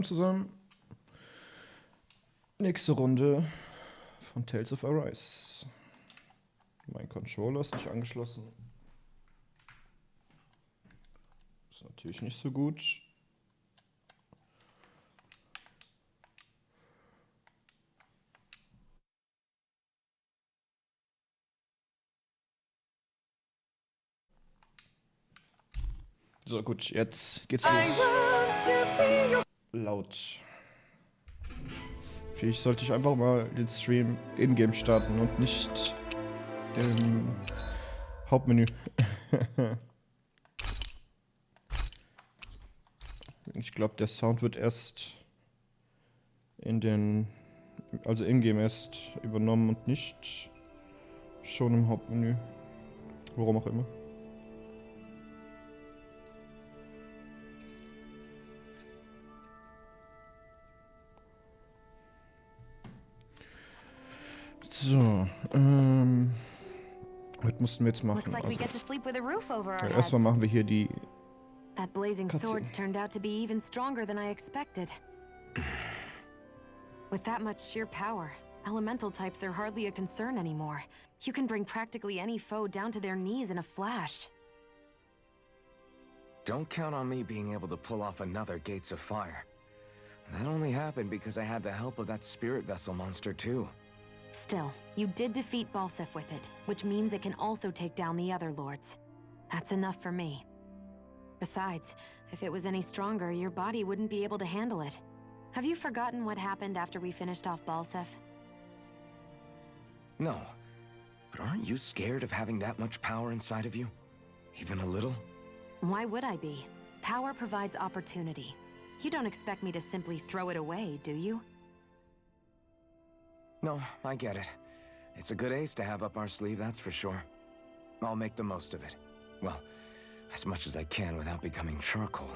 Zusammen. Nächste Runde von Tales of Arise. Mein Controller ist nicht angeschlossen. Ist natürlich nicht so gut. So, gut, jetzt geht's los. Laut. Vielleicht sollte ich einfach mal den Stream in-game starten und nicht im Hauptmenü. Ich glaube, der Sound wird erst also in-game erst übernommen und nicht schon im Hauptmenü. Warum auch immer. So, was mussten wir jetzt machen? Also, erstmal machen wir hier die That blazing sword's turned out to be even stronger than I expected. With that much sheer power, elemental types are hardly a concern anymore. You can bring practically any foe down to their knees in a flash. Don't count on me being able to pull off another Gates of Fire. That only happened because I had the help of that spirit vessel monster too. Still, you did defeat Balseph with it, which means it can also take down the other lords. That's enough for me. Besides, if it was any stronger, your body wouldn't be able to handle it. Have you forgotten what happened after we finished off Balseph? No. But aren't you scared of having that much power inside of you? Even a little? Why would I be? Power provides opportunity. You don't expect me to simply throw it away, do you? No, I get it. It's a good ace to have up our sleeve, that's for sure. I'll make the most of it. Well, as much as I can without becoming charcoal.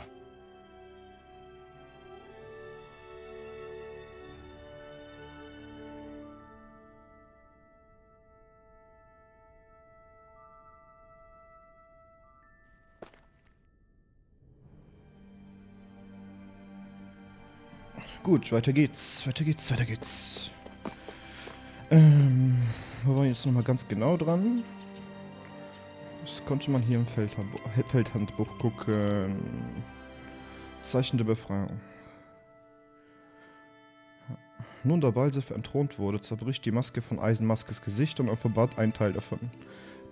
Gut, weiter geht's. Wir waren jetzt nochmal ganz genau dran. Das konnte man hier im Feldhandbuch gucken. Zeichen der Befreiung. Nun, da Balseph entthront wurde, zerbricht die Maske von Eisenmaskes Gesicht und offenbart einen Teil davon.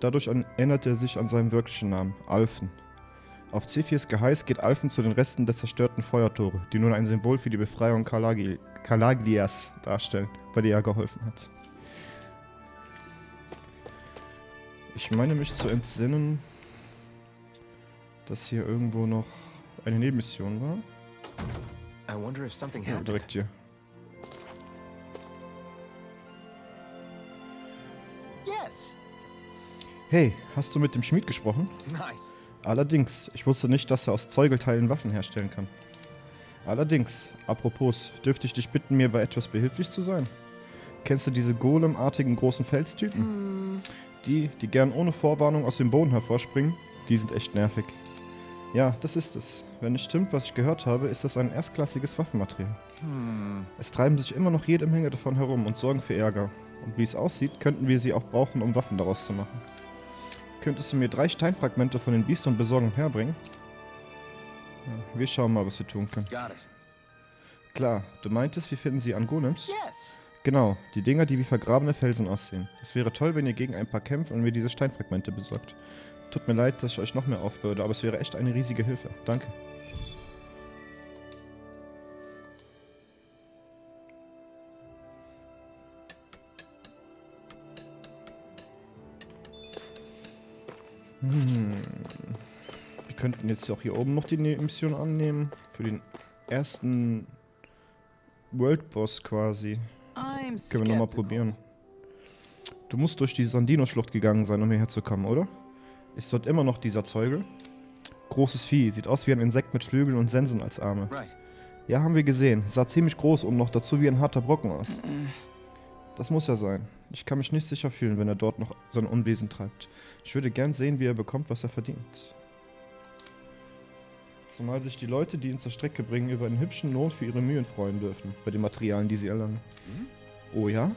Dadurch erinnert er sich an seinen wirklichen Namen, Alphen. Auf Zephyrs Geheiß geht Alphen zu den Resten der zerstörten Feuertore, die nun ein Symbol für die Befreiung Calaglias darstellen, bei der er geholfen hat. Ich meine mich zu entsinnen, dass hier irgendwo noch eine Nebenmission war. Ja, direkt hier. Hey, hast du mit dem Schmied gesprochen? Nice. Allerdings, ich wusste nicht, dass er aus Zeugelteilen Waffen herstellen kann. Allerdings, apropos, dürfte ich dich bitten, mir bei etwas behilflich zu sein? Kennst du diese golemartigen großen Felstypen? Die gern ohne Vorwarnung aus dem Boden hervorspringen? Die sind echt nervig. Ja, das ist es. Wenn es stimmt, was ich gehört habe, ist das ein erstklassiges Waffenmaterial. Es treiben sich immer noch jede Menge davon herum und sorgen für Ärger. Und wie es aussieht, könnten wir sie auch brauchen, um Waffen daraus zu machen. Könntest du mir 3 Steinfragmente von den Biestern besorgen und herbringen? Ja, wir schauen mal, was wir tun können. Klar, du meintest, wir finden sie an Golems? Genau, die Dinger, die wie vergrabene Felsen aussehen. Es wäre toll, wenn ihr gegen ein paar kämpft und mir diese Steinfragmente besorgt. Tut mir leid, dass ich euch noch mehr aufbürde, aber es wäre echt eine riesige Hilfe. Danke. Wir könnten jetzt auch hier oben noch die Mission annehmen. Für den ersten World Boss quasi. Können wir nochmal probieren. Du musst durch die Sandino-Schlucht gegangen sein, um hierher zu kommen, oder? Ist dort immer noch dieser Zeugel? Großes Vieh, sieht aus wie ein Insekt mit Flügeln und Sensen als Arme. Ja, haben wir gesehen. Sah ziemlich groß und noch dazu wie ein harter Brocken aus. Das muss er sein. Ich kann mich nicht sicher fühlen, wenn er dort noch sein Unwesen treibt. Ich würde gern sehen, wie er bekommt, was er verdient. Zumal sich die Leute, die ihn zur Strecke bringen, über einen hübschen Lohn für ihre Mühen freuen dürfen, bei den Materialien, die sie erlangen. Oh ja?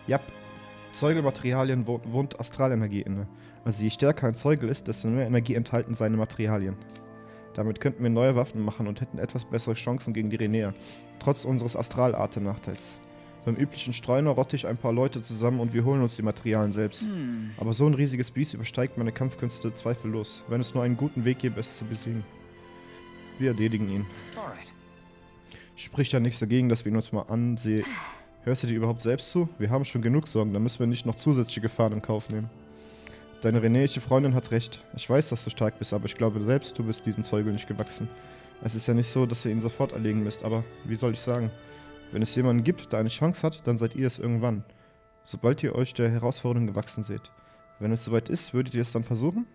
Jap. Zeugelmaterialien wohnt Astralenergie inne. Also je stärker ein Zeugel ist, desto mehr Energie enthalten seine Materialien. Damit könnten wir neue Waffen machen und hätten etwas bessere Chancen gegen die Renäer, trotz unseres Astralarte-Nachteils. Beim üblichen Streuner rotte ich ein paar Leute zusammen und wir holen uns die Materialien selbst. Aber so ein riesiges Biest übersteigt meine Kampfkünste zweifellos, wenn es nur einen guten Weg gäbe, es zu besiegen. Wir erledigen ihn. Spricht ja nichts dagegen, dass wir ihn uns mal ansehen. Hörst du dir überhaupt selbst zu? Wir haben schon genug Sorgen, da müssen wir nicht noch zusätzliche Gefahren in Kauf nehmen. Deine renäische Freundin hat recht. Ich weiß, dass du stark bist, aber ich glaube selbst, du bist diesem Zeugel nicht gewachsen. Es ist ja nicht so, dass ihr ihn sofort erlegen müsst, aber wie soll ich sagen? Wenn es jemanden gibt, der eine Chance hat, dann seid ihr es irgendwann. Sobald ihr euch der Herausforderung gewachsen seht. Wenn es soweit ist, würdet ihr es dann versuchen?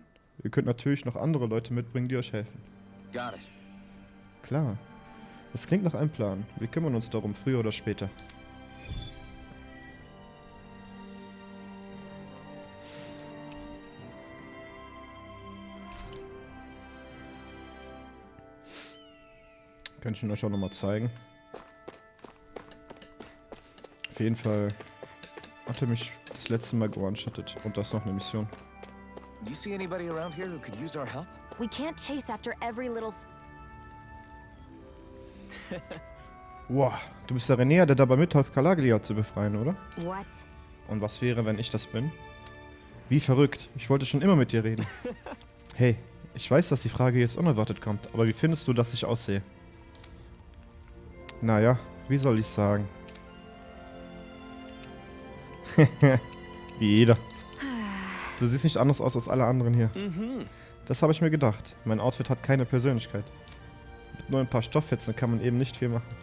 Ihr könnt natürlich noch andere Leute mitbringen, die euch helfen. Got it. Klar. Das klingt nach einem Plan. Wir kümmern uns darum, früher oder später. Kann ich ihn euch auch nochmal zeigen. Auf jeden Fall hat er mich das letzte Mal geone-shottet. Und das noch eine Mission. Do you see anybody around here who could use our help? We can't chase after every little... Wow, du bist der Renäer, der dabei mithalf, Calaglia zu befreien, oder? What? Und was wäre, wenn ich das bin? Wie verrückt. Ich wollte schon immer mit dir reden. Hey, ich weiß, dass die Frage jetzt unerwartet kommt, aber wie findest du, dass ich aussehe? Naja, wie soll ich sagen? Wie jeder. Du siehst nicht anders aus als alle anderen hier. Das habe ich mir gedacht. Mein Outfit hat keine Persönlichkeit. Mit nur ein paar Stofffetzen kann man eben nicht viel machen.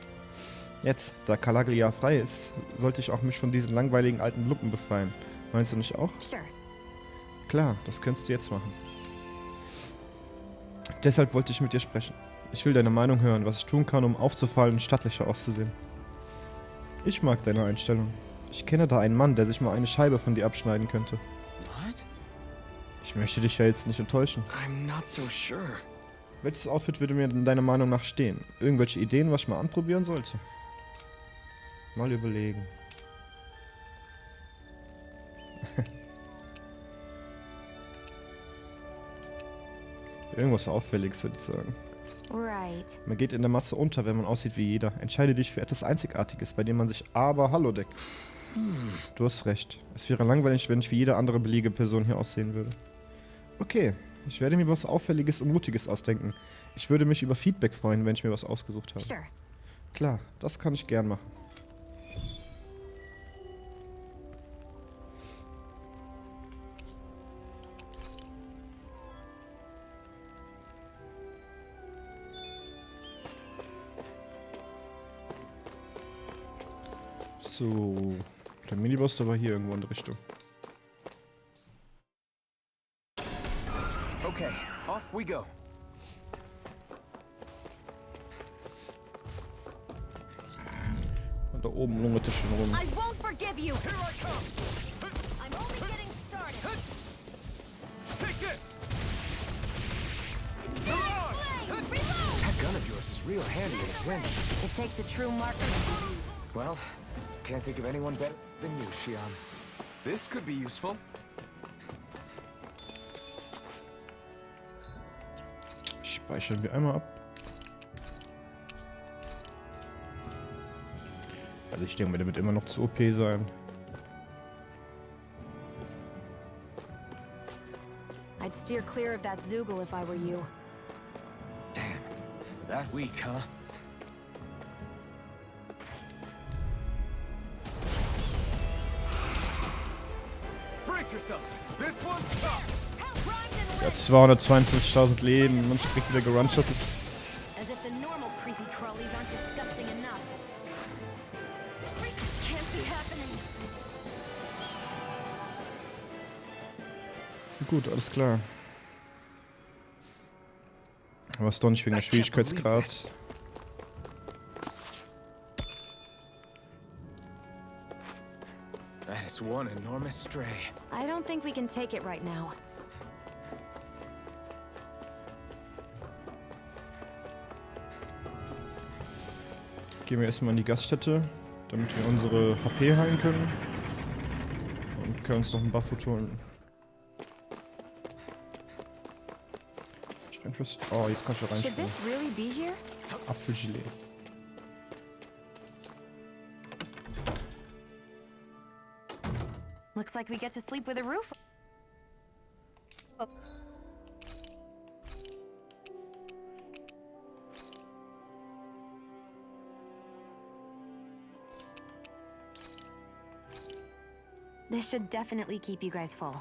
Jetzt, da Calaglia frei ist, sollte ich auch mich von diesen langweiligen alten Lumpen befreien. Meinst du nicht auch? Sure. Klar, das könntest du jetzt machen. Deshalb wollte ich mit dir sprechen. Ich will deine Meinung hören, was ich tun kann, um aufzufallen und stattlicher auszusehen. Ich mag deine Einstellung. Ich kenne da einen Mann, der sich mal eine Scheibe von dir abschneiden könnte. What? Ich möchte dich ja jetzt nicht enttäuschen. I'm not so sure. Welches Outfit würde mir denn deiner Meinung nach stehen? Irgendwelche Ideen, was ich mal anprobieren sollte? Mal überlegen. Irgendwas Auffälliges, würde ich sagen. Right. Man geht in der Masse unter, wenn man aussieht wie jeder. Entscheide dich für etwas Einzigartiges, bei dem man sich aber Hallo deckt. Du hast recht. Es wäre langweilig, wenn ich wie jede andere beliebige Person hier aussehen würde. Okay, ich werde mir was Auffälliges und Mutiges ausdenken. Ich würde mich über Feedback freuen, wenn ich mir was ausgesucht habe. Sure. Klar, das kann ich gern machen. So, der Miniboss, der war hier irgendwo in der Richtung. Okay, off we go. Und da oben lungert er schon rum. I won't forgive you. Here I come. I'm only getting started. Take it! That gun of yours is real handy in a pinch. It takes a true marker. Well, can't think of anyone better than you, Shion. This could be useful. Speichern wir einmal ab. Also ich denke, der wird immer noch zu OP sein. I'd steer clear of that Zoogle if I were you. Damn, that weak, huh? Brace yourselves. This one's tough. Ja, 252.000 Leben. Man kriegt wieder gerunshottet. As if the normal creepy crawlies aren't disgusting enough. This can't be happening. Gut, alles klar. Aber ist doch nicht wegen der Schwierigkeitsgrad. That is one enormous stray. I don't think we can take it right now. Gehen wir erstmal in die Gaststätte, damit wir unsere HP heilen können. Und können uns noch einen Buff holen. Oh, jetzt kannst du Should reinspringen. this really be here? Apfelgelee. Looks like we get to sleep with a roof. Oh. This should definitely keep you guys full.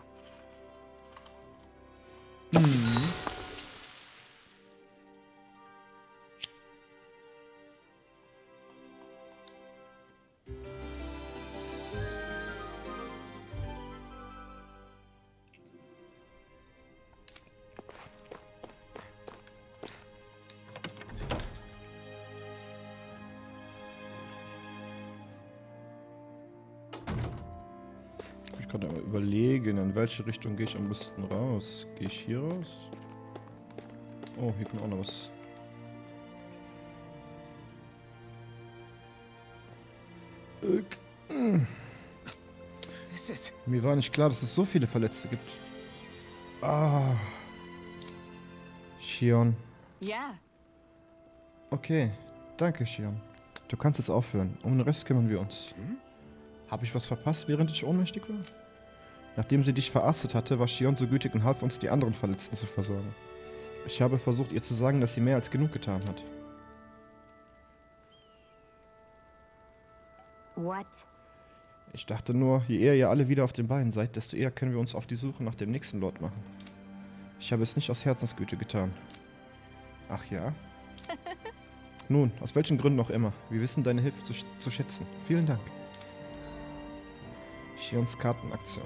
Ich kann aber überlegen, in welche Richtung gehe ich am besten raus. Gehe ich hier raus? Oh, hier kann auch noch was. Mir war nicht klar, dass es so viele Verletzte gibt. Ah. Shion. Yeah. Okay, danke Shion. Du kannst es aufhören. Um den Rest kümmern wir uns. Habe ich was verpasst, während ich ohnmächtig war? Nachdem sie dich verarztet hatte, war Shion so gütig und half uns, die anderen Verletzten zu versorgen. Ich habe versucht, ihr zu sagen, dass sie mehr als genug getan hat. What? Ich dachte nur, je eher ihr alle wieder auf den Beinen seid, desto eher können wir uns auf die Suche nach dem nächsten Lord machen. Ich habe es nicht aus Herzensgüte getan. Ach ja? Nun, aus welchen Gründen auch immer. Wir wissen deine Hilfe zu schätzen. Vielen Dank. Shions Kartenaktion.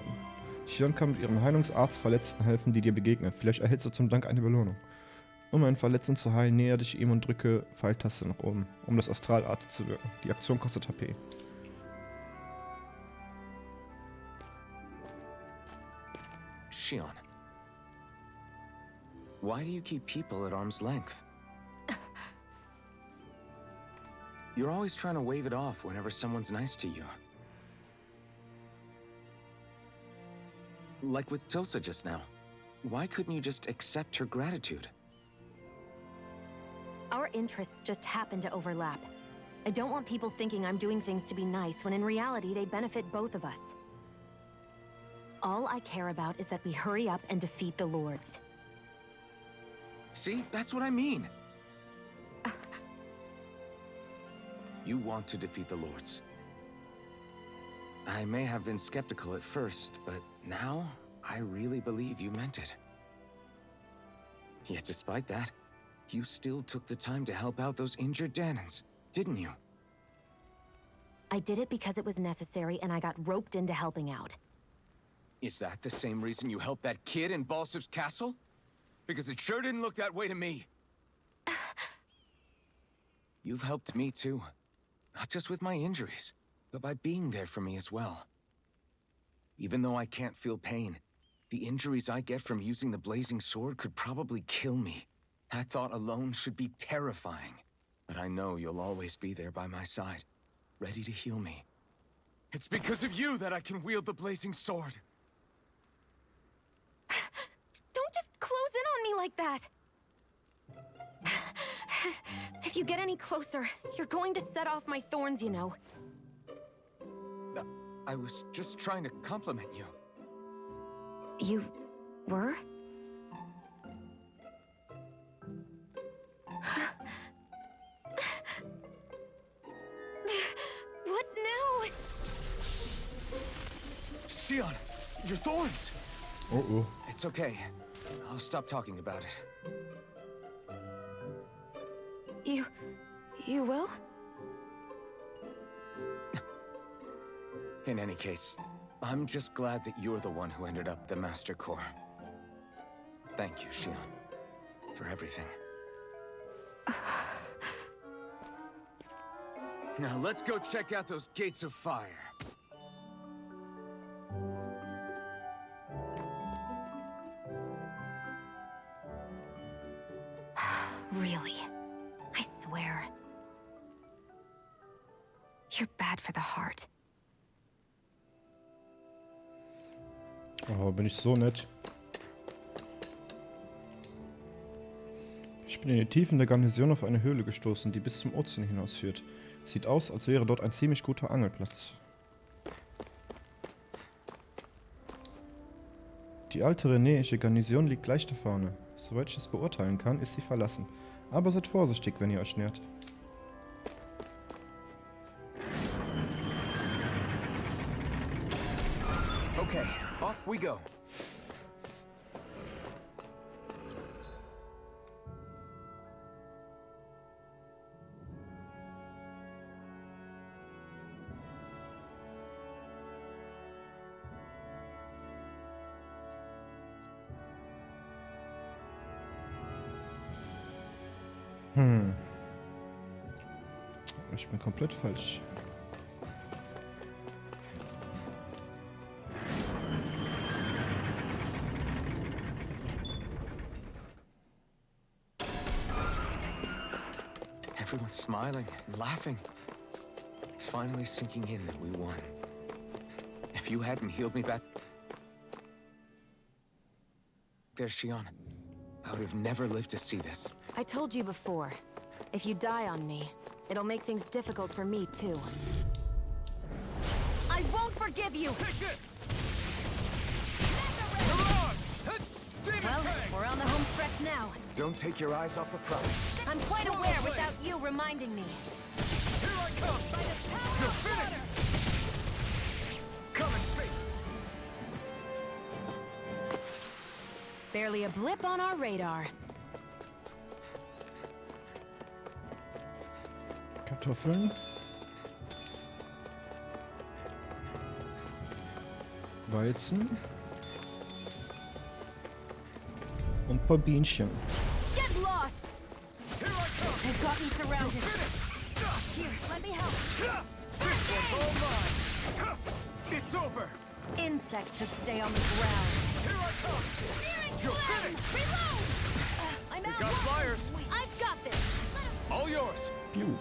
Shion kann mit ihrem Heilungsarzt Verletzten helfen, die dir begegnen. Vielleicht erhältst du zum Dank eine Belohnung. Um einen Verletzten zu heilen, näher dich ihm und drücke Pfeiltaste nach oben, um das Astralart zu wirken. Die Aktion kostet HP. Shion. Why do you keep people at arm's length? You're always trying to wave it off whenever someone's nice to you. Like with Tilsa just now. Why couldn't you just accept her gratitude? Our interests just happen to overlap. I don't want people thinking I'm doing things to be nice when in reality they benefit both of us. All I care about is that we hurry up and defeat the Lords. See, that's what I mean. You want to defeat the Lords. I may have been skeptical at first, but now I really believe you meant it. Yet despite that, you still took the time to help out those injured Danans, didn't you? I did it because it was necessary and I got roped into helping out. Is that the same reason you helped that kid in Balseph's castle? Because it sure didn't look that way to me. You've helped me too. Not just with my injuries, but by being there for me as well. Even though I can't feel pain, the injuries I get from using the blazing sword could probably kill me. That thought alone should be terrifying. But I know you'll always be there by my side, ready to heal me. It's because of you that I can wield the blazing sword. Don't just close in on me like that! If you get any closer, you're going to set off my thorns, you know. I was just trying to compliment you. You were? What now? Sion, your thorns! Oh. It's okay. I'll stop talking about it. You will? In any case, I'm just glad that you're the one who ended up the Master Core. Thank you, Sion, for everything. Now let's go check out those gates of fire. Really? I swear. You're bad for the heart. Oh, bin ich so nett. Ich bin in die Tiefen der Garnison auf eine Höhle gestoßen, die bis zum Ozean hinausführt. Sieht aus, als wäre dort ein ziemlich guter Angelplatz. Die alte renäische Garnison liegt gleich da vorne. Soweit ich das beurteilen kann, ist sie verlassen. Aber seid vorsichtig, wenn ihr euch nähert. Okay, off we go. Ich bin komplett falsch. Everyone's smiling and laughing. It's finally sinking in that we won. If you hadn't healed me back there, Shion, I would have never lived to see this. I told you before, if you die on me, it'll make things difficult for me, too. I won't forgive you! Well, we're on the home stretch now. Don't take your eyes off the prize. I'm quite aware without you reminding me. Here I come! You're finished! Coming straight! Barely a blip on our radar. Kartoffeln. Weizen. Und ein paar Bienchen. Get lost! I've gotten surrounded. Here, let me help. It's over! Insects should stay on the ground. Here I come! You're finished! Reload! I'm out. got flyers. I've got this. All yours! Piu.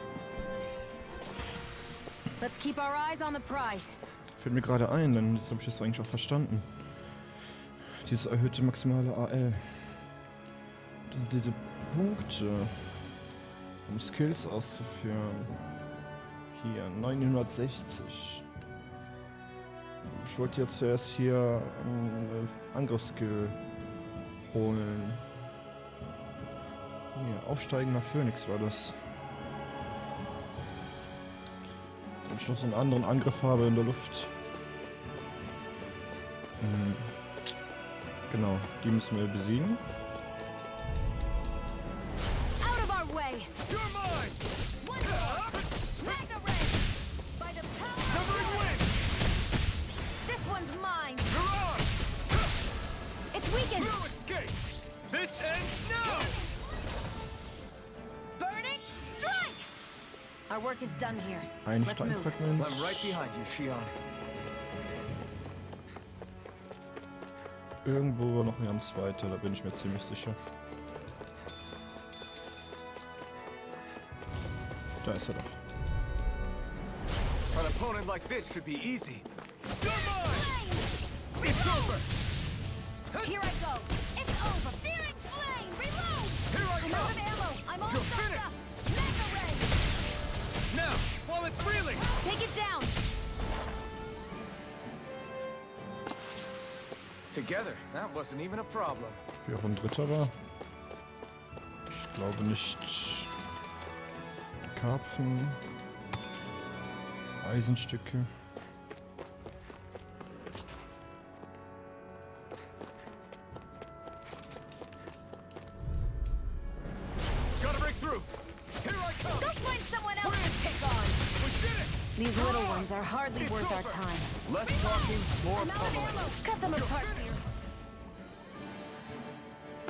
Let's keep our eyes on the prize. Fällt mir gerade ein, denn jetzt habe ich das eigentlich auch verstanden. Dieses erhöhte maximale AL. Diese Punkte, um Skills auszuführen. Hier, 960. Ich wollte ja zuerst hier einen Angriffsskill holen. Hier, aufsteigender Phönix war das. Wenn ich noch so einen anderen Angriff habe in der Luft. Genau, die müssen wir besiegen. Out of our way! You're mine! Mega ray! By the power Covering wind! This one's mine! You're on! It's weakened! No escape! This ends now! Burning strike! Our work is done here. Ein Let's move. Steinfragment. I'm right behind you, Shion. Irgendwo war noch ein ganz weiter, da bin ich mir ziemlich sicher. Da ist er doch. An opponent like this should be easy. You're mine! It's over! Here I go! It's over! Searing flame! Reload! Here I I'm out of come! ammo! I'm all You're stocked finished. up! Mega ray! Now, while it's reeling! Take it down! Together, that wasn't even a problem. Wie auch ein dritter war. Ich glaube nicht. Karpfen. Eisenstücke. Gotta break through! Here I come! Go find someone else to pick on! We did it! These little ones are hardly worth our time. Less talking, more I'm out of pummeling. ammo! Cut them apart here!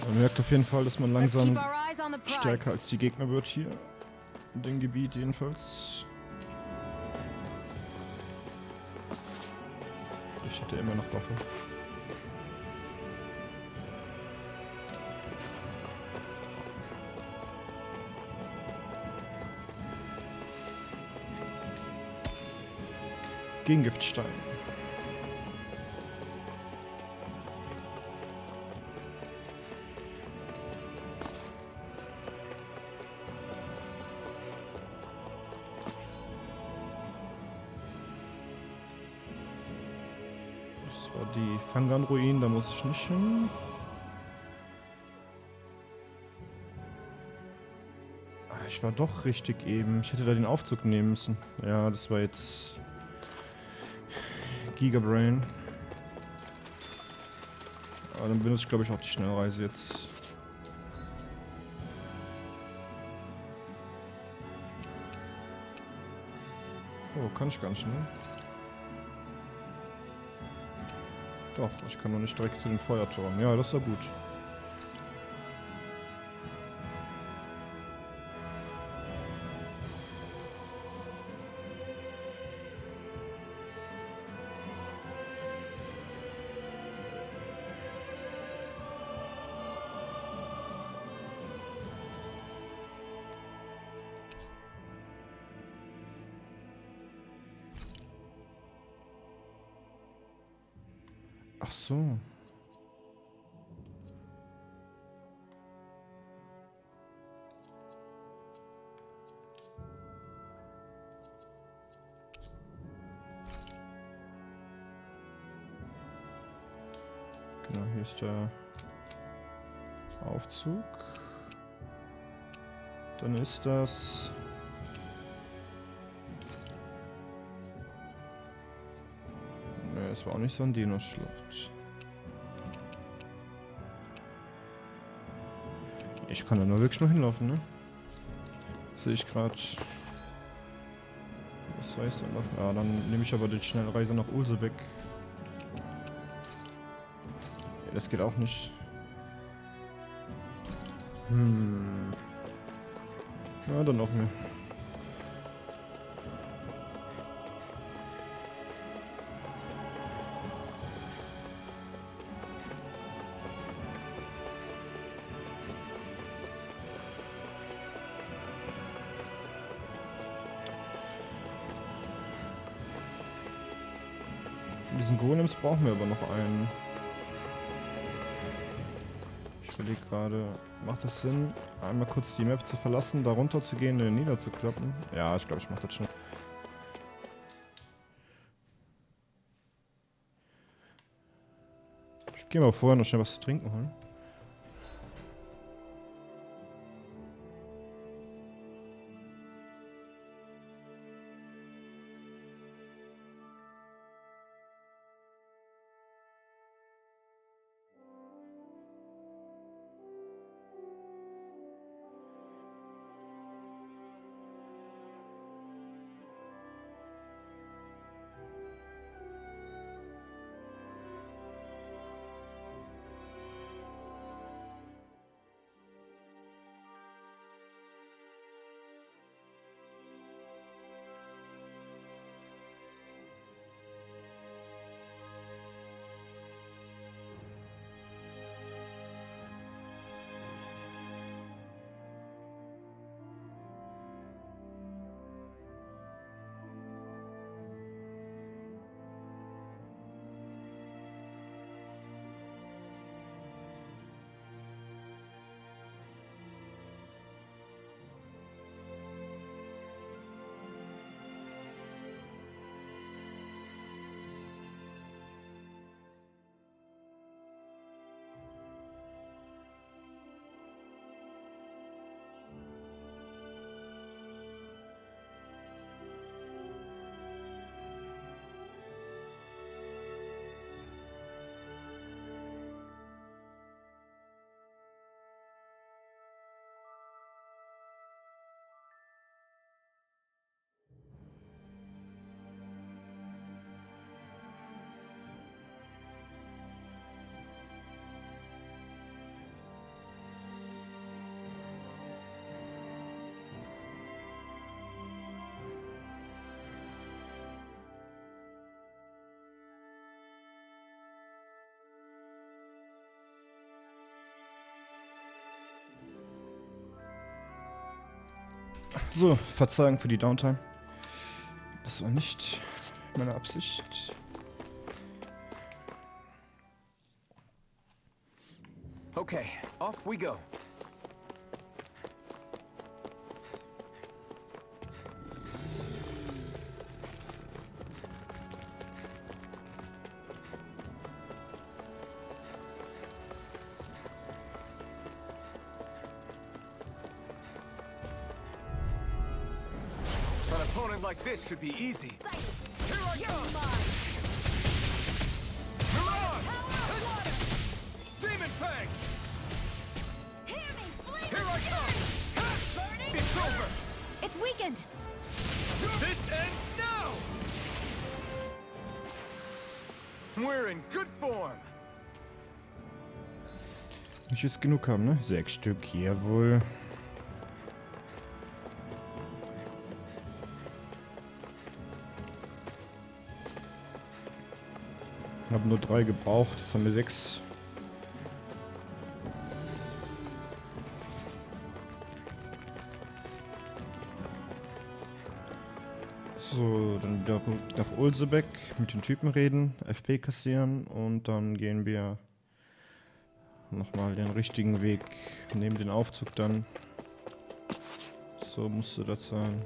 Man merkt auf jeden Fall, dass man Let's keep langsam our eyes on the prize. stärker als die Gegner wird hier. In dem Gebiet jedenfalls. Ich hätte immer noch Waffe. Gegengiftstein. Das war die Fangan-Ruinen, da muss ich nicht hin. Ich war doch richtig eben. Ich hätte da den Aufzug nehmen müssen. Ja, das war jetzt Gigabrain. Aber dann benutze ich, glaube ich, auch die Schnellreise jetzt. Oh, kann ich gar nicht, ne? Doch, ich kann nur nicht direkt zu den Feuertoren. Ja, das ist ja gut. Ach so. Genau, hier ist der Aufzug. Dann ist das... Ne, es war auch nicht so ein Dino-Schlucht. Ich kann da nur wirklich nur hinlaufen, ne? Sehe ich gerade. Was heißt denn noch? Ja, dann nehme ich aber die Schnellreise nach Ulsebeck. Ja, das geht auch nicht. Ja, dann laufen wir. Diesen Golems brauchen wir aber noch einen. Ich überlege gerade, macht es Sinn, einmal kurz die Map zu verlassen, da runter zu gehen und den niederzuklappen? Ja, ich glaube, ich mache das schon. Ich gehe mal vorher noch schnell was zu trinken holen. So, Verzeihung für die Downtime. Das war nicht meine Absicht. Okay, off we go. An opponent like this should be easy. Here I come! Mirage! Demon Fang! Here I come! It's over! It's weakened! This ends now! We're in good form! Ich jetzt genug haben, ne? 6 Stück, jawohl. Ich habe nur 3 gebraucht, jetzt haben wir 6. So, dann wieder nach Ulsebeck mit den Typen reden, FP kassieren und dann gehen wir nochmal den richtigen Weg, nehmen den Aufzug dann. So musste das sein.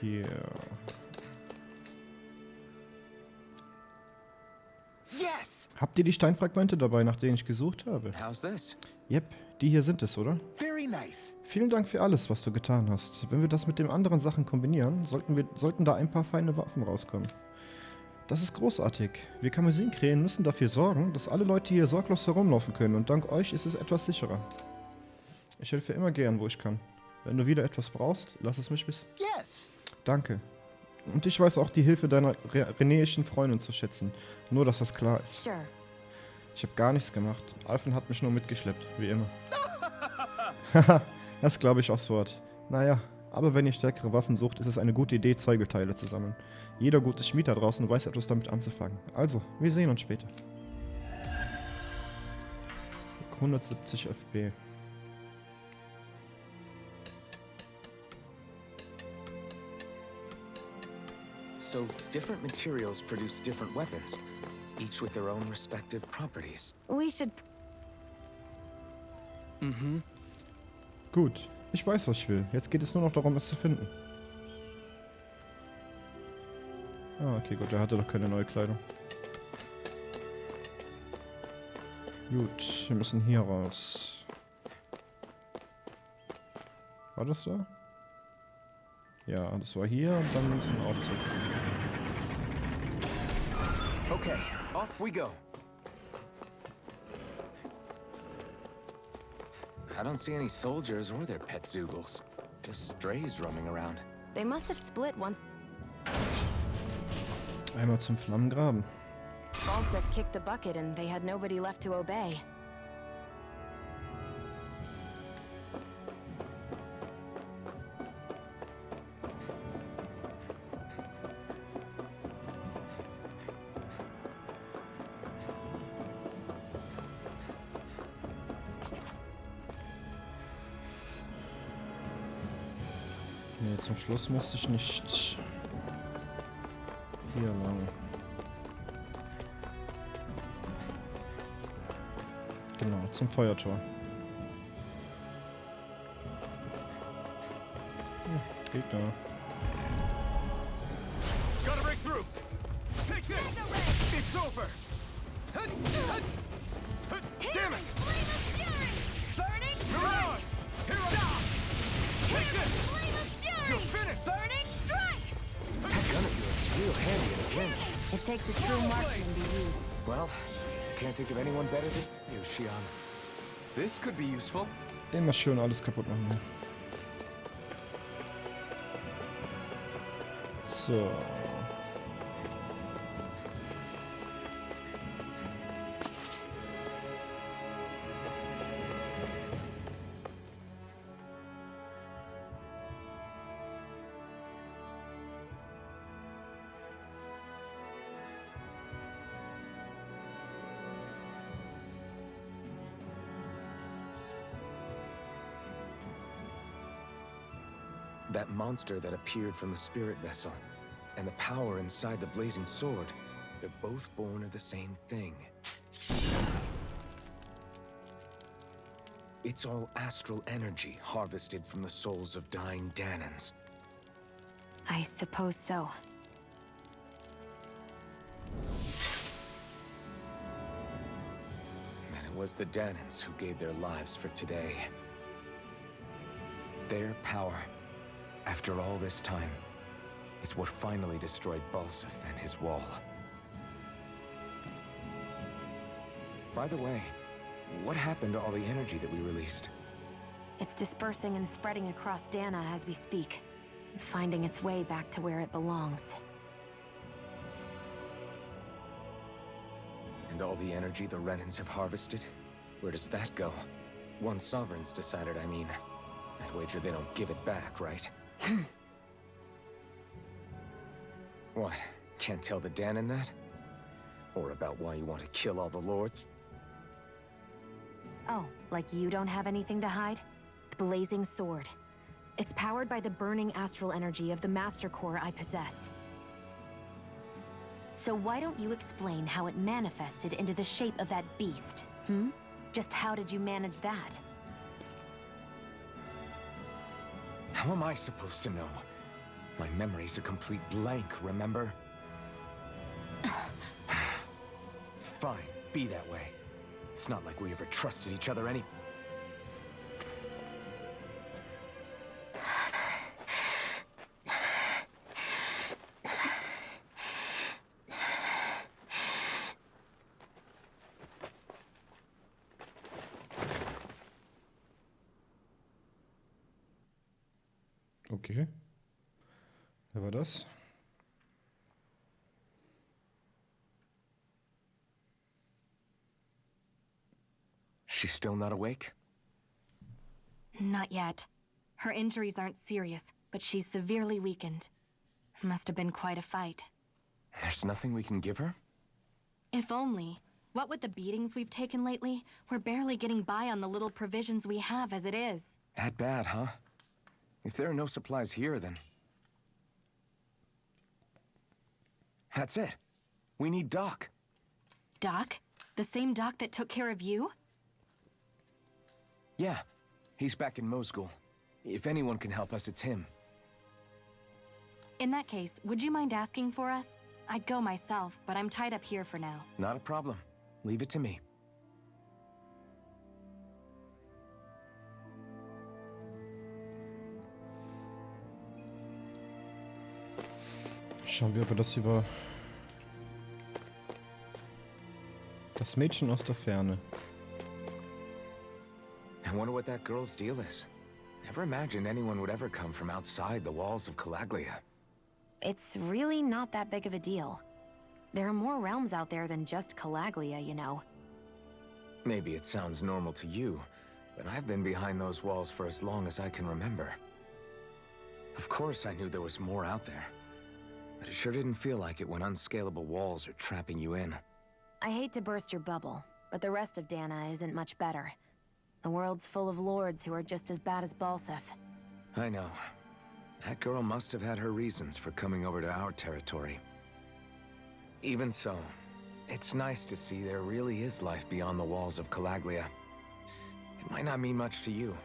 Hier. Yes! Habt ihr die Steinfragmente dabei, nach denen ich gesucht habe? How's this? Yep, die hier sind es, oder? Very nice. Vielen Dank für alles, was du getan hast. Wenn wir das mit den anderen Sachen kombinieren, sollten da ein paar feine Waffen rauskommen. Das ist großartig. Wir Kamosinkrähen müssen dafür sorgen, dass alle Leute hier sorglos herumlaufen können und dank euch ist es etwas sicherer. Ich helfe immer gern, wo ich kann. Wenn du wieder etwas brauchst, lass es mich wissen. Yes! Danke. Und ich weiß auch die Hilfe deiner renäischen Freundin zu schätzen. Nur, dass das klar ist. Sure. Ich habe gar nichts gemacht. Alphen hat mich nur mitgeschleppt, wie immer. Haha, das glaube ich aufs Wort. Naja, aber wenn ihr stärkere Waffen sucht, ist es eine gute Idee, Zeugelteile zu sammeln. Jeder gute Schmied da draußen weiß etwas damit anzufangen. Also, wir sehen uns später. 170 FB. So, different materials produce different weapons, each with their own respective properties. We should... Mhm. Gut, ich weiß, was ich will. Jetzt geht es nur noch darum, es zu finden. Ah, okay, gut, er hatte doch keine neue Kleidung. Gut, wir müssen hier raus. War das so? Ja, das war hier und dann ist ein Aufzug. Okay, off we go. I don't see any soldiers or their pet Zoogles. Just strays roaming around. They must have split once Einmal zum Flammengraben. Balseph kicked the bucket and they had nobody left to obey. Nee, zum Schluss musste ich nicht hier lang. Genau, zum Feuertor. Gegner. Gotta break through. Take this. It's over. Damn it! Burning Mirage! Here I go! Take this! flame of fury! You're finished! Burning strike! That gun of yours is real handy in a pinch. It takes a true marksman to use. Well, can't think of anyone better than you, Shion. This could be useful. Immer schön alles kaputt machen. So. That monster that appeared from the spirit vessel. and the power inside the blazing sword, they're both born of the same thing. It's all astral energy harvested from the souls of dying Danans. I suppose so. And it was the Danans who gave their lives for today. Their power, after all this time, is what finally destroyed Balseph and his wall. By the way, what happened to all the energy that we released? It's dispersing and spreading across Dana as we speak, finding its way back to where it belongs. And all the energy the Renans have harvested? Where does that go? Once Sovereign's decided, I mean. I'd wager they don't give it back, right? What? Can't tell the Danan that? Or about why you want to kill all the lords? Oh, like you don't have anything to hide? The blazing sword. It's powered by the burning astral energy of the Master Core I possess. So why don't you explain how it manifested into the shape of that beast, Just how did you manage that? How am I supposed to know? My memory's a complete blank, remember? Fine, be that way. It's not like we ever trusted each other any... Okay. Wer war das? She's still not awake? Not yet. Her injuries aren't serious, but she's severely weakened. Must have been quite a fight. There's nothing we can give her? If only. What with the beatings we've taken lately, we're barely getting by on the little provisions we have as it is. That bad, huh? If there are no supplies here, then... That's it. We need Doc. Doc? The same Doc that took care of you? Yeah. He's back in Mosgul. If anyone can help us, it's him. In that case, would you mind asking for us? I'd go myself, but I'm tied up here for now. Not a problem. Leave it to me. Schauen wir, ob wir das über das Mädchen aus der Ferne. I wonder what that girl's deal is. Never imagined anyone would ever come from outside the walls of Calaglia. It's really not that big of a deal. There are more realms out there than just Calaglia, you know. Maybe it sounds normal to you, but I've been behind those walls for as long as I can remember. Of course I knew there was more out there, but it sure didn't feel like it when unscalable walls are trapping you in. I hate to burst your bubble, but the rest of Dana isn't much better. The world's full of lords who are just as bad as Balseph. I know. That girl must have had her reasons for coming over to our territory. Even so, it's nice to see there really is life beyond the walls of Calaglia. It might not mean much to you,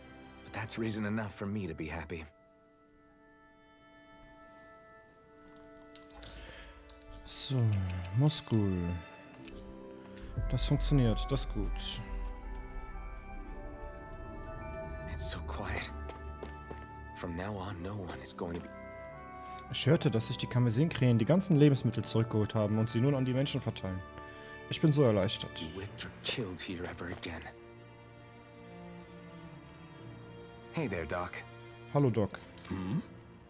but that's reason enough for me to be happy. So, Mosgul. Das funktioniert, das ist gut. It's so quiet. From now on, no one is going to be... Ich hörte, dass sich die Karmesinkrähen die ganzen Lebensmittel zurückgeholt haben und sie nun an die Menschen verteilen. Ich bin so erleichtert. whipped or killed here ever again. Hey there, Doc. Hallo, Doc.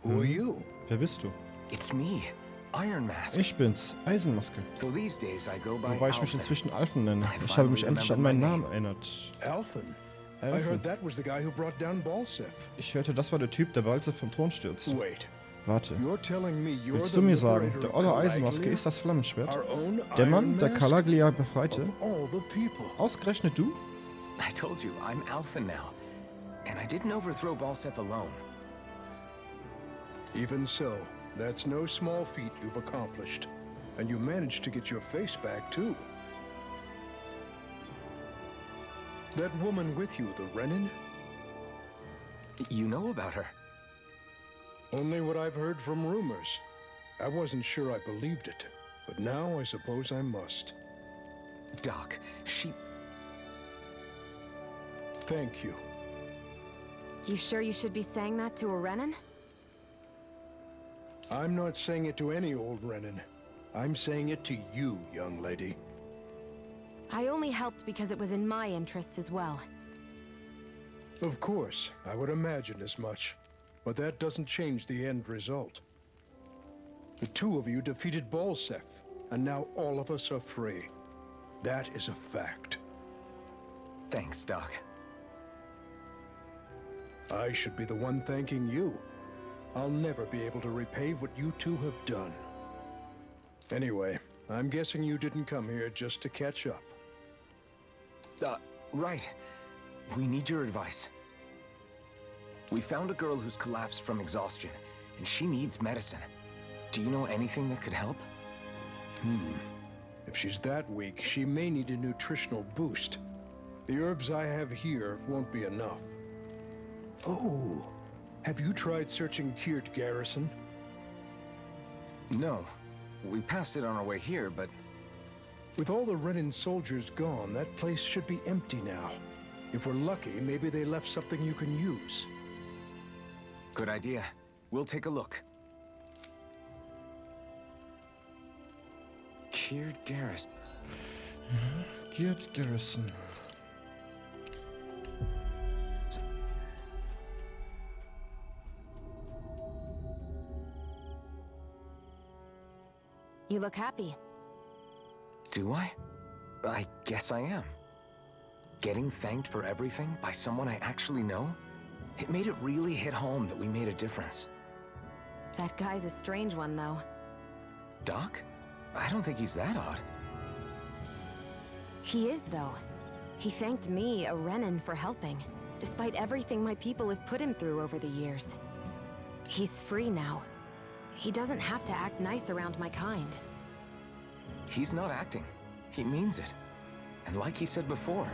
Who are you? Wer bist du? It's me, Iron Mask. Ich bin's, Eisenmaske. So these days I go by Wobei ich mich Alphen. inzwischen Alphen nenne. Ich habe mich endlich an meinen Namen erinnert. Alphen. I Alphen. heard that was the guy who brought down Balseph. Ich hörte, das war der Typ, der Balseph vom Thron stürzt. Wait, Warte. you're telling me you're Willst the du mir sagen, liberator der of olle Eisenmaske Calaglia? ist das Flammenschwert? Our own Der Mann, Iron der Mask? Calaglia befreite? Of all the people. Ausgerechnet du? I told you, I'm Alpha now. And I didn't overthrow Balseph alone. Even so, That's no small feat you've accomplished. And you managed to get your face back, too. That woman with you, the Renin? You know about her? Only what I've heard from rumors. I wasn't sure I believed it, but now I suppose I must. Doc, she... Thank you. You sure you should be saying that to a Renin? I'm not saying it to any old Renin. I'm saying it to you, young lady. I only helped because it was in my interests as well. Of course, I would imagine as much. But that doesn't change the end result. The two of you defeated Balseph, and now all of us are free. That is a fact. Thanks, Doc. I should be the one thanking you. I'll never be able to repay what you two have done. Anyway, I'm guessing you didn't come here just to catch up. Right. We need your advice. We found a girl who's collapsed from exhaustion, and she needs medicine. Do you know anything that could help? If she's that weak, she may need a nutritional boost. The herbs I have here won't be enough. Oh, have you tried searching Keert Garrison? No. We passed it on our way here, but... With all the Renin soldiers gone, that place should be empty now. If we're lucky, maybe they left something you can use. Good idea. We'll take a look. Keert Garrison. Keert Garrison. You look happy. Do I? I guess I am. Getting thanked for everything by someone I actually know? It made it really hit home that we made a difference. That guy's a strange one, though. Doc? I don't think he's that odd. He is, though. He thanked me, a Renin, for helping, despite everything my people have put him through over the years. He's free now. He doesn't have to act nice around my kind. He's not acting. He means it. And like he said before,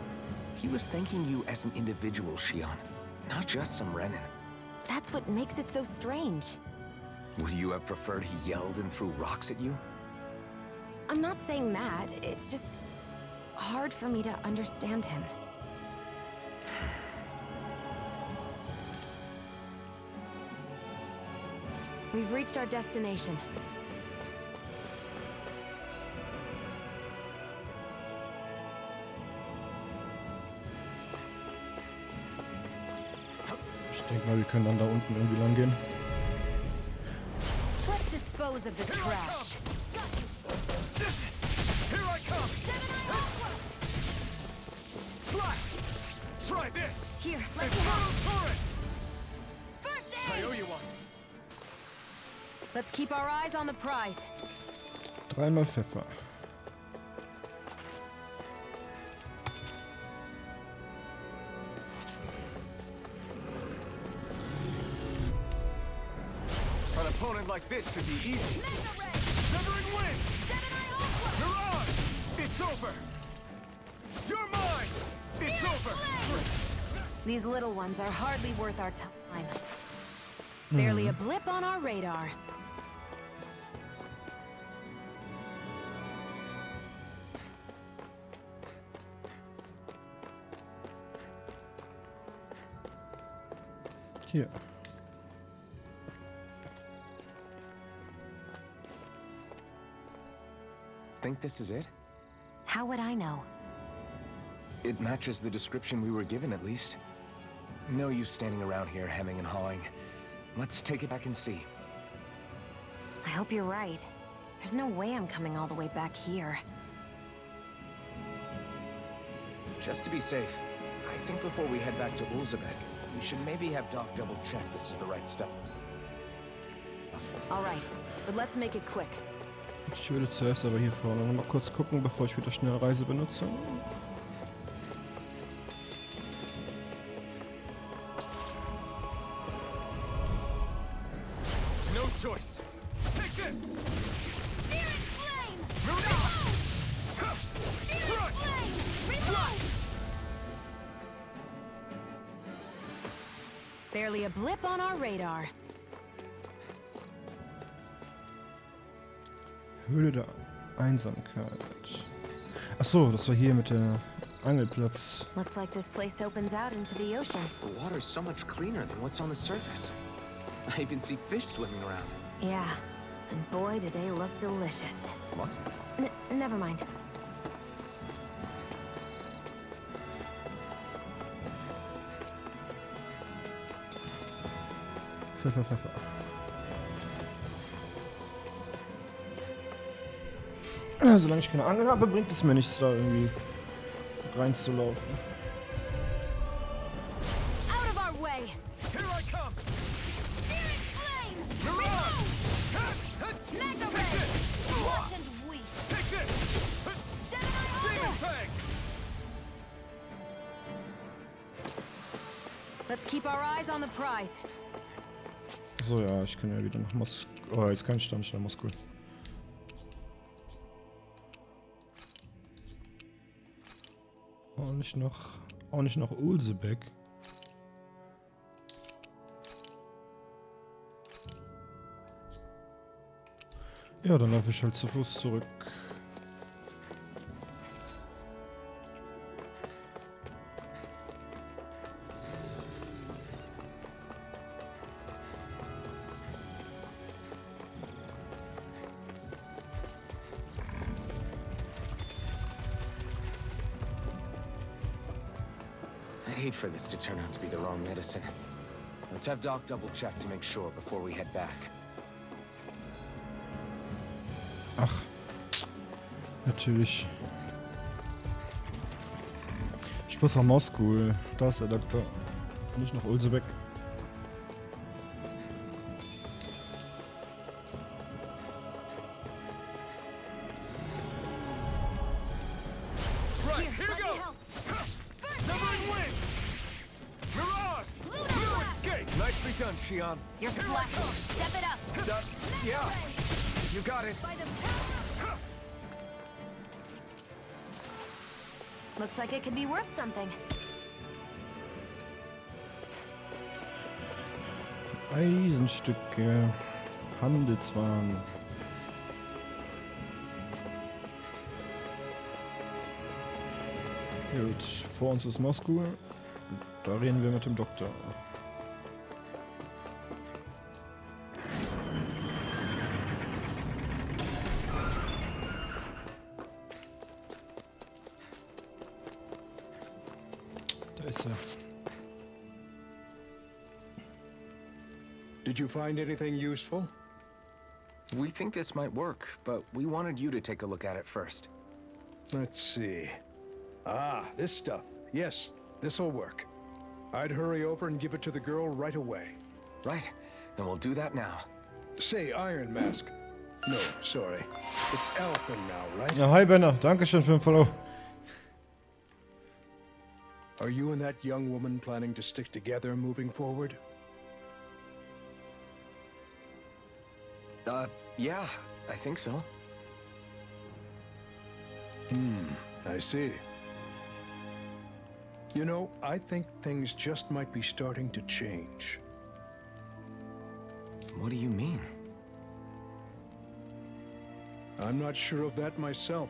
he was thanking you as an individual, Shion, not just some Renin. That's what makes it so strange. Would you have preferred he yelled and threw rocks at you? I'm not saying that. It's just hard for me to understand him. We've reached our destination. Ich denke mal, wir können dann da unten irgendwie lang gehen. Let's dispose of the trash. Here I come! Slash! Try this! Here, let's Turret! First I aid! owe you one. Let's keep our eyes on the prize. Dreimal Pfeffer. An opponent like this should be easy. Severing wind! Mirage! It's over! You're mine! It's over! These little ones are hardly worth our time. Barely a blip on our radar. Hier. Think this is it? How would I know? It matches the description we were given, at least. No use standing around here hemming and hawing. Let's take it back and see. I hope you're right. There's no way I'm coming all the way back here. Just to be safe, I think before we head back to Ulzebek, we should maybe have Doc double-check this is the right stuff. All right, but let's make it quick. Ich würde zuerst aber hier vorne noch mal kurz gucken, bevor ich wieder Schnellreise benutze. No choice. Barely a blip on our radar. Höhle der Einsamkeit. Ach so, das war hier mit der Angelplatz. Looks like this place opens out into the ocean. The water's so much cleaner than what's on the surface. I even see fish swimming around. Yeah, and boy, do they look delicious. What? Never mind. Pfeffer. Solange ich keine Angel habe, bringt es mir nichts, da irgendwie reinzulaufen. Out of our way! Here I come! Searing flame! Mirage! Mega ray! What and we! Take this! Demon Fang! Let's keep our eyes on the prize. So, ja, ich kann ja wieder nach Moskau. Oh, jetzt kann ich da nicht nach Moskau. Auch nicht nach Ulsebeck. Ja, dann laufe ich halt zu Fuß zurück. I'd hate for this to turn out to be the wrong medicine. Let's have Doc double check to make sure before we head back. Ach, natürlich. Ich muss nach Moskau. Da ist der Doktor. Nicht nach Ulsebeck. Right, here goes! Severing wing! Mirage! Fluid skate! Nicely done, Shion. You're slacking. Step it up. Yeah, you got it. By the power. Looks like it could be worth something. Eisenstücke. Handelswaren. Gut, vor uns ist Moskau. Da reden wir mit dem Doktor. Da ist er. Did you find anything useful? We think this might work, but we wanted you to take a look at it first. Let's see. Ah, this stuff. Yes, this'll work. I'd hurry over and give it to the girl right away. Right, then we'll do that now. Say, Iron Mask. No, sorry. It's Alphen now, right? Ja, hi Benner. Dankeschön für den Follow. Are you and that young woman planning to stick together moving forward? Yeah, I think so. I see. You know, I think things just might be starting to change. What do you mean? I'm not sure of that myself,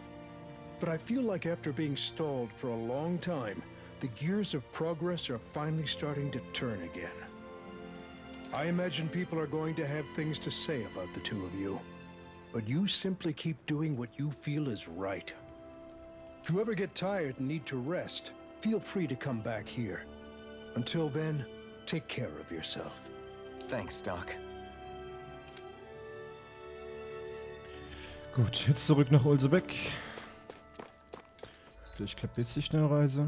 but I feel like after being stalled for a long time, the gears of progress are finally starting to turn again. I imagine people are going to have things to say about the two of you, but you simply keep doing what you feel is right. If you ever get tired and need to rest, feel free to come back here. Until then, take care of yourself. Thanks, Doc. Gut, jetzt zurück nach Ulsebeck. Vielleicht klappt jetzt die Schnellreise.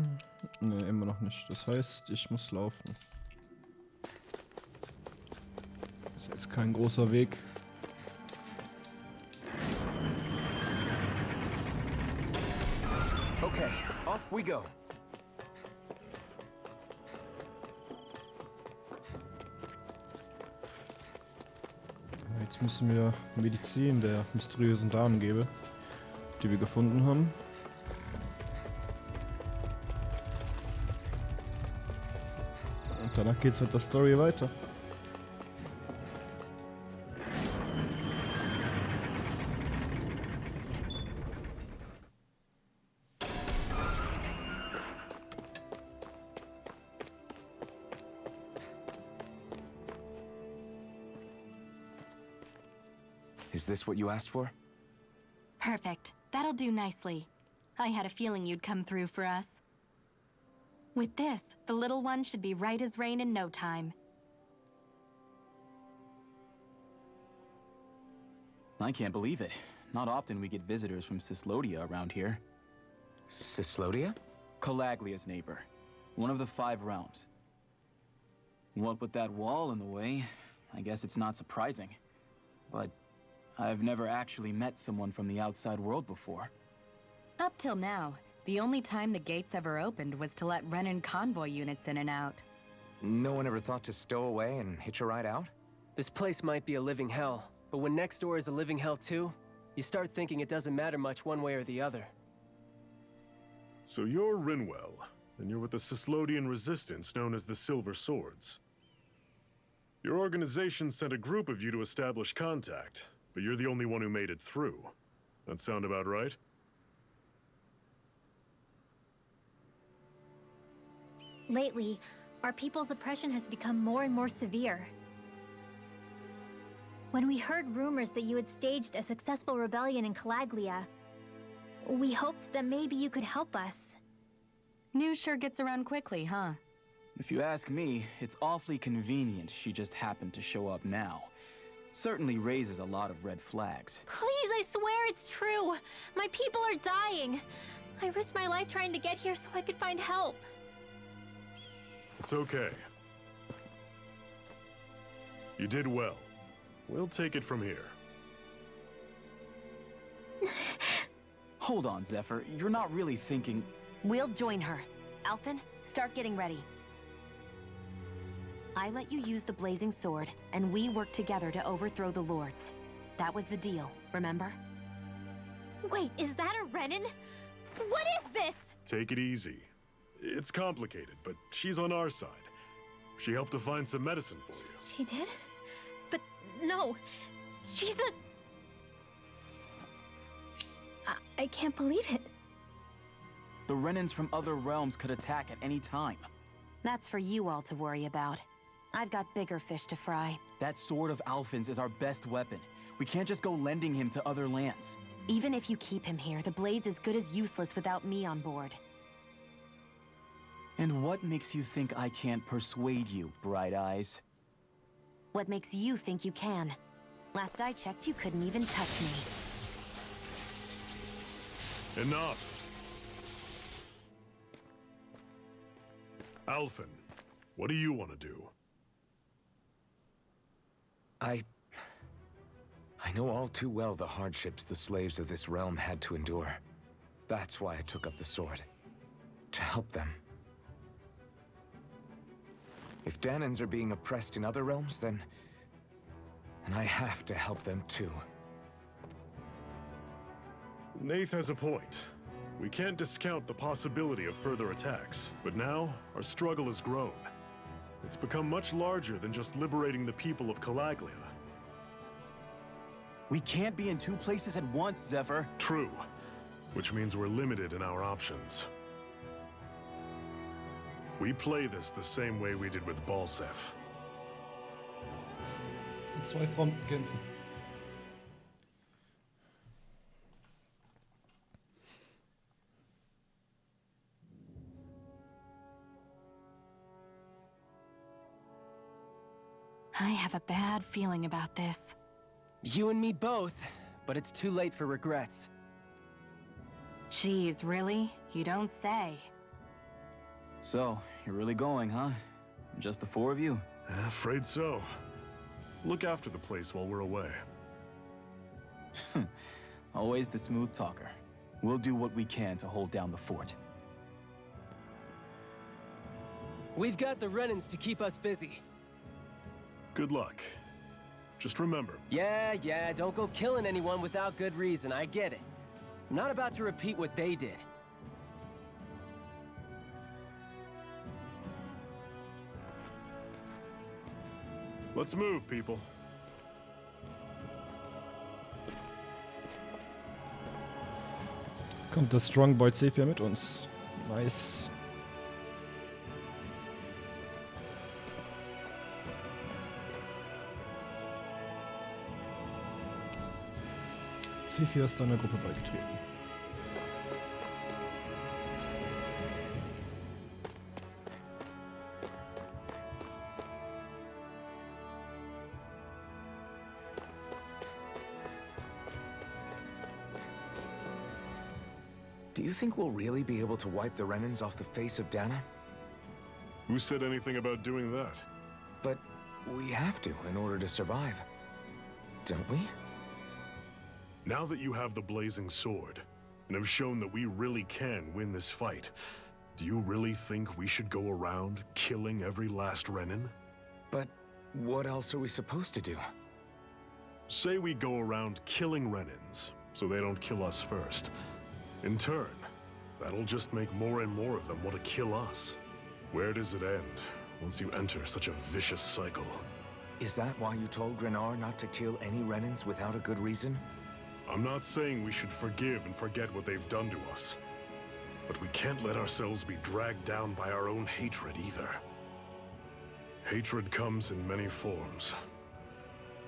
Ne, immer noch nicht. Das heißt, ich muss laufen. Ist jetzt kein großer Weg. Okay, off we go. Jetzt müssen wir Medizin der mysteriösen Damen geben, die wir gefunden haben. Und danach geht's mit der Story weiter. Is this what you asked for? Perfect. That'll do nicely. I had a feeling you'd come through for us. With this, the little one should be right as rain in no time. I can't believe it. Not often we get visitors from Cyslodia around here. Cyslodia? Calaglia's neighbor. One of the 5 realms. What with that wall in the way, I guess it's not surprising. But I've never actually met someone from the outside world before. Up till now, the only time the gates ever opened was to let Renan convoy units in and out. No one ever thought to stow away and hitch a ride out? This place might be a living hell, but when next door is a living hell too, you start thinking it doesn't matter much one way or the other. So you're Rinwell, and you're with the Cyslodian resistance known as the Silver Swords. Your organization sent a group of you to establish contact, but you're the only one who made it through. That sound about right? Lately, our people's oppression has become more and more severe. When we heard rumors that you had staged a successful rebellion in Calaglia, we hoped that maybe you could help us. News sure gets around quickly, huh? If you ask me, it's awfully convenient she just happened to show up now. Certainly raises a lot of red flags. Please, I swear it's true! My people are dying! I risked my life trying to get here so I could find help. It's okay. You did well. We'll take it from here. Hold on, Zephyr. You're not really thinking... We'll join her. Alphen, start getting ready. I let you use the blazing sword, and we worked together to overthrow the lords. That was the deal, remember? Wait, is that a Renan? What is this? Take it easy. It's complicated, but she's on our side. She helped to find some medicine for you. She did? But no, she's a... I can't believe it. The Renans from other realms could attack at any time. That's for you all to worry about. I've got bigger fish to fry. That sword of Alphen's is our best weapon. We can't just go lending him to other lands. Even if you keep him here, the blade's as good as useless without me on board. And what makes you think I can't persuade you, Bright Eyes? What makes you think you can? Last I checked, you couldn't even touch me. Enough! Alphen, what do you want to do? I know all too well the hardships the slaves of this realm had to endure. That's why I took up the sword. To help them. If Danans are being oppressed in other realms, then I have to help them too. Nath has a point. We can't discount the possibility of further attacks, but now our struggle has grown. It's become much larger than just liberating the people of Calaglia. We can't be in 2 places at once, Zephyr. True, which means we're limited in our options. We play this the same way we did with Balseph. Und 2 Fronten kämpfen. I have a bad feeling about this. You and me both, but it's too late for regrets. Geez, really? You don't say. So, you're really going, huh? Just the 4 of you? Afraid so. Look after the place while we're away. Always the smooth talker. We'll do what we can to hold down the fort. We've got the Renans to keep us busy. Good luck. Just remember. Yeah, don't go killing anyone without good reason, I get it. I'm not about to repeat what they did. Let's move, people. Kommt der Strong Balseph mit uns. Nice. Zephyr ist deiner Gruppe beigetreten. Do you think we'll really be able to wipe the Renans off the face of Dana? Who said anything about doing that? But we have to in order to survive. Don't we? Now that you have the blazing sword, and have shown that we really can win this fight, do you really think we should go around killing every last Renan? But what else are we supposed to do? Say we go around killing Renans, so they don't kill us first. In turn, that'll just make more and more of them want to kill us. Where does it end, once you enter such a vicious cycle? Is that why you told Grenar not to kill any Renans without a good reason? I'm not saying we should forgive and forget what they've done to us. But we can't let ourselves be dragged down by our own hatred either. Hatred comes in many forms.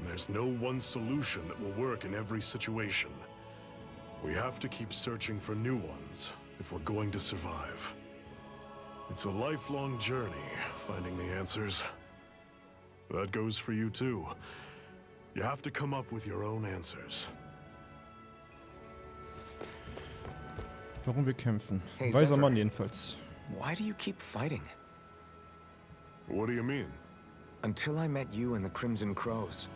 There's no one solution that will work in every situation. We have to keep searching for new ones if we're going to survive. It's a lifelong journey, finding the answers. That goes for you too. You have to come up with your own answers. Warum wir kämpfen. Hey, Weiser Zephyr. Mann jedenfalls. Why do you keep fighting? What do you mean? Until I met you and the Crimson Crows,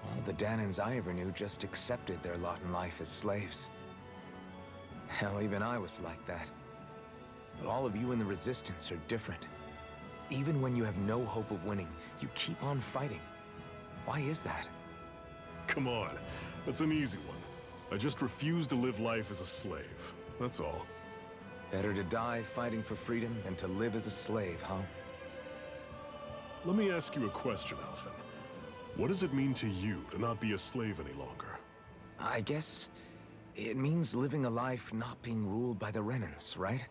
all the Danans I ever knew just accepted their lot in life as slaves. Hell, even I was like that. But all of you in the Resistance are different. Even when you have no hope of winning, you keep on fighting. Why is that? Come on, that's an easy one. I just refuse to live life as a slave. That's all. Better to die fighting for freedom than to live as a slave, huh? Let me ask you a question, Alphen. What does it mean to you to not be a slave any longer? I guess it means living a life not being ruled by the Renans, right?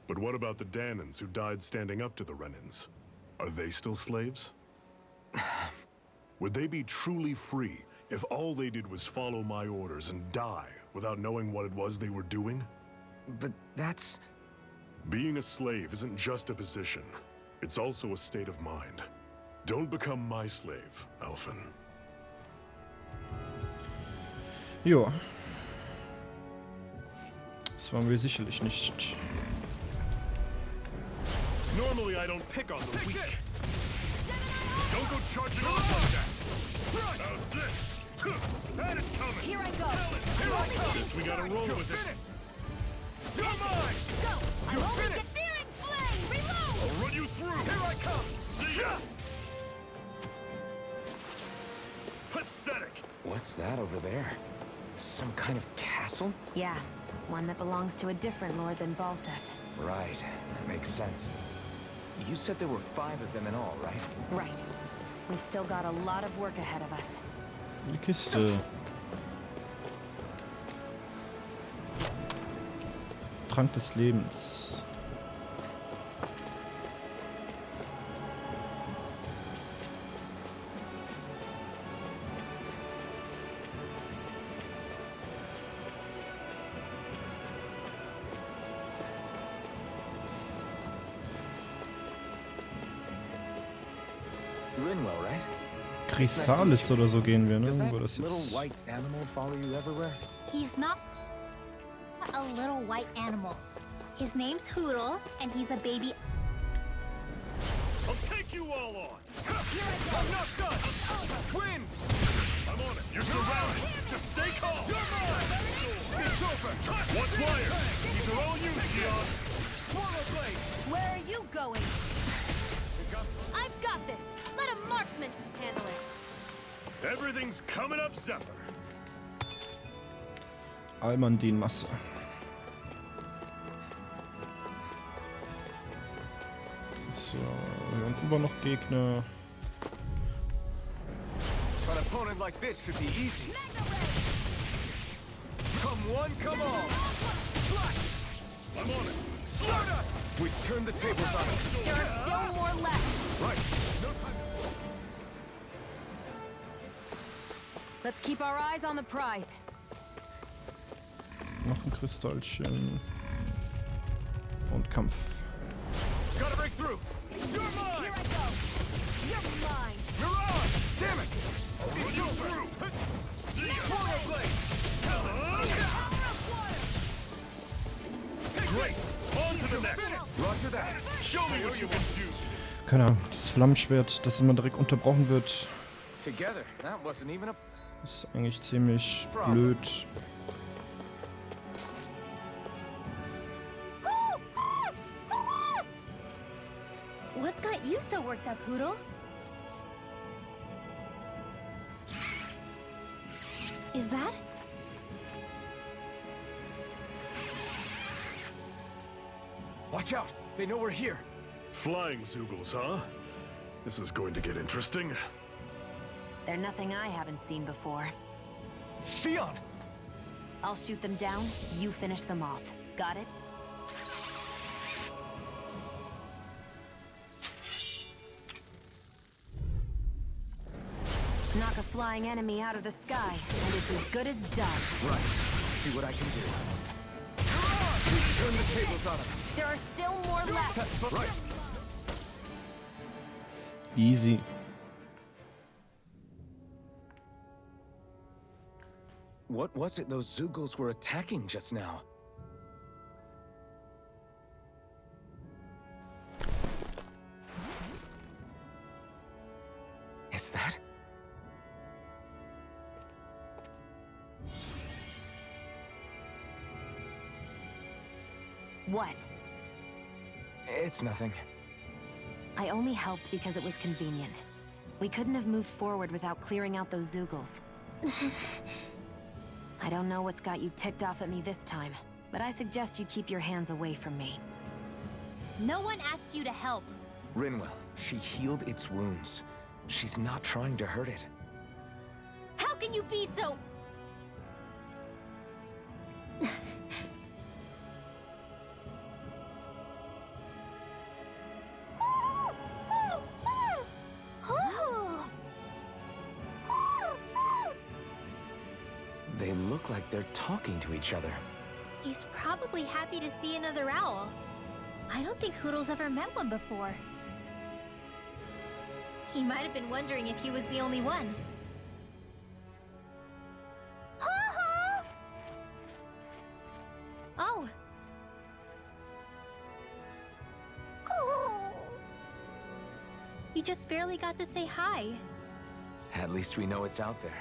But what about the Danans who died standing up to the Renans? Are they still slaves? Would they be truly free if all they did was follow my orders and die without knowing what it was they were doing? But that's... Being a slave isn't just a position. It's also a state of mind. Don't become my slave, Alphen. Jo. Das waren wir sicherlich nicht. Normally I don't pick on the weak. Don't go charging off like that. How's this? That is coming. Here I go. Here I come. Guess we gotta roll with it. You're mine. Go. I'm only get searing flame. Reload. I'll run you through. Here I come. See ya. Pathetic. What's that over there? Some kind of castle? Yeah, one that belongs to a different lord than Balseph. Right, that makes sense. You said there were 5 of them in all, right? Right. We've still got a lot of work ahead of us. Die Kiste. Trank des Lebens. Rinwell, right? Chrysalis oder so gehen wir, ne? Does that Wo das little jetzt... white animal follow you everywhere? He's not a little white animal. His name's Hoodle, and he's a baby. I'll take you all on. I'm not done. Win. I'm on it. You're surrounded. Just stay calm. You're mine. It's over. One player. These are all you, Xion. Swallow blade. Where are you going? I've got this. Let a marksman handle it. Everything's coming up, Zephyr. Almandin-Masse. So, hier unten war noch Gegner. An opponent like this should be easy. Come one, come all. I'm on it. Slaughter! We turn the tables on him. There are still more left. Right. No time. Let's keep our eyes on the prize. Noch ein Kristallchen. Und Kampf. Gotta break through. You're mine. Here I go. You're mine. You're on. Damn it. Go through. See ya. Portal blade. Great. On to the next. Roger that. Show me what you can do. Keine Ahnung, das Flammenschwert, das immer direkt unterbrochen wird, Together. That wasn't even a... ist eigentlich ziemlich blöd. What's got you so worked up, Hootle? Is that? Watch out. They know we're here. Flying Zoogles, huh? This is going to get interesting. They're nothing I haven't seen before. Shion! I'll shoot them down, you finish them off. Got it? Knock a flying enemy out of the sky, and it's as good as done. Right. See what I can do. We turn the tables on him. There are still more left. Right. Easy. What was it those Zoogles were attacking just now? Is that? What? It's nothing. I only helped because it was convenient. We couldn't have moved forward without clearing out those Zoogles. I don't know what's got you ticked off at me this time, but I suggest you keep your hands away from me. No one asked you to help. Rinwell, she healed its wounds. She's not trying to hurt it. How can you be so... They look like they're talking to each other. He's probably happy to see another owl. I don't think Hootle's ever met one before. He might have been wondering if he was the only one. Oh. You just barely got to say hi. At least we know it's out there.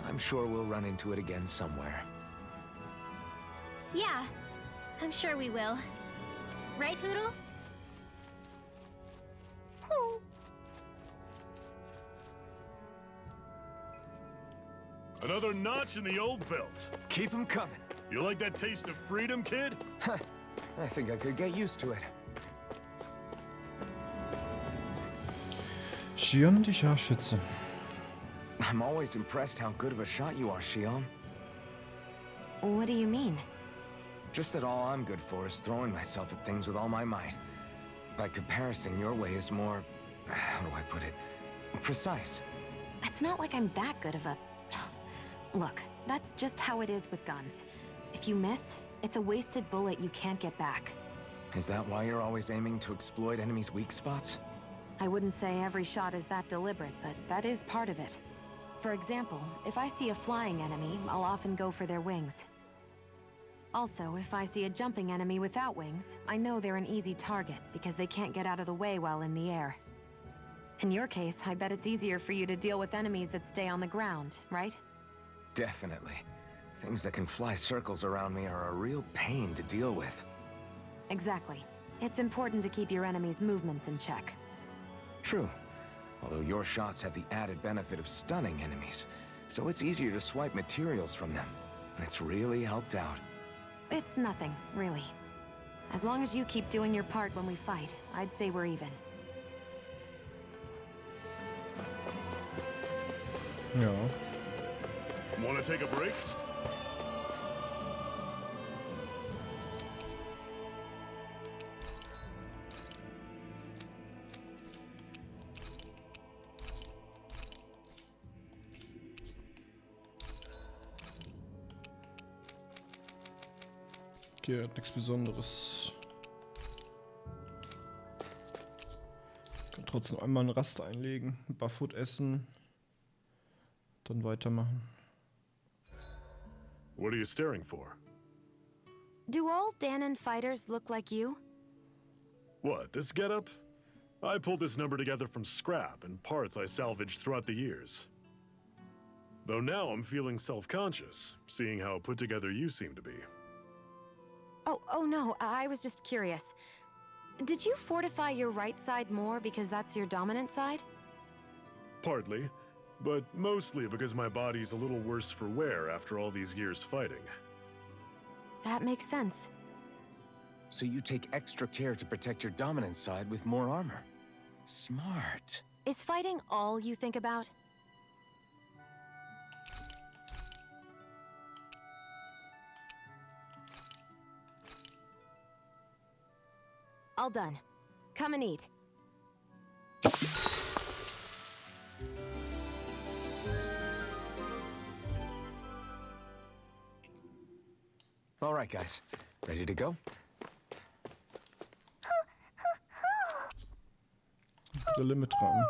I'm sure we'll run into it again somewhere. Yeah, I'm sure we will. Right, Hootle? Another notch in the old belt. Keep them coming. You like that taste of freedom, kid? I think I could get used to it. Shion, die Scharfschütze. I'm always impressed how good of a shot you are, Shion. What do you mean? Just that all I'm good for is throwing myself at things with all my might. By comparison, your way is more... how do I put it? Precise. It's not like I'm that good of a... Look, that's just how it is with guns. If you miss, it's a wasted bullet you can't get back. Is that why you're always aiming to exploit enemies' weak spots? I wouldn't say every shot is that deliberate, but that is part of it. For example, if I see a flying enemy, I'll often go for their wings. Also, if I see a jumping enemy without wings, I know they're an easy target because they can't get out of the way while in the air. In your case, I bet it's easier for you to deal with enemies that stay on the ground, right? Definitely. Things that can fly circles around me are a real pain to deal with. Exactly. It's important to keep your enemy's movements in check. True. Although your shots have the added benefit of stunning enemies, so it's easier to swipe materials from them. It's really helped out. It's nothing, really. As long as you keep doing your part when we fight, I'd say we're even. Ja. Want to take a break? Okay, hat nichts Besonderes. Kann trotzdem einmal einen Rast einlegen, ein paar Food essen, dann weitermachen. What are you staring for? Do all Danon fighters look like you? What, this getup? I pulled this number together from scrap and parts I salvaged throughout the years. Though now I'm feeling self-conscious, seeing how put together you seem to be. Oh no, I was just curious. Did you fortify your right side more because that's your dominant side? Partly, but mostly because my body's a little worse for wear after all these years fighting. That makes sense. So you take extra care to protect your dominant side with more armor. Smart. Is fighting all you think about? All done. Come and eat. All right, guys. Ready to go? Der Limit dran.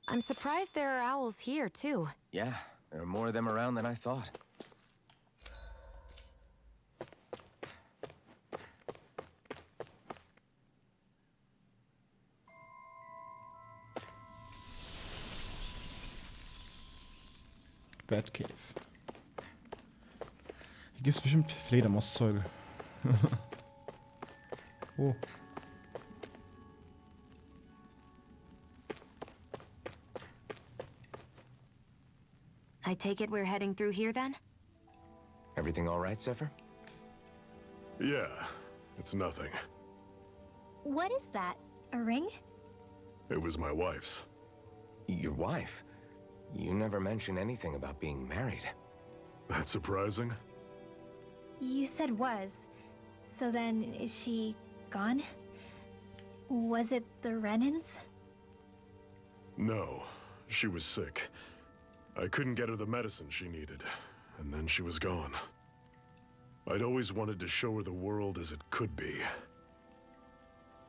I'm surprised there are owls here, too. Yeah, there are more of them around than I thought. Batcave. Hier gibt es bestimmt Fledermauszeuge. Oh. I take it we're heading through here, then? Everything all right, Zephyr? Yeah, it's nothing. What is that? A ring? It was my wife's. Your wife? You never mentioned anything about being married. That's surprising? You said was. So then, is she gone? Was it the Renans? No, she was sick. I couldn't get her the medicine she needed, and then she was gone. I'd always wanted to show her the world as it could be.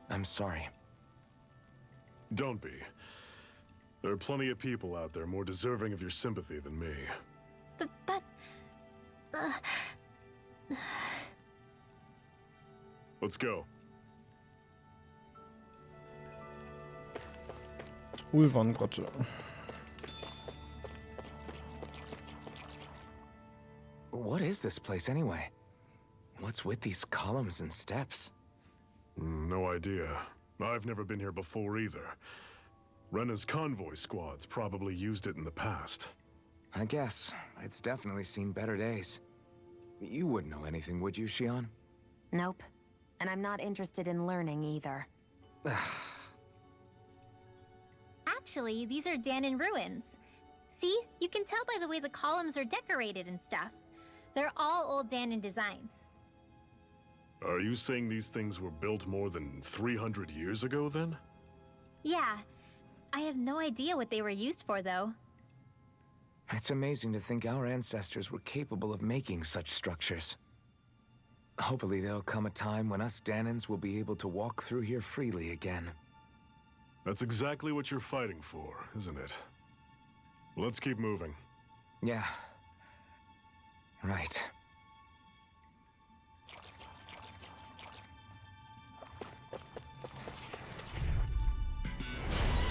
I'm sorry. Don't be. There are plenty of people out there more deserving of your sympathy than me. But... Let's go. Ulvan-Grotte. What is this place anyway? What's with these columns and steps? No idea. I've never been here before either. Rena's convoy squads probably used it in the past. I guess. It's definitely seen better days. You wouldn't know anything, would you, Xion? Nope. And I'm not interested in learning either. Actually, these are Danon ruins. See? You can tell by the way the columns are decorated and stuff. They're all old Danon designs. Are you saying these things were built more than 300 years ago, then? Yeah. I have no idea what they were used for, though. It's amazing to think our ancestors were capable of making such structures. Hopefully there'll come a time when us Danons will be able to walk through here freely again. That's exactly what you're fighting for, isn't it? Let's keep moving. Yeah. Right.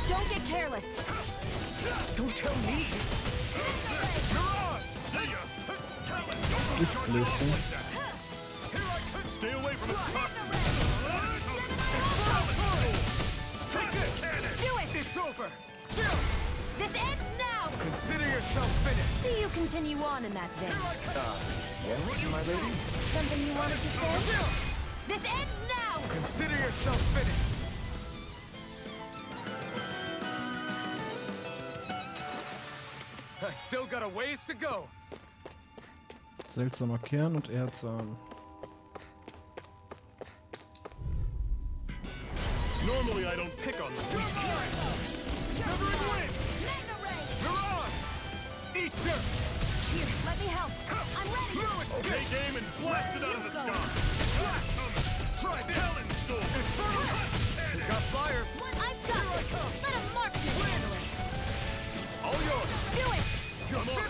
Don't get careless! Don't tell me! Giftblöße. Stay away from his over! This ends now! Consider yourself finished! See you continue on in that vein. Yes, my lady? Something you wanted to say? This ends now! Consider yourself finished! I still got a ways to go. Seltsamer Kern und Erzahn. Normally I don't pick on the weak. Severing wind! You're on! Eat this! Here, let me help. I'm ready! Okay, game and blast it out of the sky. Try this! Talon storm. We got fires! I've got this! Let him marksman handle it! All yours! Do it! Come on!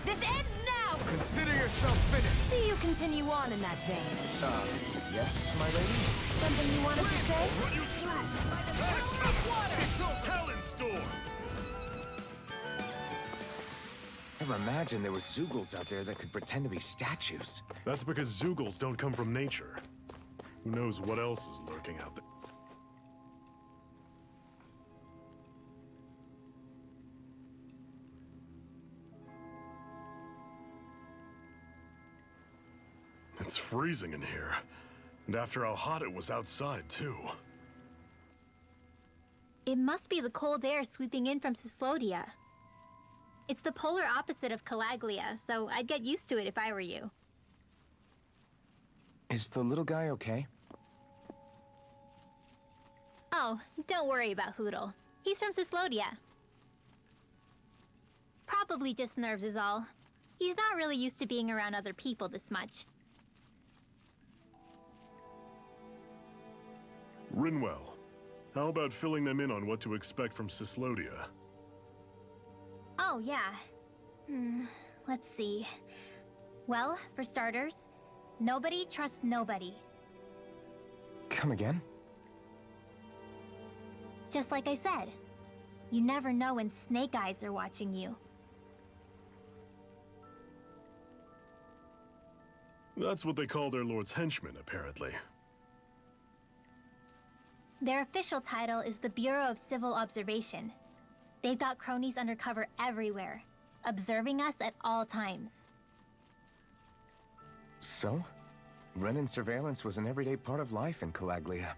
This ends now! Consider yourself finished! See you continue on in that vein. Yes, my lady? Something you wanted to say? Talon storm. Never imagined there were Zeugles out there that could pretend to be statues. That's because Zeugles don't come from nature. Who knows what else is lurking out there? It's freezing in here. And after how hot it was outside, too. It must be the cold air sweeping in from Cyslodia. It's the polar opposite of Calaglia, so I'd get used to it if I were you. Is the little guy okay? Oh, don't worry about Hoodle. He's from Cyslodia. Probably just nerves is all. He's not really used to being around other people this much. Rinwell, how about filling them in on what to expect from Cyslodia? Oh, yeah. Let's see. Well, for starters, nobody trusts nobody. Come again? Just like I said, you never know when Snake Eyes are watching you. That's what they call their lord's henchmen, apparently. Their official title is the Bureau of Civil Observation. They've got cronies undercover everywhere, observing us at all times. So? Renin surveillance was an everyday part of life in Calaglia.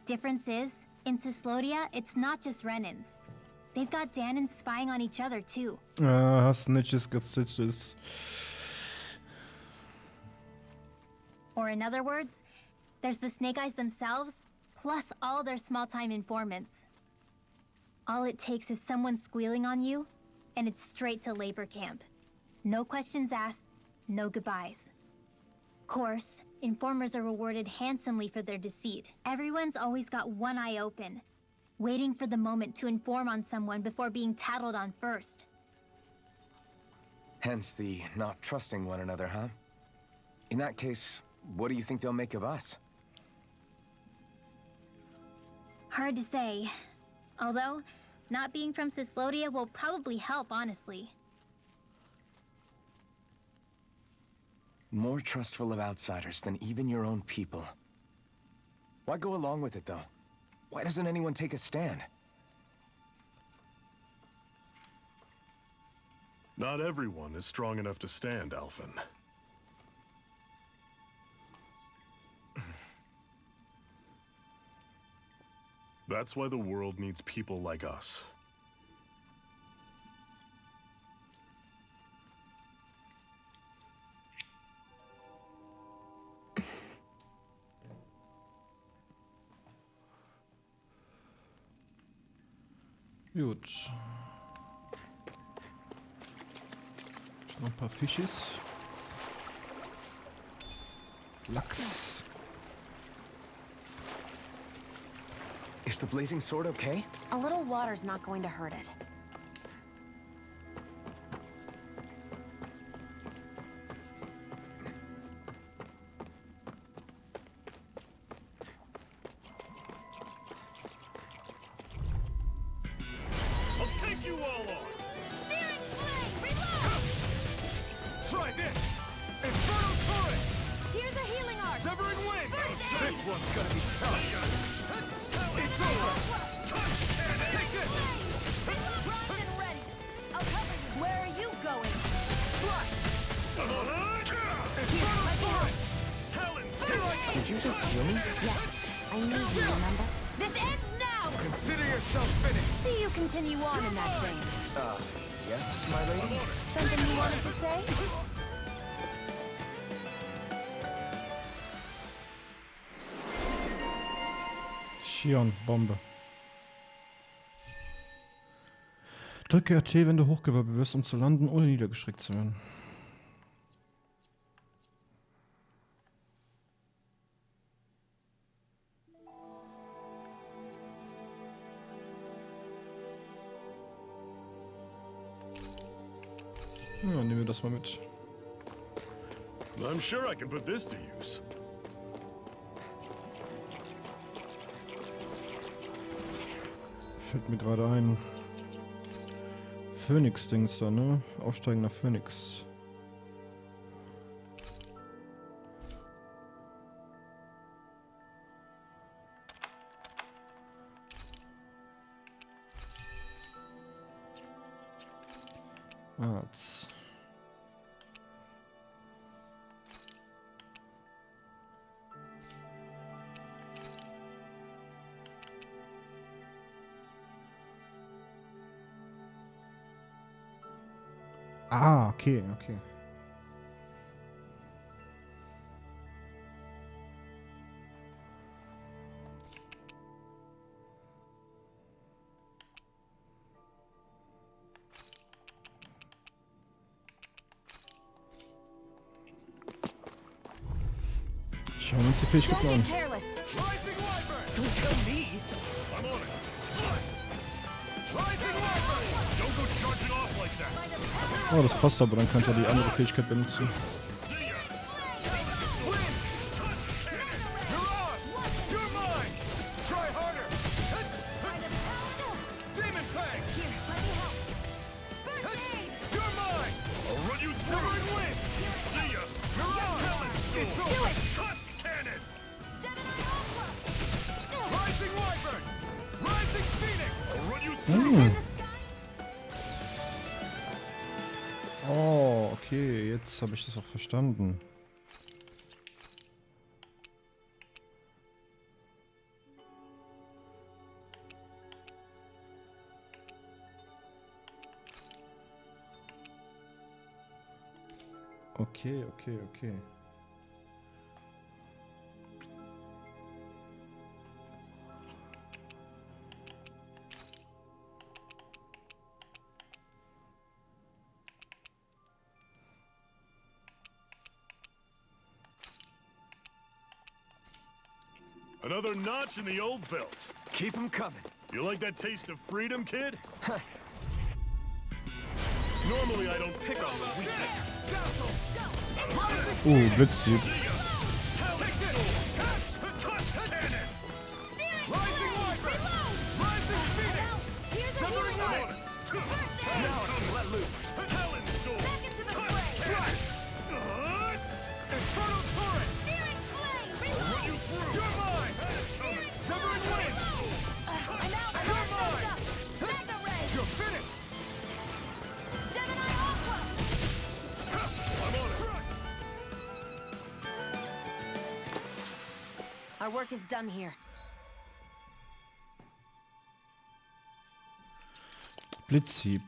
Difference is, in Cyslodia, it's not just Renins. They've got Danans spying on each other, too. Ah, Snitches got stitches. Or in other words, there's the Snake Eyes themselves, plus all their small-time informants. All it takes is someone squealing on you, and it's straight to labor camp. No questions asked, no goodbyes. Course, informers are rewarded handsomely for their deceit. Everyone's always got one eye open, waiting for the moment to inform on someone before being tattled on first. Hence the not trusting one another, huh? In that case, what do you think they'll make of us? Hard to say. Although, not being from Cyslodia will probably help, honestly. More trustful of outsiders than even your own people. Why go along with it, though? Why doesn't anyone take a stand? Not everyone is strong enough to stand, Alphen. That's why the world needs people like us. Gut. Noch ein paar Fischis. Lachs. Is the blazing sword okay? A little water's not going to hurt it. I'll take you all on! Searing flame, reload! Try this! Infernal torrent! Here's a healing art! Severing wind! First aid! This one's gonna be tough! It's over! Did you just heal me? Yes, I need you, remember? This ends now! Consider yourself finished. See you continue on in that vein. Yes, my lady? Something you wanted to say? Shion, Bombe. Drücke RT, wenn du hochgewirbelt wirst, um zu landen, ohne niedergestreckt zu werden. Ja, nehmen wir das mal mit. I'm sure I can put this to use. Fällt mir gerade ein. Phönix-Dings da, ne? Aufsteigender Phönix. Arzt. Ah, okay, okay. Schauen wir uns die Fähigkeiten Don't an. get careless. Don't tell me. I'm on it. Rising Wyvern! Don't go charging off like that. Oh, das passt aber, dann könnte er die andere Fähigkeit benutzen. See ya. Wind! You're on! You're mine! Try harder! Demon Fang! You're mine! I'll run you through and win! See ya! You're on! Talon Storm! Do it! Tusk Cannon! Rising Wyvern! Rising Phoenix! I'll run you through! Oh, okay, jetzt habe ich das auch verstanden. Okay, okay, okay. Another notch in the old belt. Keep them coming. You like that taste of freedom, kid? Normally I don't pick on the weak. Blitzhieb. Take this! Tusk Cannon! Rising Wyvern! Rising Phoenix! Severing Wind! Now I can let loose! Talon Storm! Tusk Cannon! Inferno Torrent! I'll run you through! You're mine! Severing Wind! You're mine! You're finished! I'm on it! Our work is done here. Blitzhieb.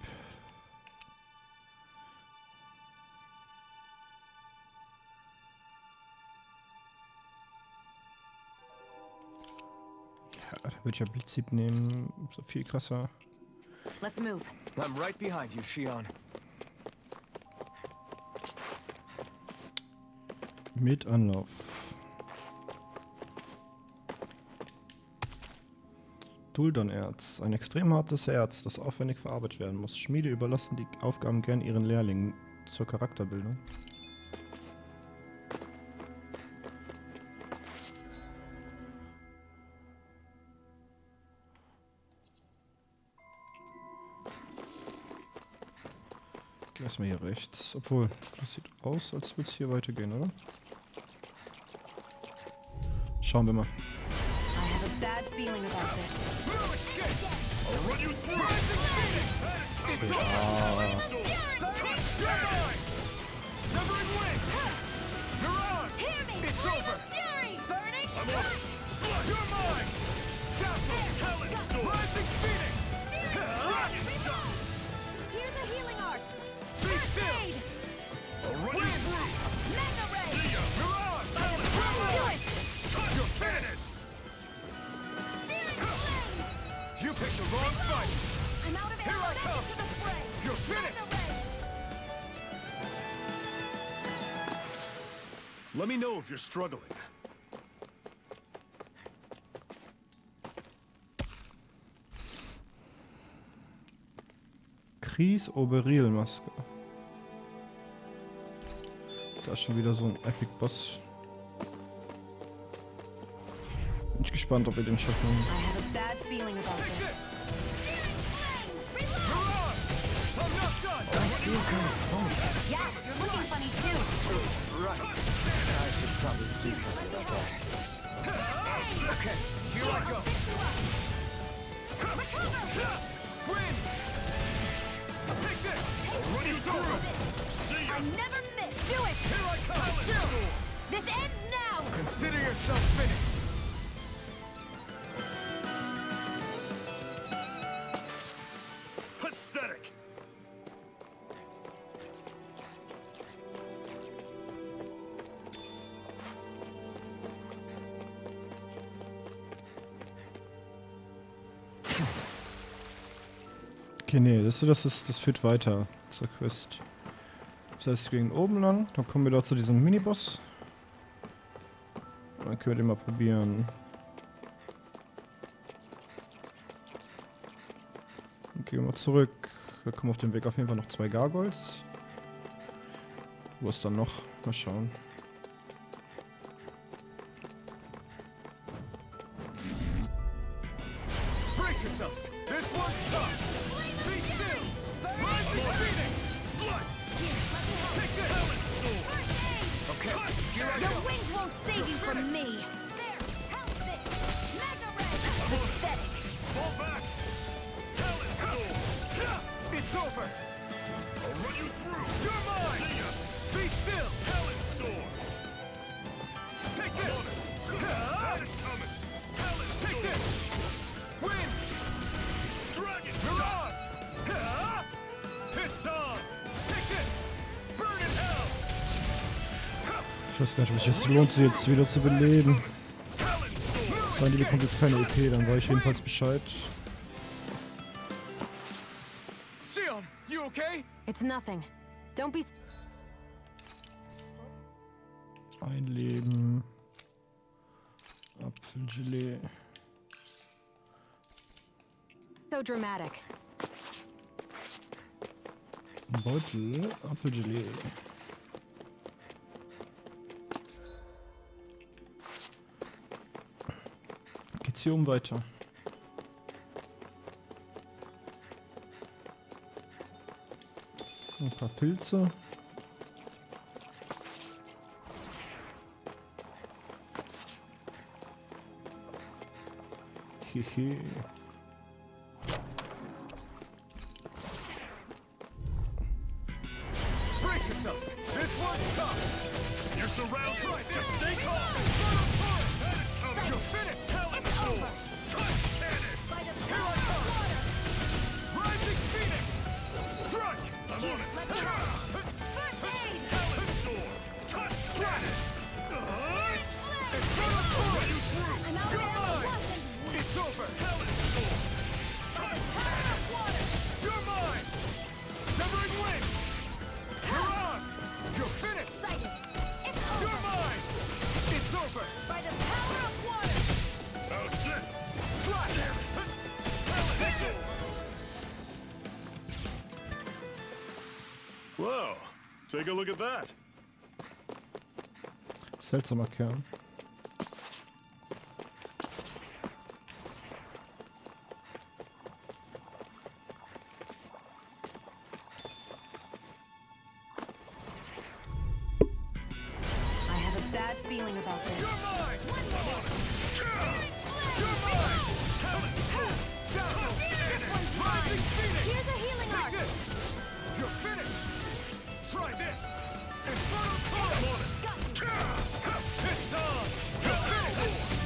Ja, da würde ich ja Blitzhieb nehmen. So viel krasser. Let's move. I'm right behind you, Shion. Mit Anlauf. Duldonerz. Ein extrem hartes Erz, das aufwendig verarbeitet werden muss. Schmiede überlassen die Aufgaben gern ihren Lehrlingen zur Charakterbildung. Geh erstmal hier rechts. Obwohl, das sieht aus, als würde es hier weitergehen, oder? Schauen wir mal. I have a bad feeling about this. I'll run you through! It's Severing Wind! You're on! It's over! I'm on it. You're mine. Dazzle, Talon, Rising Phoenix. Here's a healing arc. Be still. I'll run you through. Mega ray. See ya. Mirage. Talon, Do it. touch your cannon. Searing flame. You picked the wrong fight. I'm out of Here ammo. I come. To the fray. You're finished. Mega ray. Let me know if you're struggling. Chris Oberil-Maske. Da ist schon wieder so ein Epic Boss. Bin ich gespannt, ob wir den schaffen. I have a bad feeling about Take this. this. Reload. Mirage. I'm not done. Yeah, looking funny too. Right. I should probably do something about that. Okay, here I go. Win. Take this. Run you through. See ya. I never miss. Do it. Here I come. This ends now. Consider yourself finished. Pathetic. Okay, nee, das führt weiter zur Quest. Das heißt, wir gehen oben lang, dann kommen wir da zu diesem Miniboss. Dann können wir den mal probieren. Dann gehen wir mal zurück. Wir kommen auf dem Weg auf jeden Fall noch 2 Gargoyles. Wo ist dann noch? Mal schauen. Brace yourselves. This one's tough. Be still. Rising Phoenix. Slut. Take this. Okay, here I Your go. wings won't save you from me. There, help this. Mega ray. Pathetic. Fall back. Talon. It's over. I'll run you through. You're mine. See ya. Be still. Talon storm. Take this. That is coming. Talon. Take this. Win. Dragon. Mirage. It's on. Take this. Burn in hell. Ich weiß gar nicht, ob es sich lohnt, sie jetzt wieder zu beleben. Talon storm. Sagen die bekommt jetzt keine EP, dann weiß ich jedenfalls Bescheid. Sion, you okay? It's nothing. Don't be Ein Leben. Apfelgelee. so dramatic. Ein Beutel. Apfelgelee. Geht's hier oben weiter? Ein paar Pilze. Hehe. Brace yourselves. This one's tough. You're surrounded. Right, just stay calm. You're finished. Talon storm. Touch cannon. Here I come. Rising Phoenix. Strike. I'm on it. Talon storm. Touch cannon. It's gonna pull you through. You're mine. It's over. Talon storm. Touch cannon. You're mine. Severing wing. Mirage. You're finished. You're mine. It's over. By the power of water. How's this? Slash. Talon. Whoa, take a look at that. Seltsamer Kerl. I have a bad feeling about this. You're mine. I'm on it. You're mine. Talon. Dazzle. Rising Phoenix. Here's a healing Take arc. this. You're finished. Try this. Infernal Torrent. I'm on it. It's on. You're finished.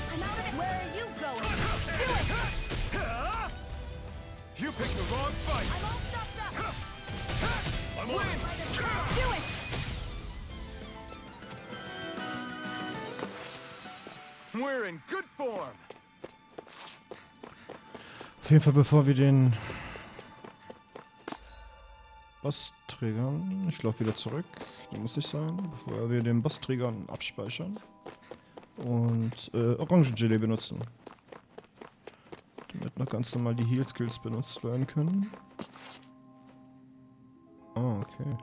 We're in good form. Auf jeden Fall, bevor wir den Boss triggern, ich laufe wieder zurück, da muss ich sein, bevor wir den Boss triggern, abspeichern und Orangengelee benutzen. Damit noch ganz normal die Heal-Skills benutzt werden können. Ah, okay.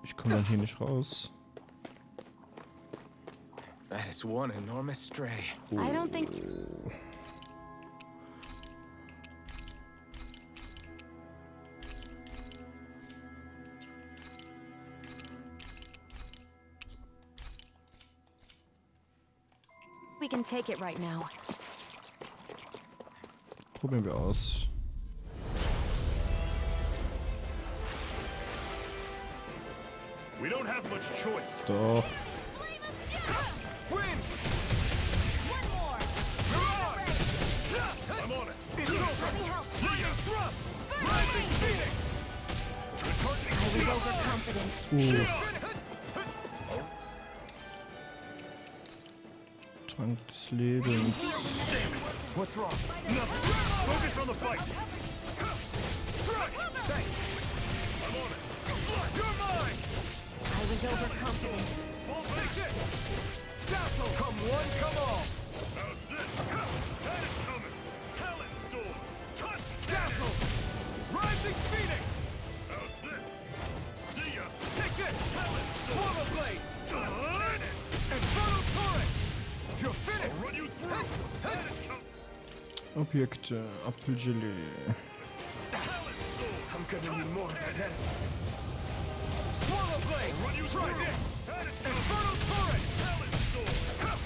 Ich komme dann hier nicht raus. That is one enormous stray. I don't think... we can take it right now. Probieren wir aus. We don't have much choice. Doch. Win! One more. I'm on it. It's over. Let me help. See ya. Thrust. Rising Phoenix. I was overconfident. Trank des Lebens. What's wrong? Nothing. Focus on the fight. Strike. Thanks. I'm on it. You're mine. I was overconfident. Take it. Dazzle. Come one, come all. How's this? That is coming. Talent storm. Touch. Dazzle. Rising Phoenix. How's this? See ya. Take this. Talent storm. Swallow blade. Turn it. Infernal torrent. You're I'll finished. run you through. That is coming. Objekte, Apfelgelee. Talent storm. I'm gonna need more of that energy. Swallow blade. Run you Try through. this. That is coming. Infernal torrent. Talent storm.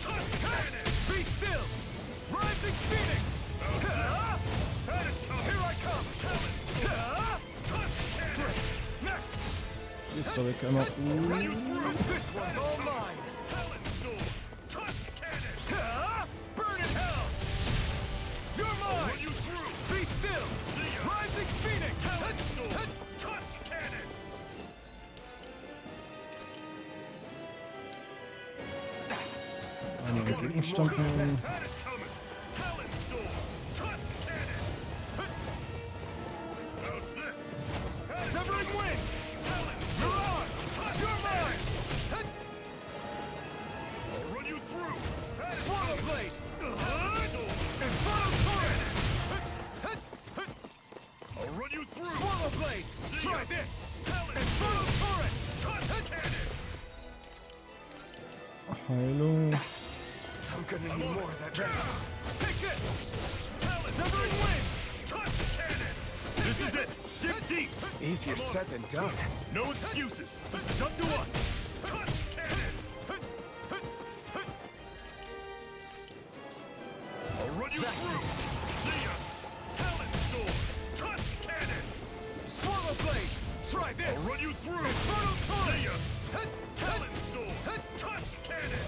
Touch cannon. Be still. Rising Phoenix. That is coming. Here I come. Talent storm. Touch cannon. Next. Ist da weg einmal. Run you through. This one's all mine. Talent storm. Touch cannon. Burn in hell. You're Run mine. you through. Be still. See ya. Rising Phoenix. Talent storm. Touch cannon. Einige Gegenstände. That is coming. Talent storm. Touch cannon. How's this? Severing wind. Talent You're on. You're mine. I'll run you through. That is Swallow coming. blade. Talent storm. Infernal torrent. I'll run you through. Swallow blade. See Try ya. this. Talent Infernal torrent. touch cannon. Heilung. I'm gonna need more of that energy. Take it. Talent Severing wind. touch cannon. This is it. Dig deep. Easier said than done. No excuses. This is up to us. Touch cannon. I'll run you through. See ya. Talent storm. Touch cannon. Swallow blade. Try this. I'll run you through. Infernal torrent. See ya. Talent storm. Touch cannon.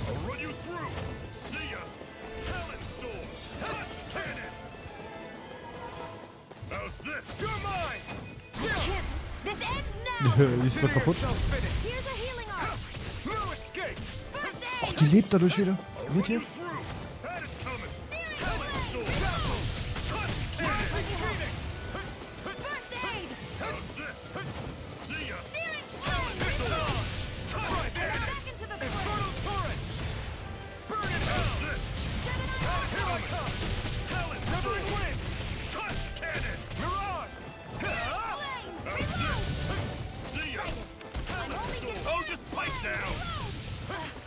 I'll run you through. See ya. Talent storm. Touch cannon. How's this? You're mine. This ends now. Die ist so kaputt. Self-finish. Here's a healing arm. No escape. First Ach, aid. die lebt dadurch wieder. I'll Wird run you hier? through. That is coming. Searing Talent storm. blade. Touch cannon. Phoenix. First aid. How's this? See ya. Searing blade. Try this. Back into the fray. Infernal torrent. Burn in hell. How's this? Here I come. Talent Severing storm. wind. Touch cannon. Mirage. Flame. How's this? See ya. Talent only storm. getting Oh, just pipe down.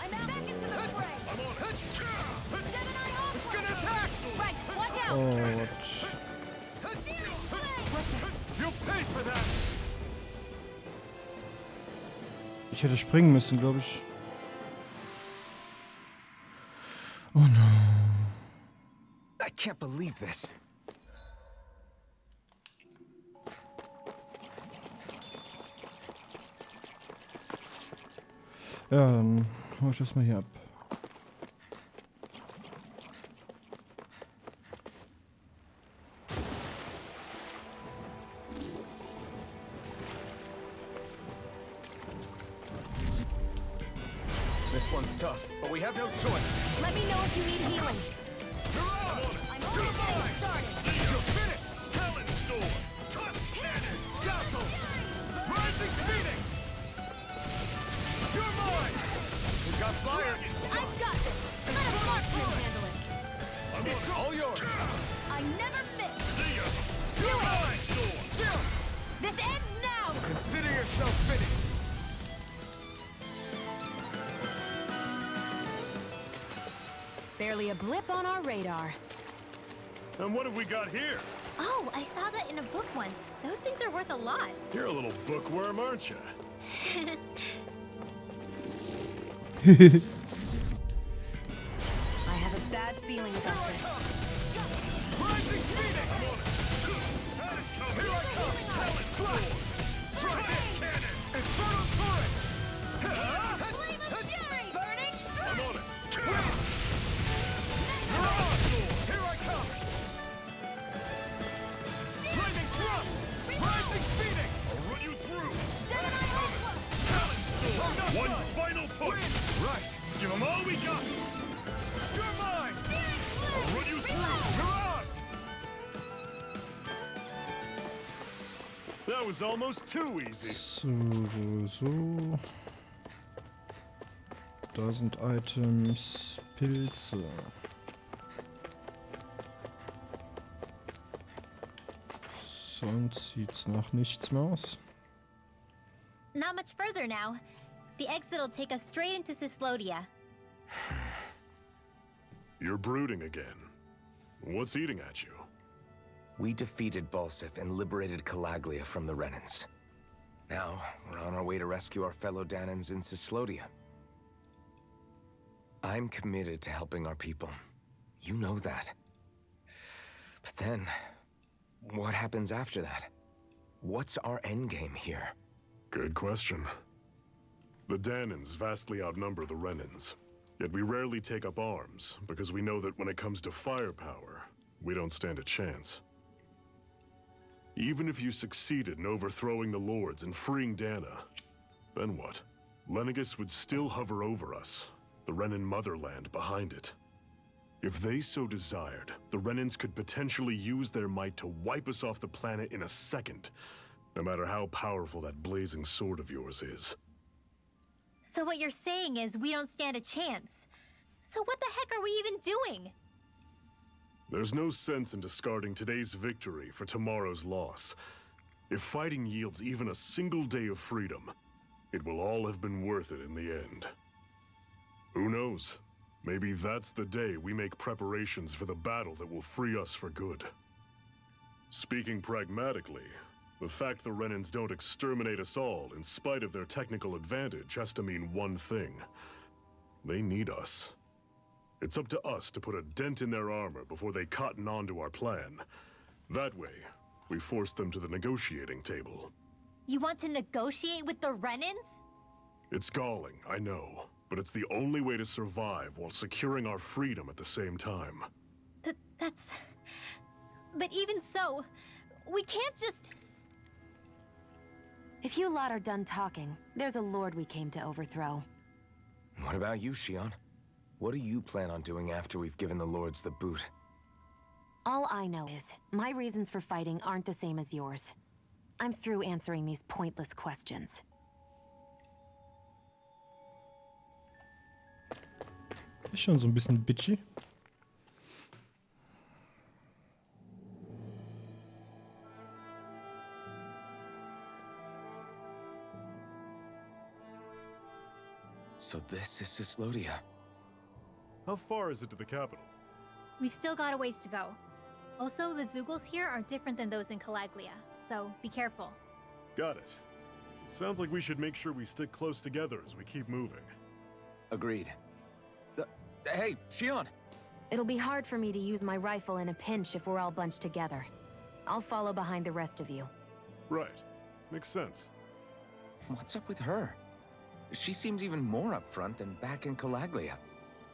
I'm back into the fray. I'm on it. Gemini off. It's gonna attack. Right. Watch out. Oh, Searing blade. You'll pay for that. ich hätte springen müssen, glaube ich. Oh no. I can't believe this. Ja, dann hau ich das mal hier ab. This one's tough, but we have no choice. Let me know if you need healing. I'm already getting started. You'll finish! Talon Storm! Tusk Cannon! Dazzle! Rising Phoenix! You're mine! We've got fire! I've got this. Let a marksman handle it. It's all yours! I never miss. See ya! You're mine! Chill! This ends now. Consider yourself finished! Barely a blip on our radar. And what have we got here? Oh, I saw that in a book once. Those things are worth a lot. You're a little bookworm, aren't you? I have a bad feeling about this. Rising Phoenix! Here I come! Talon Storm! Trident Cannon! Infernal Torrent! Flame of Fury! Burning I'm on it. Here I come! Flaming Thrust! Rising Phoenix! I'll run you through. Talon Storm! One final push. Right! Give them all we got. You're mine! I'll run you through. Mirage! That was almost too easy. So. Da sind Items, Pilze. Sonst sieht's nach nichts mehr aus. Not much further now. The exit'll take us straight into Cyslodia. You're brooding again. What's eating at you? We defeated Balseph and liberated Calaglia from the Renans. Now, we're on our way to rescue our fellow Danans in Cyslodia. I'm committed to helping our people. You know that. But then, what happens after that? What's our endgame here? Good question. The Danans vastly outnumber the Renans. Yet we rarely take up arms, because we know that when it comes to firepower, we don't stand a chance. Even if you succeeded in overthrowing the Lords and freeing Dana, then what? Lenegis would still hover over us, the Renan motherland behind it. If they so desired, the Renans could potentially use their might to wipe us off the planet in a second, no matter how powerful that blazing sword of yours is. So what you're saying is we don't stand a chance. So what the heck are we even doing? There's no sense in discarding today's victory for tomorrow's loss. If fighting yields even a single day of freedom, it will all have been worth it in the end. Who knows? Maybe that's the day we make preparations for the battle that will free us for good. Speaking pragmatically, the fact the Renans don't exterminate us all in spite of their technical advantage has to mean one thing. They need us. It's up to us to put a dent in their armor before they cotton on to our plan. That way, we force them to the negotiating table. You want to negotiate with the Renans? It's galling, I know, but it's the only way to survive while securing our freedom at the same time. That's... But even so, we can't just... If you lot are done talking, there's a lord we came to overthrow. What about you, Shion? What do you plan on doing after we've given the Lords the boot? All I know is, my reasons for fighting aren't the same as yours. I'm through answering these pointless questions. Ist schon so ein bisschen bitchy. So this is Cyslodia. How far is it to the capital? We've still got a ways to go. Also, the Zeugles here are different than those in Calaglia, so be careful. Got it. Sounds like we should make sure we stick close together as we keep moving. Agreed. Hey, Shion! It'll be hard for me to use my rifle in a pinch if we're all bunched together. I'll follow behind the rest of you. Right. Makes sense. What's up with her? She seems even more upfront than back in Calaglia.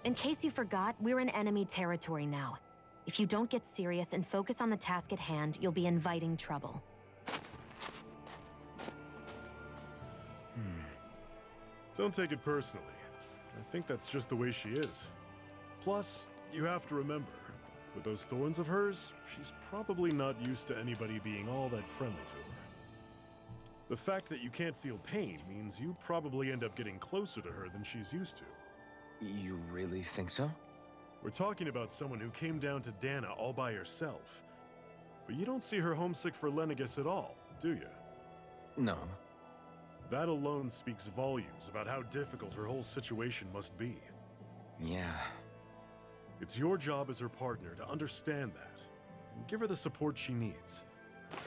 In case you forgot, we're in enemy territory now. If you don't get serious and focus on the task at hand, you'll be inviting trouble. Don't take it personally. I think that's just the way she is. Plus, you have to remember, with those thorns of hers, she's probably not used to anybody being all that friendly to her. The fact that you can't feel pain means you probably end up getting closer to her than she's used to. You really think so? We're talking about someone who came down to Dana all by herself. But you don't see her homesick for Lenegis at all, do you? No. That alone speaks volumes about how difficult her whole situation must be. Yeah. It's your job as her partner to understand that, and give her the support she needs.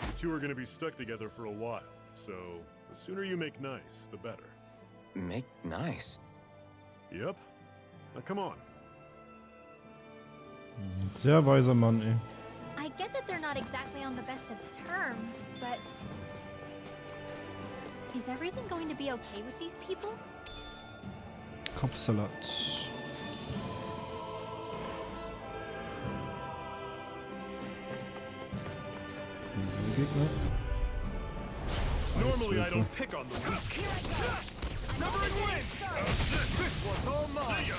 You two are going to be stuck together for a while, so the sooner you make nice, the better. Make nice? Yep. Now come on. Sehr weiser Mann, ey. I get that they're not exactly on the best of terms, but... Is everything going to be okay with these people? Kopfsalat. Gegner. Normally I don't pick on the weak. Numbering win! This one's all mine! See ya!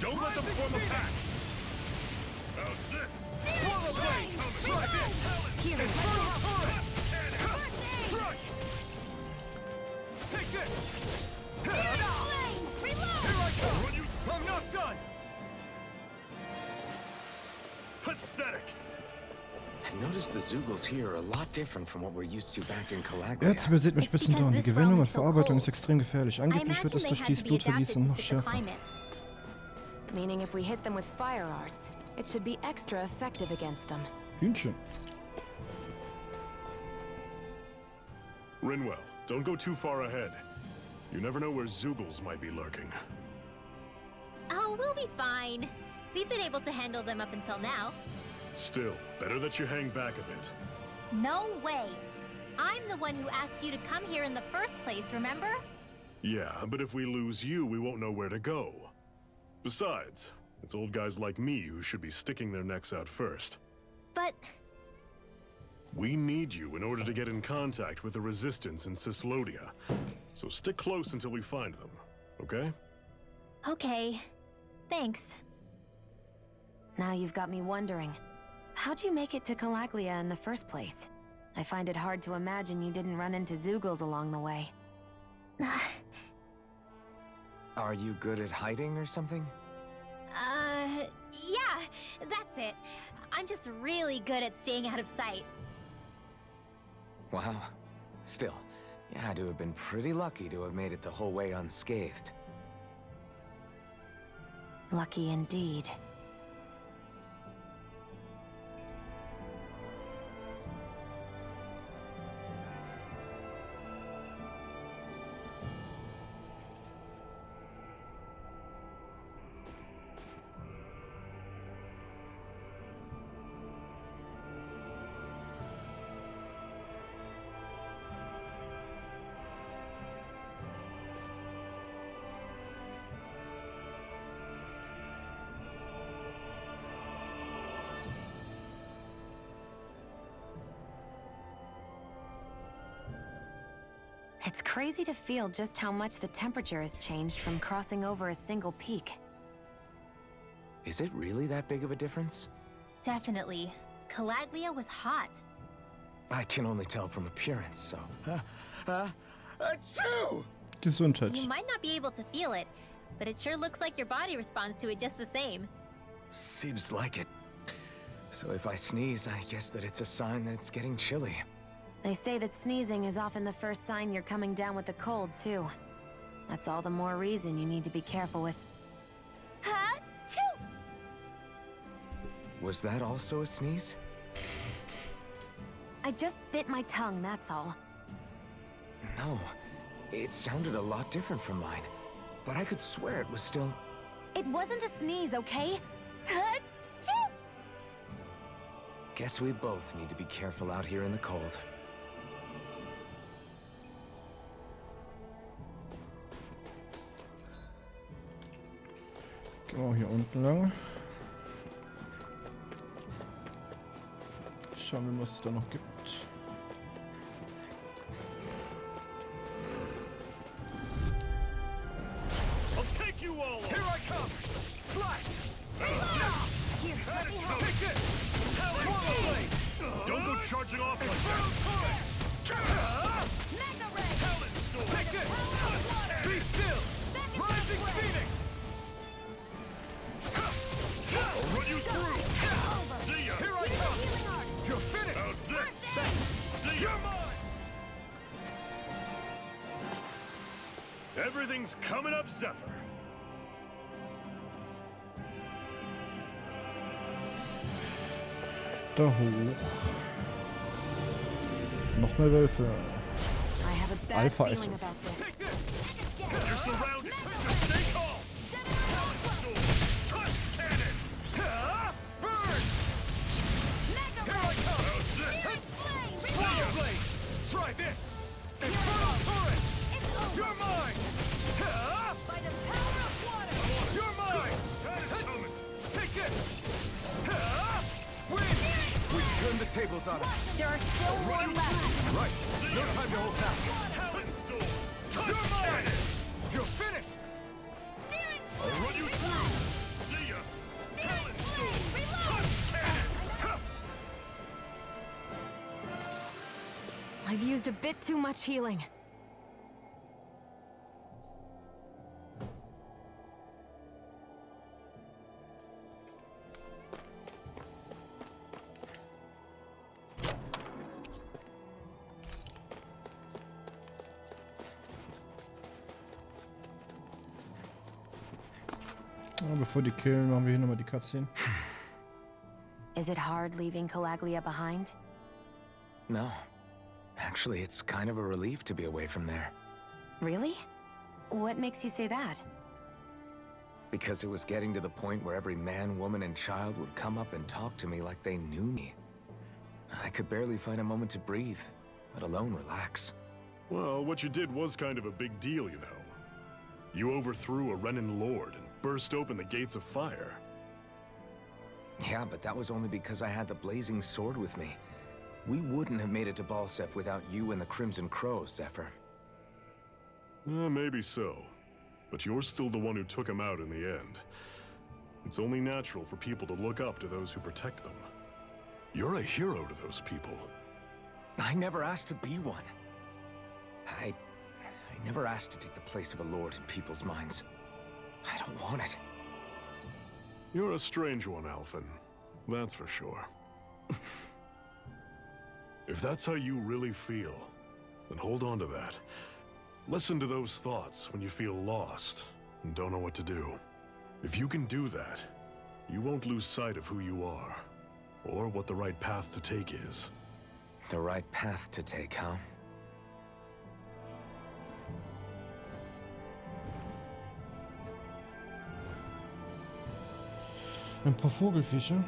Don't let them form a pack! How's this? Swallow blade! Try this! Here, Infernal turret! Strike! Take this! Here I come! I'm not done! Pathetic! I noticed the Zugals here are a lot different from what we're used to back in Calagria. Jetzt übersät mich bis Dorn. Die Gewinnung und Verarbeitung ist extrem gefährlich. Angeblich wird es durch dieses Blutvergießen noch schärfer. Meaning if we hit them with fire arts, it should be extra effective against them. Hühnchen. Rinwell, don't go too far ahead. You never know where Zugals might be lurking. Oh, we'll be fine. We've been able to handle them up until now. Still, better that you hang back a bit. No way. I'm the one who asked you to come here in the first place, remember? Yeah, but if we lose you, we won't know where to go. Besides, it's old guys like me who should be sticking their necks out first. But... We need you in order to get in contact with the Resistance in Cislodia. So stick close until we find them, okay? Okay. Thanks. Now you've got me wondering. How'd you make it to Calaglia in the first place? I find it hard to imagine you didn't run into Zugals along the way. Are you good at hiding or something? Yeah, that's it. I'm just really good at staying out of sight. Wow. Still, you had to have been pretty lucky to have made it the whole way unscathed. Lucky indeed. It's crazy to feel just how much the temperature has changed from crossing over a single peak. Is it really that big of a difference? Definitely. Calaglia was hot. I can only tell from appearance, so... Achoo! Gesundheit. You might not be able to feel it, but it sure looks like your body responds to it just the same. Seems like it. So if I sneeze, I guess that it's a sign that it's getting chilly. They say that sneezing is often the first sign you're coming down with the cold, too. That's all the more reason you need to be careful with... Ha-choo! Was that also a sneeze? I just bit my tongue, that's all. No. It sounded a lot different from mine. But I could swear it was still... It wasn't a sneeze, okay? Ha-choo! Guess we both need to be careful out here in the cold. Gehen wir hier unten lang. Schauen wir, was es da noch gibt. Everything's coming up, Zephyr. Da hoch. Noch mehr Wölfe. I have a bad Alpha feeling ist. about this. You're surrounded. Stay calm. Touch cannon. Burn. Here I come. Slayer blade. Try this. Infernal turret. You're mine. By the power of water! You're mine. Take this. Win. We turned the tables on him. There are still more left. Right. No time to hold back. Talent storm. You're mine. You're finished. Searing I'll run you through. See ya. Talent storm. Touch cannon. I've used a bit too much healing. Bevor die killen, machen wir hier nochmal die Cutscene. Is it hard leaving Calaglia behind? No. Actually, it's kind of a relief to be away from there. Really? What makes you say that? Because it was getting to the point where every man, woman, and child would come up and talk to me like they knew me. I could barely find a moment to breathe, let alone relax. Well, what you did was kind of a big deal, you know. You overthrew a Renin Lord and burst open the gates of fire. Yeah, but that was only because I had the blazing sword with me. We wouldn't have made it to Balseph without you and the Crimson Crows, Zephyr. Maybe so. But you're still the one who took him out in the end. It's only natural for people to look up to those who protect them. You're a hero to those people. I never asked to be one. I never asked to take the place of a lord in people's minds. I don't want it. You're a strange one, Alphen. That's for sure. If that's how you really feel, then hold on to that. Listen to those thoughts when you feel lost and don't know what to do. If you can do that, you won't lose sight of who you are, or what the right path to take is. The right path to take, huh? Ein paar Vogelfische.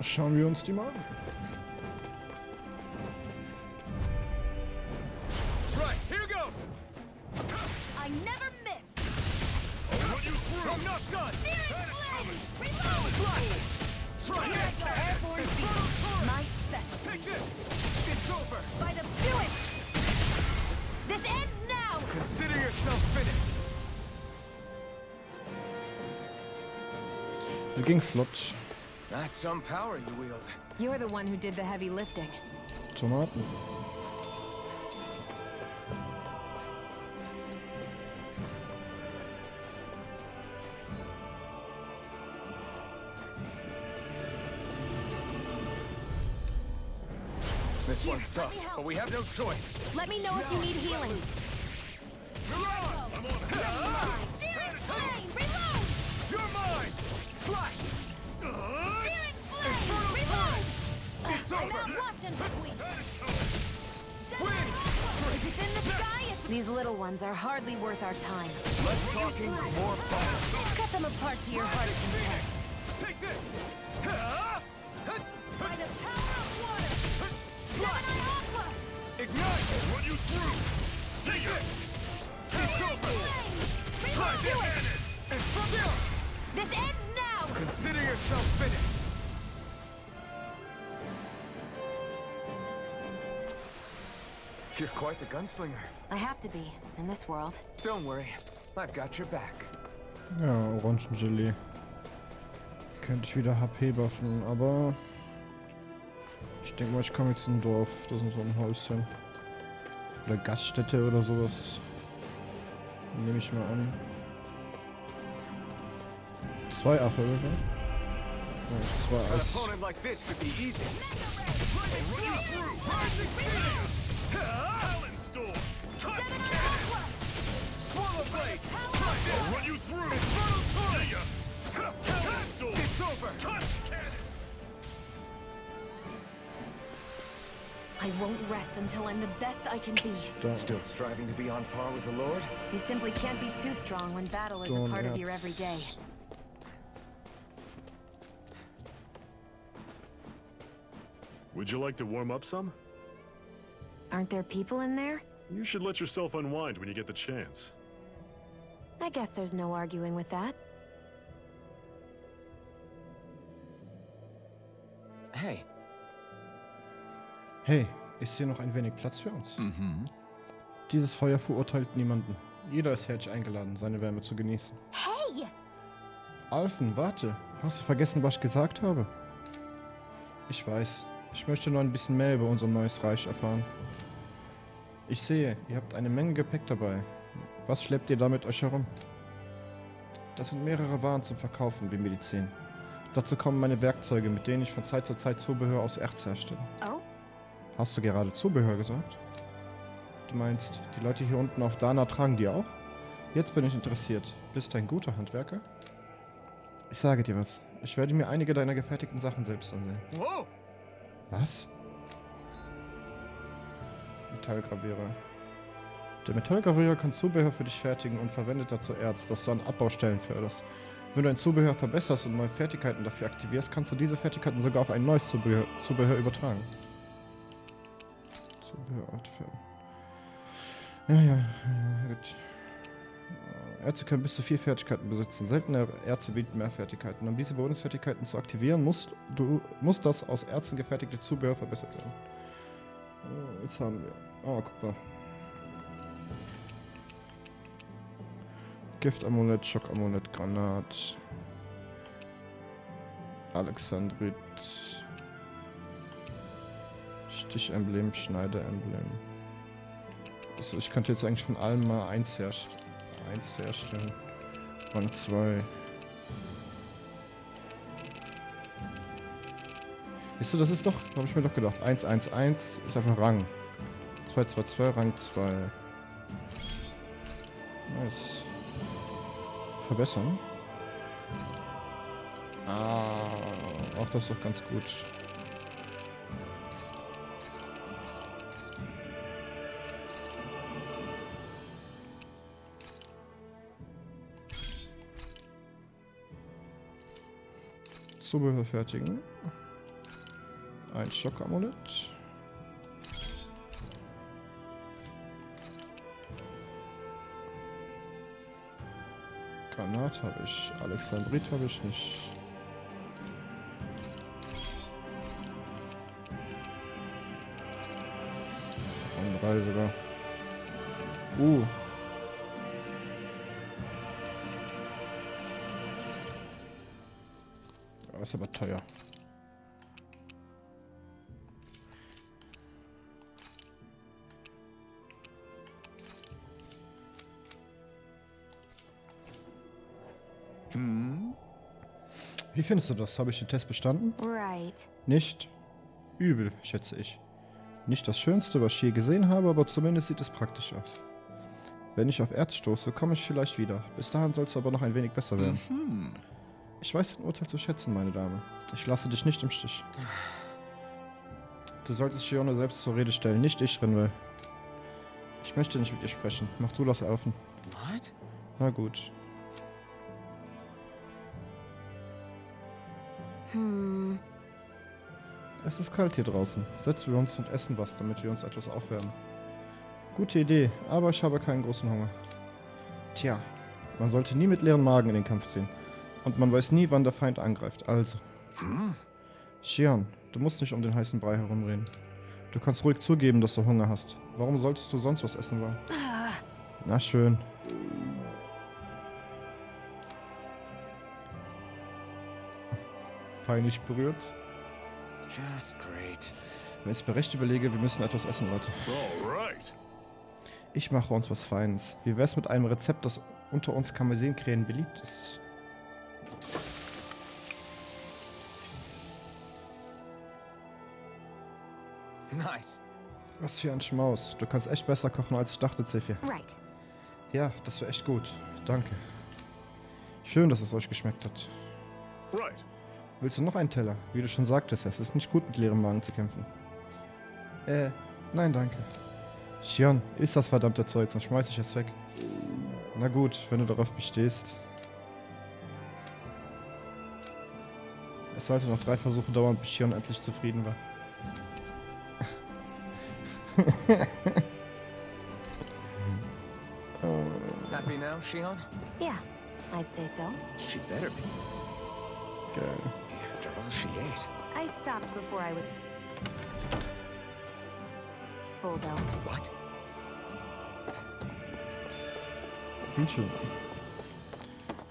Schauen wir uns die mal an. Right, here goes! I never miss! I'll run you through! I'm not done! Searing flame! Reload! Try Here I this! go, airborne beast! My special! Take this! It's over! By the do it! This ends now! Consider yourself finished! Das ging flott. That's some power you wield. You're the one who did the heavy lifting. Tomaten. This one's tough, but we have no choice. Let me know if you need healing. I'm on it! Searing flame! Reload! You're mine! Slash! Searing flame! Reload! It's I'm over! out watching, sweet! Win! If it's in the sky, it's... These little ones are hardly worth our time. Less talking, more fire. Cut them apart to your heart's content. Take this! By the power of water! Gemini Aqua! Ignite! Run you through! See ya! It's over! Try Do it! this! And from there, This ends now! consider yourself finished. You're quite the gunslinger. I have to be, in this world. Don't worry, I've got your back. Ja, Orangengelee. Könnte ich wieder HP buffen, aber ich denke mal, ich komme jetzt in ein Dorf. Das ist so ein Häuschen. Oder Gaststätte oder sowas. Nehme ich mal an. 2 Ache, oder? Das war An Eis. opponent like this should be easy. Talon Storm! Touch Cannon! Swallow blade. I'll run you through! See ya! Talon Storm! It's over. Touch Cannon! I won't rest until I'm the best I can be. Still striving to be on par with the Lord? You simply can't be too strong when battle is a part of your everyday. Would you like to warm up some? Aren't there people in there? You should let yourself unwind when you get the chance. I guess there's no arguing with that. Hey. Hey, ist hier noch ein wenig Platz für uns? Dieses Feuer verurteilt niemanden. Jeder ist herzlich eingeladen, seine Wärme zu genießen. Hey! Alphen, warte. Hast du vergessen, was ich gesagt habe? Ich weiß. Ich möchte nur ein bisschen mehr über unser neues Reich erfahren. Ich sehe, ihr habt eine Menge Gepäck dabei. Was schleppt ihr da mit euch herum? Das sind mehrere Waren zum Verkaufen, wie Medizin. Dazu kommen meine Werkzeuge, mit denen ich von Zeit zu Zeit Zubehör aus Erz herstelle. Oh? Hast du gerade Zubehör gesagt? Du meinst, die Leute hier unten auf Dana tragen die auch? Jetzt bin ich interessiert. Bist du ein guter Handwerker? Ich sage dir was. Ich werde mir einige deiner gefertigten Sachen selbst ansehen. Whoa! Was? Metallgravierer. Der Metallgravierer kann Zubehör für dich fertigen und verwendet dazu Erz, das du an Abbaustellen förderst. Wenn du ein Zubehör verbesserst und neue Fertigkeiten dafür aktivierst, kannst du diese Fertigkeiten sogar auf ein neues Zubehör übertragen. Zubehörart für... Ja, gut. Erze können bis zu 4 Fertigkeiten besitzen. Seltene Erze bieten mehr Fertigkeiten. Um diese Bonusfertigkeiten zu aktivieren, muss das aus Erzen gefertigte Zubehör verbessert werden. Jetzt haben wir... Oh, guck mal. Giftamulett, Schockamulett, Granat. Alexandrit. Stichemblem, Schneideemblem. Also ich könnte jetzt eigentlich von allem mal eins herstellen. Rang 2. Weißt du, das ist doch, habe ich mir doch gedacht. 111 ist einfach Rang. 222, Rang 2. Nice. Verbessern. Auch das ist doch ganz gut. Zubehör fertigen. Ein Schockamulett. Granat habe ich. Alexandrit habe ich nicht. Und 3 sogar. Das ist aber teuer. Wie findest du das? Habe ich den Test bestanden? Right. Nicht? Übel, schätze ich. Nicht das Schönste, was ich je gesehen habe, aber zumindest sieht es praktisch aus. Wenn ich auf Erz stoße, komme ich vielleicht wieder. Bis dahin soll es aber noch ein wenig besser werden. Ich weiß dein Urteil zu schätzen, meine Dame. Ich lasse dich nicht im Stich. Du solltest Shione selbst zur Rede stellen, nicht ich, Rinwell. Ich möchte nicht mit ihr sprechen. Mach du das, Elfen. What? Na gut. Es ist kalt hier draußen. Setzen wir uns und essen was, damit wir uns etwas aufwärmen. Gute Idee, aber ich habe keinen großen Hunger. Tja, man sollte nie mit leeren Magen in den Kampf ziehen. Und man weiß nie, wann der Feind angreift. Also. Shion, du musst nicht um den heißen Brei herumreden. Du kannst ruhig zugeben, dass du Hunger hast. Warum solltest du sonst was essen wollen? Na schön. Peinlich berührt. Just great. Wenn ich es mir recht überlege, wir müssen etwas essen, Leute. Alright. Ich mache uns was Feines. Wie wär's mit einem Rezept, das unter uns Karmesinkrähen beliebt ist? Nice. Was für ein Schmaus. Du kannst echt besser kochen, als ich dachte, Zephyr. Right. Ja, das war echt gut. Danke. Schön, dass es euch geschmeckt hat. Right. Willst du noch einen Teller? Wie du schon sagtest, es ist nicht gut, mit leerem Magen zu kämpfen. Nein, danke. Xion, iss das verdammte Zeug, sonst schmeiß ich es weg. Na gut, wenn du darauf bestehst. Es sollte noch 3 Versuche dauern, bis Xion endlich zufrieden war. Happy now, Shion? Yeah, I'd say so. She better be. Geil. After all she ate. I stopped before I was full, though. What? Hühnchen.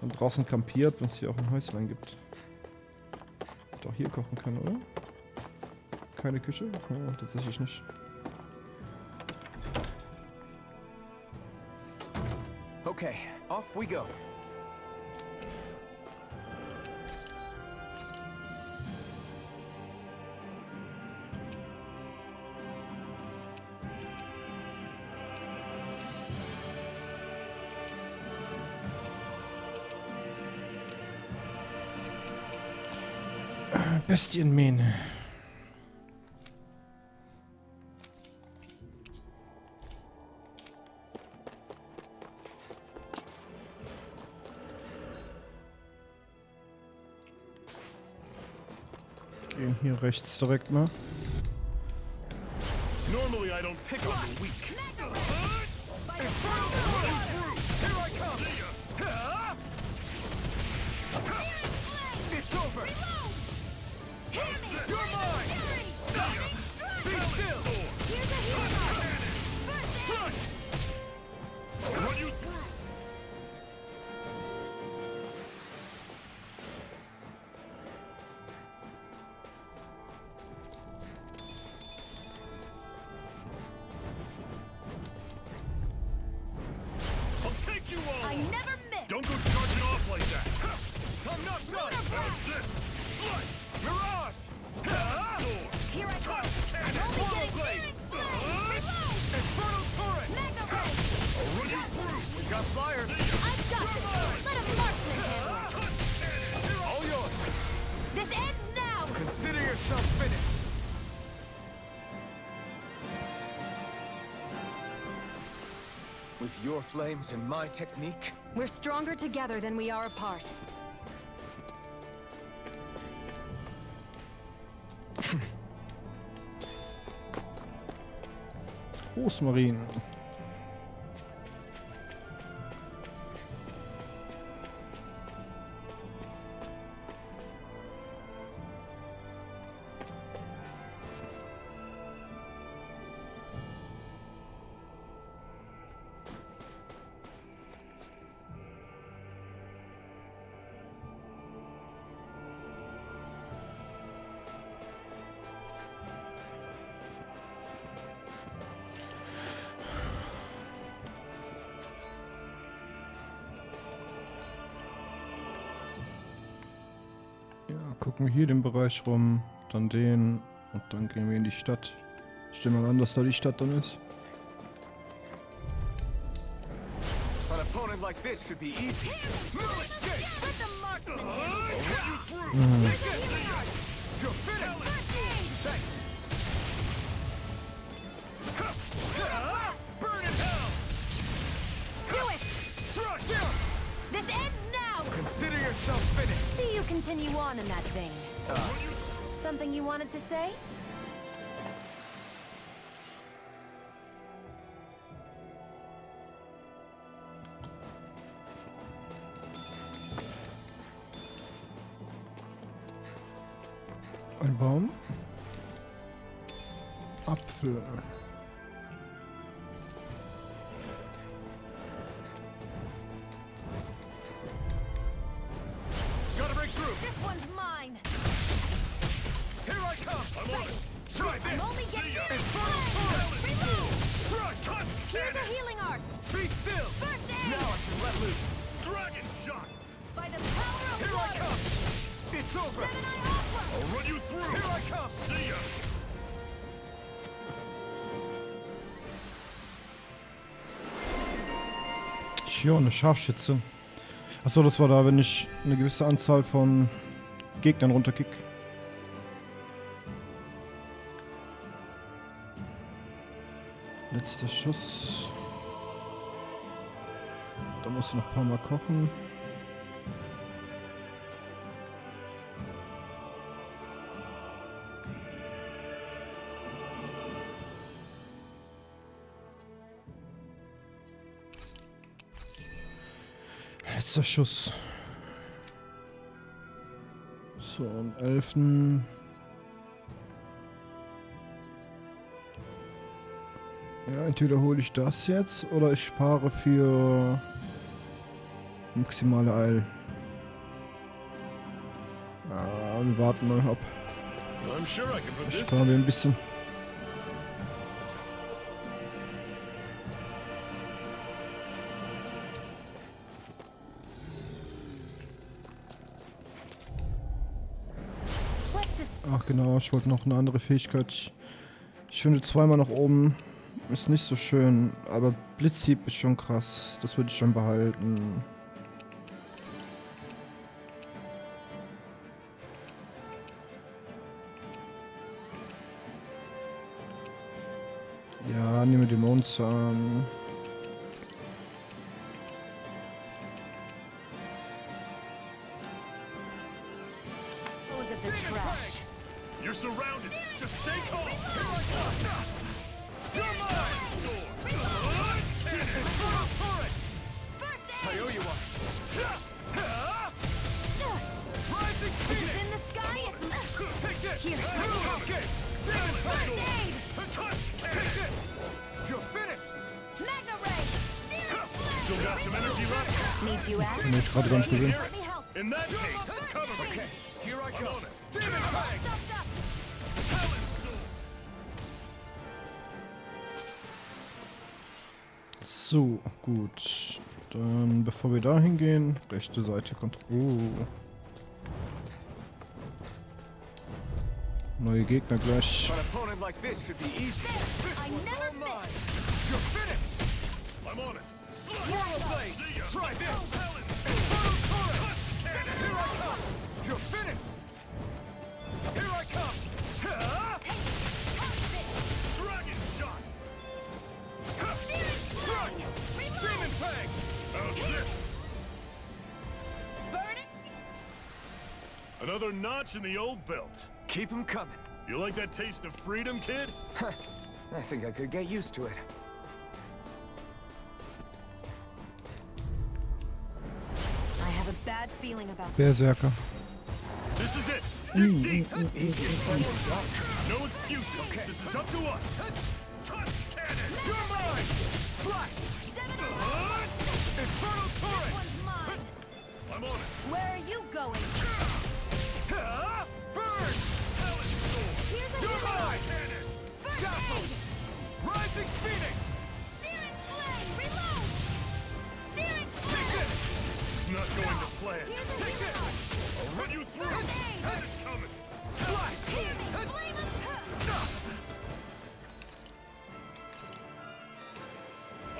Und draußen kampiert, wenn es hier auch ein Häuslein gibt. Hätte auch hier kochen können, oder? Keine Küche? Ja, tatsächlich nicht. Okay, off we go. Bestienmähne. Gehen hier rechts direkt mal. Normally I don't pick on the weak. It's over! You're mine! Be still! I'll run you through! I'll take you all! I never miss! Don't go charging off like that! I'm not done! How's this? Slice! Mirage! Here I go! I'm Portal only getting blade! Reload! Infernal turret! Magna Ray! I'll run you through! We got fire! I've got this! Let a marksman handle it! All yours! This ends now! Consider yourself finished! With your flames and my technique, We're stronger together than we are apart. Rosmarin. Ja, gucken wir hier den Bereich rum, dann den und dann gehen wir in die Stadt. Stellen wir an, dass da die Stadt dann ist. an opponent like this should be easy. Smooth escape! Let the marksman handle it! I'll run you through! You're finished! Thanks! Burn in hell! Do it! Struck! This ends now! Consider yourself finished! See you continue on in that vein. Something you wanted to say? Ein Baum. Apfel. Gotta break through! This one's mine! Here I come! I'm on it! Try I'm this! only getting Infernal turret! Reload! Strike! Cut! Here's a healing art! Be still! First aid! Now I can let loose! Dragon shot! By the power of Here I water! come! It's over! Gemini Opera! I'll run you through! Here I come! See ya! Ja, eine Scharfschütze. Achso, das war da, wenn ich eine gewisse Anzahl von Gegnern runterkick. Letzter Schuss. Da musst du noch ein paar Mal kochen. Letzter Schuss. So, am 11. Ja, entweder hole ich das jetzt oder ich spare für maximale Eil. Ja, wir warten mal ab. Ich spare mir ein bisschen. Ach genau, ich wollte noch eine andere Fähigkeit. Ich finde zweimal nach oben ist nicht so schön, aber Blitzhieb ist schon krass. Das würde ich schon behalten. Ja, nehme Dämonenzahn. You're surrounded. Just stay calm. I owe you one. In the sky, Take this. Here. Okay. You're finished. Magna Ray! Still got some energy left? Need you out? Nee, ich gerade gar nicht gesehen. Let me help. In that case, cover me. Okay, here I I'm come. on it. Demon Fang. Stuffed up. Talon Sword. So, gut. Dann, bevor wir da hingehen, rechte Seite kommt. Oh. Neue Gegner gleich. An opponent like this should be easy. I never miss. You're finished. I'm on it. Swirl Blade. Try this. Talon. Infernal Torrent. Cannon. Here I come. You're finished. Here I come. Dragon Shot. Strike. Demon Fang. How's this? Another notch in the old belt. Keep them coming. You like that taste of freedom, kid? I think I could get used to it. I have a bad feeling about Berserker. This is it. Dig deep. Easiest fight we've done. No excuses. Okay. This is up to us. Touch cannon. You're mine. Slash. Infernal Torrent. one's mine. I'm on it. Where are you going? Burn. Talon Sword. Here's a You're hero. mine. Cannon. First Dazzle. aid. Rising Phoenix. Searing flame. Reload. Searing Take flame. this. It's not going to plan. Here's a Take hero. this. I'll run you through. First aid. Head is coming. Slash. Hear me. Flame of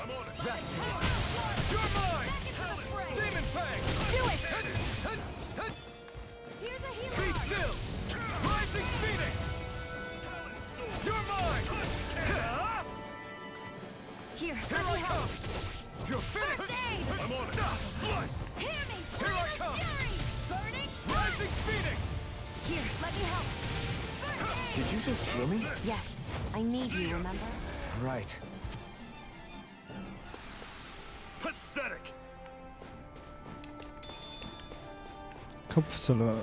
I'm on it. That's You're mine. Back into the fray. Demon Fang. Do it. Head. Here's a hero. Be still. Rising Phoenix. Talon Sword. You're mine. Here, Here let me I help. come. You're finished. First aid. I'm on it. Slice. Hear me. Here I Flame of come. fury. Burning. Rising Phoenix. Here, let me help. First aid. Did you just heal me? Yes, I need you, remember? Right. Pathetic. Kopfsalat.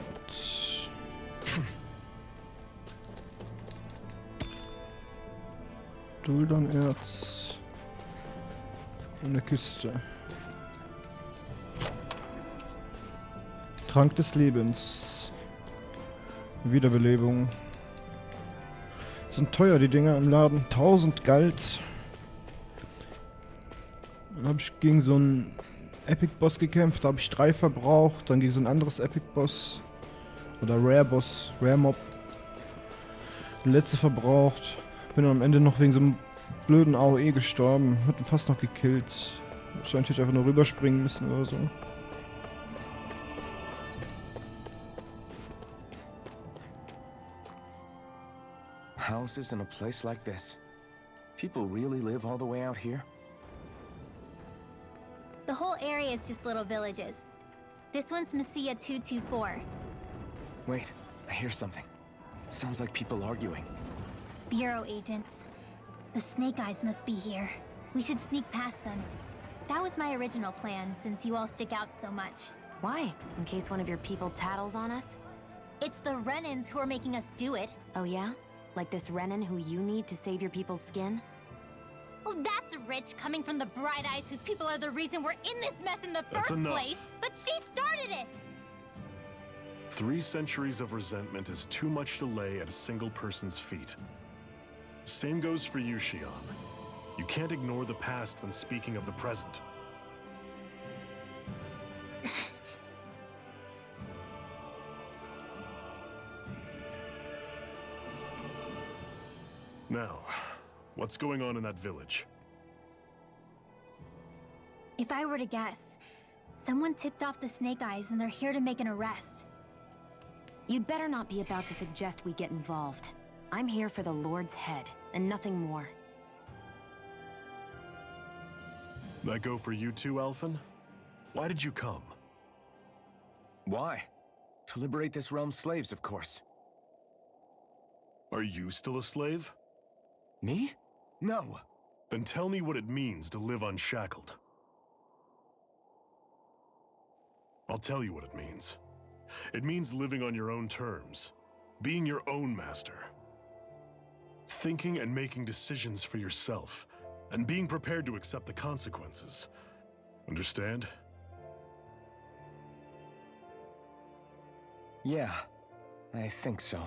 Duldanerz. Eine Kiste. Trank des Lebens. Wiederbelebung. Sind teuer die Dinger im Laden. 1000 Galt. Dann habe ich gegen so einen Epic Boss gekämpft. Da habe ich 3 verbraucht. Dann gegen so ein anderes Epic Boss. Oder Rare Boss. Rare Mob. Die letzte verbraucht. Bin am Ende noch wegen so einem blöden AOE gestorben. Hat ihn fast noch gekillt. Wahrscheinlich hätte ich einfach nur rüberspringen müssen oder so. Houses in a place like this. People really live all the way out here? The whole area is just little villages. This one's Messiah 224. Wait, I hear something. Sounds like people arguing. Bureau agents. The Snake Eyes must be here. We should sneak past them. That was my original plan, since you all stick out so much. Why? In case one of your people tattles on us? It's the Renans who are making us do it. Oh yeah? Like this Renan who you need to save your people's skin? Oh, that's rich, coming from the Bright Eyes whose people are the reason we're in this mess in the That's first enough. place. But she started it! 3 centuries of resentment is too much to lay at a single person's feet. Same goes for you, Shion. You can't ignore the past when speaking of the present. Now, what's going on in that village? If I were to guess, someone tipped off the Snake Eyes and they're here to make an arrest. You'd better not be about to suggest we get involved. I'm here for the Lord's head, and nothing more. That go for you too, Alphen? Why did you come? Why? To liberate this realm's slaves, of course. Are you still a slave? Me? No. Then tell me what it means to live unshackled. I'll tell you what it means. It means living on your own terms, being your own master. Thinking and making decisions for yourself, and being prepared to accept the consequences. Understand? Yeah, I think so.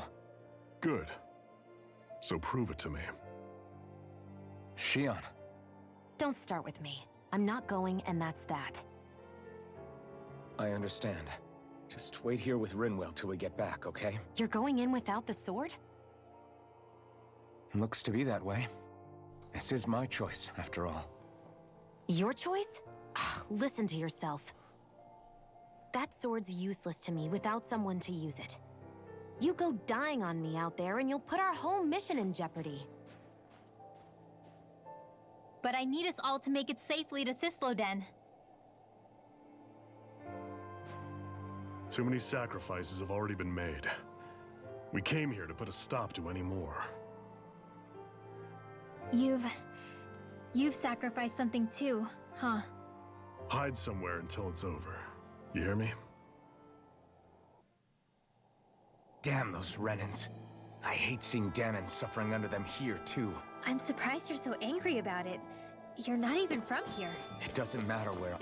Good. So prove it to me. Shion. Don't start with me. I'm not going, and that's that. I understand. Just wait here with Rinwell till we get back, okay? You're going in without the sword? Looks to be that way. This is my choice, after all. Your choice? Ugh, listen to yourself. That sword's useless to me without someone to use it. You go dying on me out there and you'll put our whole mission in jeopardy. But I need us all to make it safely to Sisloden. Too many sacrifices have already been made. We came here to put a stop to any more. You've sacrificed something too, huh? Hide somewhere until it's over. You hear me? Damn those Renans. I hate seeing Danon suffering under them here, too. I'm surprised you're so angry about it. You're not even from here. It doesn't matter where...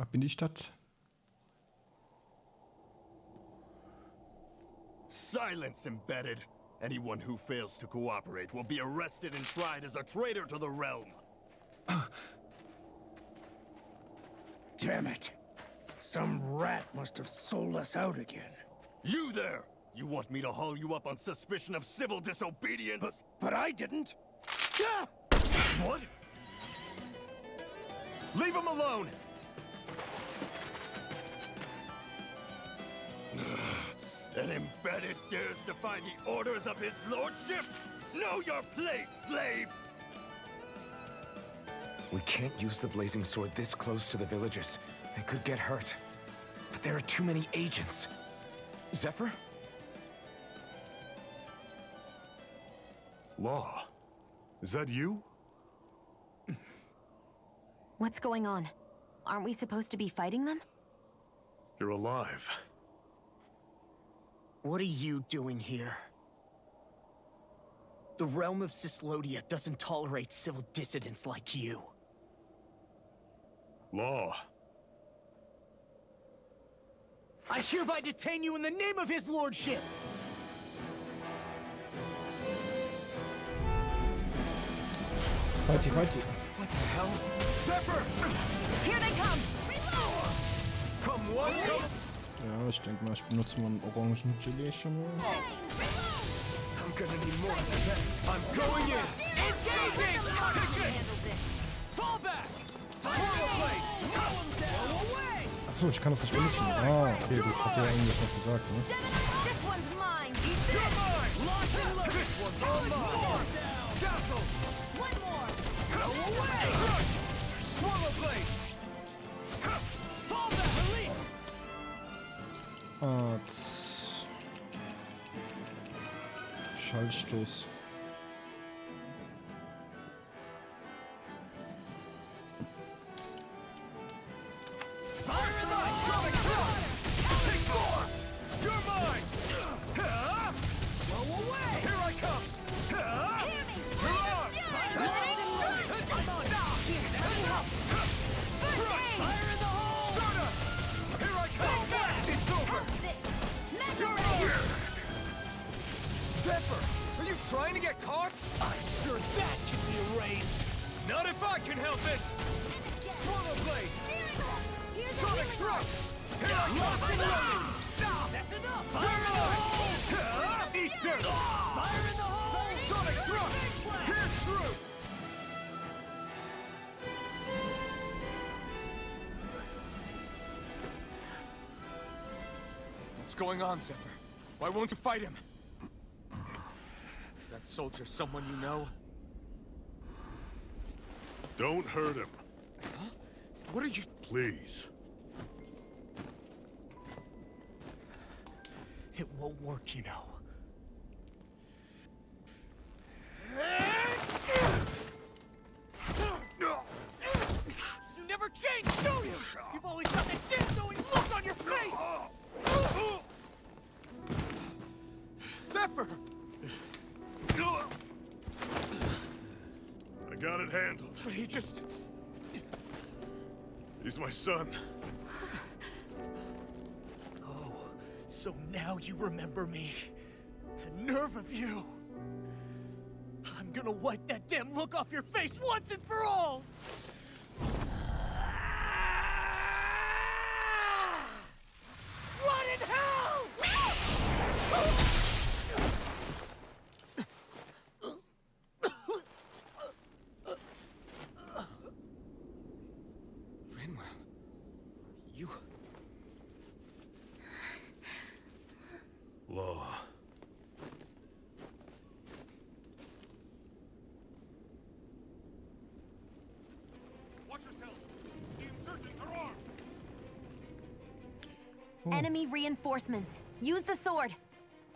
Ab in die Stadt. Silence, embedded. Anyone who fails to cooperate will be arrested and tried as a traitor to the realm. Damn it. Some rat must have sold us out again. You there! You want me to haul you up on suspicion of civil disobedience? But I didn't. Ah! What? Leave him alone! An embedded dares defy the orders of his lordship? Know your place, slave! We can't use the blazing sword this close to the villagers. They could get hurt. But there are too many agents. Zephyr? Law. Is that you? What's going on? Aren't we supposed to be fighting them? You're alive. What are you doing here? The realm of Sislodia doesn't tolerate civil dissidents like you. Law. I hereby detain you in the name of his lordship! Fighty. What the hell? Zephyr! Here they come! Come one, come... Ja, ich denke mal, ich benutze mal einen orangen Gelee schon mal. I'm gonna need more than that. I'm going in! Engaging! Fall back! Achso, ich kann das nicht benutzen. Ah, okay, gut. Habt ihr ja eigentlich noch gesagt, ne? This one's mine! You're mine! Lock and load! This one's all mine! Castle! One more! Go away! Crush! Swallow blade! Fall back! Release! Schallstoß. Fire in the sonic crush! Take more! You're mine! Go away! Here I come! You're on! I'm on! Fire in the hole! Soda! Here I come! It's over! You're over! Zephyr! Are you trying to get caught? I'm sure that can be arranged. Not if I can help it! Swallow blade! Sonic thrust! Here I come! That's enough. Fire in the hole! Eat dirt! Fire in the hole. Sonic thrust! Pierce through! What's going on, Zephyr? Why won't you fight him? Is that soldier someone you know? Don't hurt him. Huh? What are you... Please. It won't work, you know. You never change, do you? You've always got that death-knowing look on your face! Zephyr! I got it handled. But he just... He's my son. Oh, so now you remember me. The nerve of you! I'm gonna wipe that damn look off your face once and for all! Rot in hell! Rinwell, you... Law. Watch yourselves! The insurgents are armed! Enemy reinforcements. Use the sword.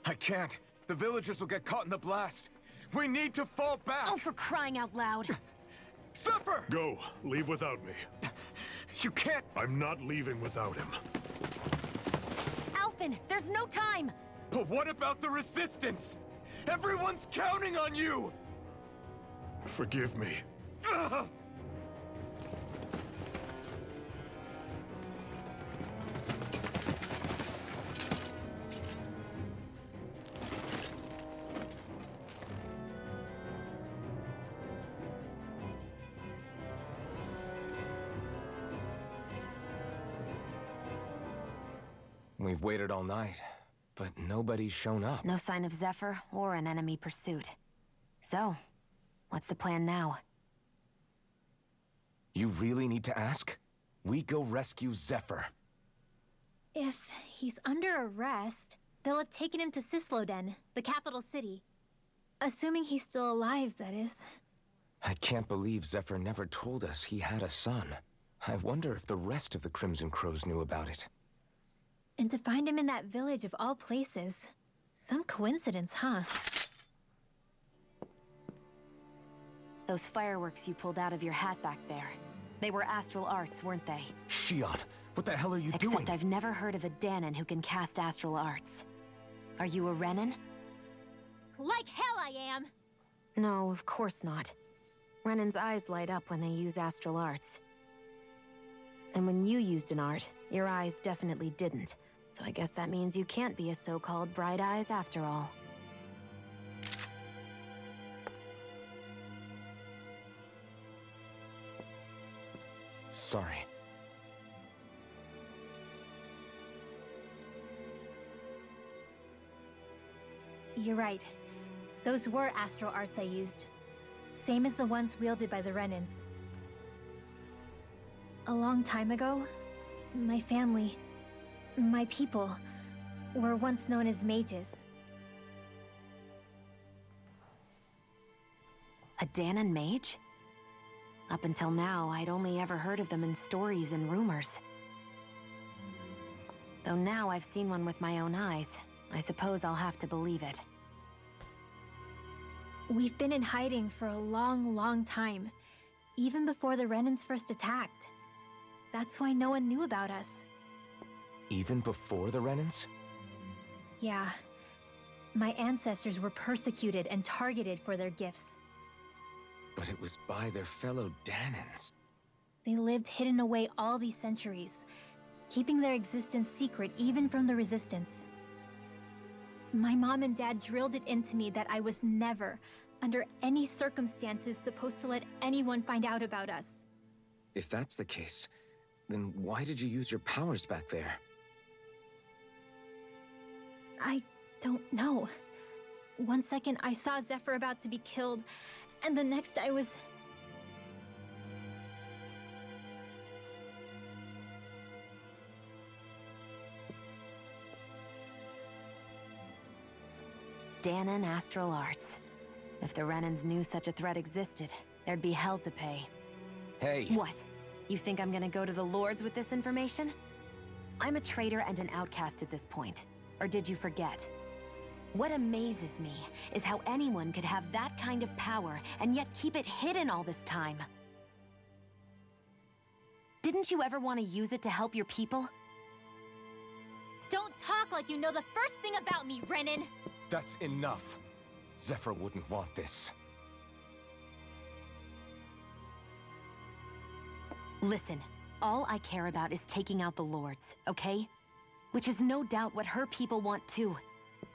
I can't. The villagers will get caught in the blast. We need to fall back! Oh, for crying out loud. Zephyr! Go. Leave without me. You can't... I'm not leaving without him. Alphen, there's no time. But what about the resistance? Everyone's counting on you! Forgive me. Ugh! We've waited all night, but nobody's shown up. No sign of Zephyr or an enemy pursuit. So, what's the plan now? You really need to ask? We go rescue Zephyr. If he's under arrest, they'll have taken him to Cisloden, the capital city. Assuming he's still alive, that is. I can't believe Zephyr never told us he had a son. I wonder if the rest of the Crimson Crows knew about it. And to find him in that village of all places. Some coincidence, huh? Those fireworks you pulled out of your hat back there. They were astral arts, weren't they? Shion, what the hell are you doing? Except I've never heard of a Danon who can cast astral arts. Are you a Renan? Like hell I am! No, of course not. Renan's eyes light up when they use astral arts. And when you used an art, your eyes definitely didn't. So I guess that means you can't be a so-called bright eyes after all. Sorry. You're right. Those were astral arts I used. Same as the ones wielded by the Renans. A long time ago, my family, my people, were once known as mages. A Dahnan mage? Up until now, I'd only ever heard of them in stories and rumors. Though now I've seen one with my own eyes, I suppose I'll have to believe it. We've been in hiding for a long, long time. Even before the Renans first attacked. That's why no one knew about us. Even before the Renans? Yeah. My ancestors were persecuted and targeted for their gifts. But it was by their fellow Dahnans. They lived hidden away all these centuries, keeping their existence secret even from the Resistance. My mom and dad drilled it into me that I was never, under any circumstances, supposed to let anyone find out about us. If that's the case, then why did you use your powers back there? I don't know. One second I saw Zephyr about to be killed, and the next I was... Dahnan Astral Arts. If the Renans knew such a threat existed, there'd be hell to pay. Hey! What? You think I'm gonna go to the Lords with this information? I'm a traitor and an outcast at this point. Or did you forget? What amazes me is how anyone could have that kind of power and yet keep it hidden all this time. Didn't you ever want to use it to help your people? Don't talk like you know the first thing about me, Renan! That's enough. Zephyr wouldn't want this. Listen, all I care about is taking out the Lords, okay? Which is no doubt what her people want too.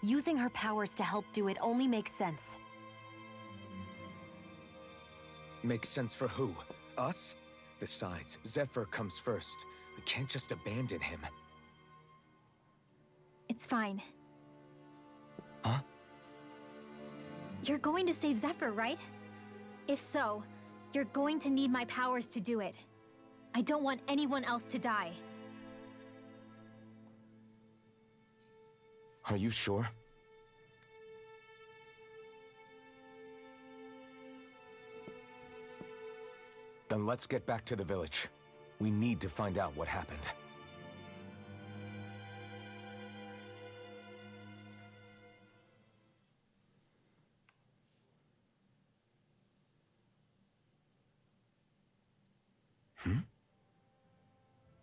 Using her powers to help do it only makes sense. Makes sense for who? Us? Besides, Zephyr comes first. We can't just abandon him. It's fine. Huh? You're going to save Zephyr, right? If so, you're going to need my powers to do it. I don't want anyone else to die. Are you sure? Then let's get back to the village. We need to find out what happened.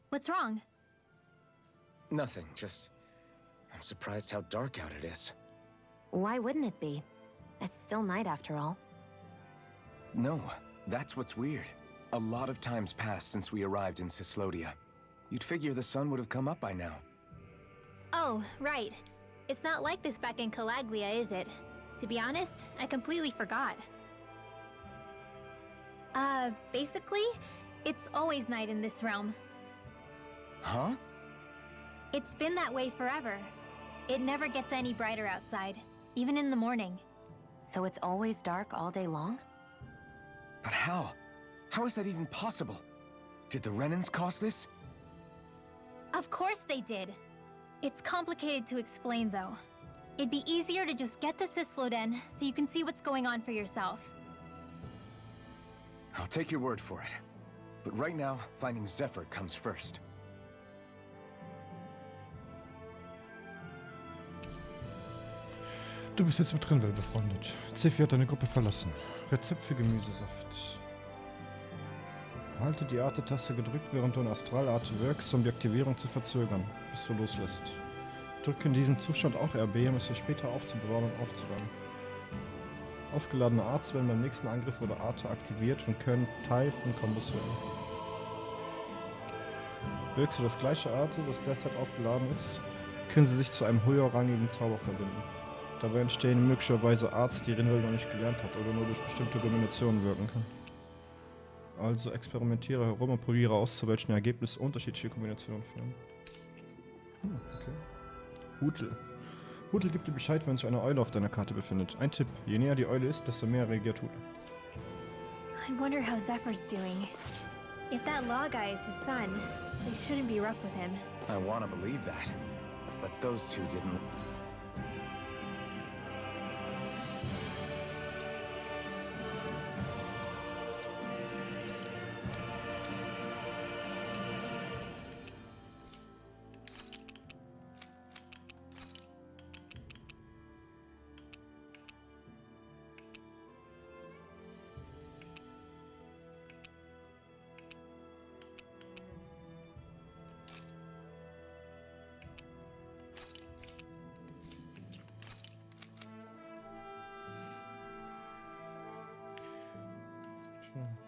What's wrong? Nothing, just... I'm surprised how dark out it is. Why wouldn't it be? It's still night after all. No, that's what's weird. A lot of time's passed since we arrived in Cyslodia. You'd figure the sun would have come up by now. Oh, right. It's not like this back in Calaglia, is it? To be honest, I completely forgot. Basically, it's always night in this realm. Huh? It's been that way forever. It never gets any brighter outside, even in the morning. So it's always dark all day long? But how? How is that even possible? Did the Renans cause this? Of course they did. It's complicated to explain, though. It'd be easier to just get to Cysloden so you can see what's going on for yourself. I'll take your word for it. But right now, finding Zephyr comes first. Du bist jetzt mit Rinwell befreundet. Zephy hat deine Gruppe verlassen. Rezept für Gemüsesaft. Halte die Arte-Taste gedrückt, während du in Astralarte wirkst, um die Aktivierung zu verzögern, bis du loslässt. Drücke in diesem Zustand auch RB, um es für später aufzubewahren und aufzuladen. Aufgeladene Arts werden beim nächsten Angriff oder Arte aktiviert und können Teil von Kombos werden. Wirkst du das gleiche Arte, das derzeit aufgeladen ist, können sie sich zu einem höherrangigen Zauber verbinden. Dabei entstehen möglicherweise Arts, die Rinwell noch nicht gelernt hat oder nur durch bestimmte Kombinationen wirken kann. Also experimentiere herum und probiere aus, zu welchen Ergebnissen unterschiedliche Kombinationen führen. Okay. Hutel. Hutel gibt dir Bescheid, wenn sich eine Eule auf deiner Karte befindet. Ein Tipp, je näher die Eule ist, desto mehr reagiert Hutel. I wonder how Zephyr's doing. If that law guy is his son, They shouldn't be rough with him. I want to believe that, but those two didn't.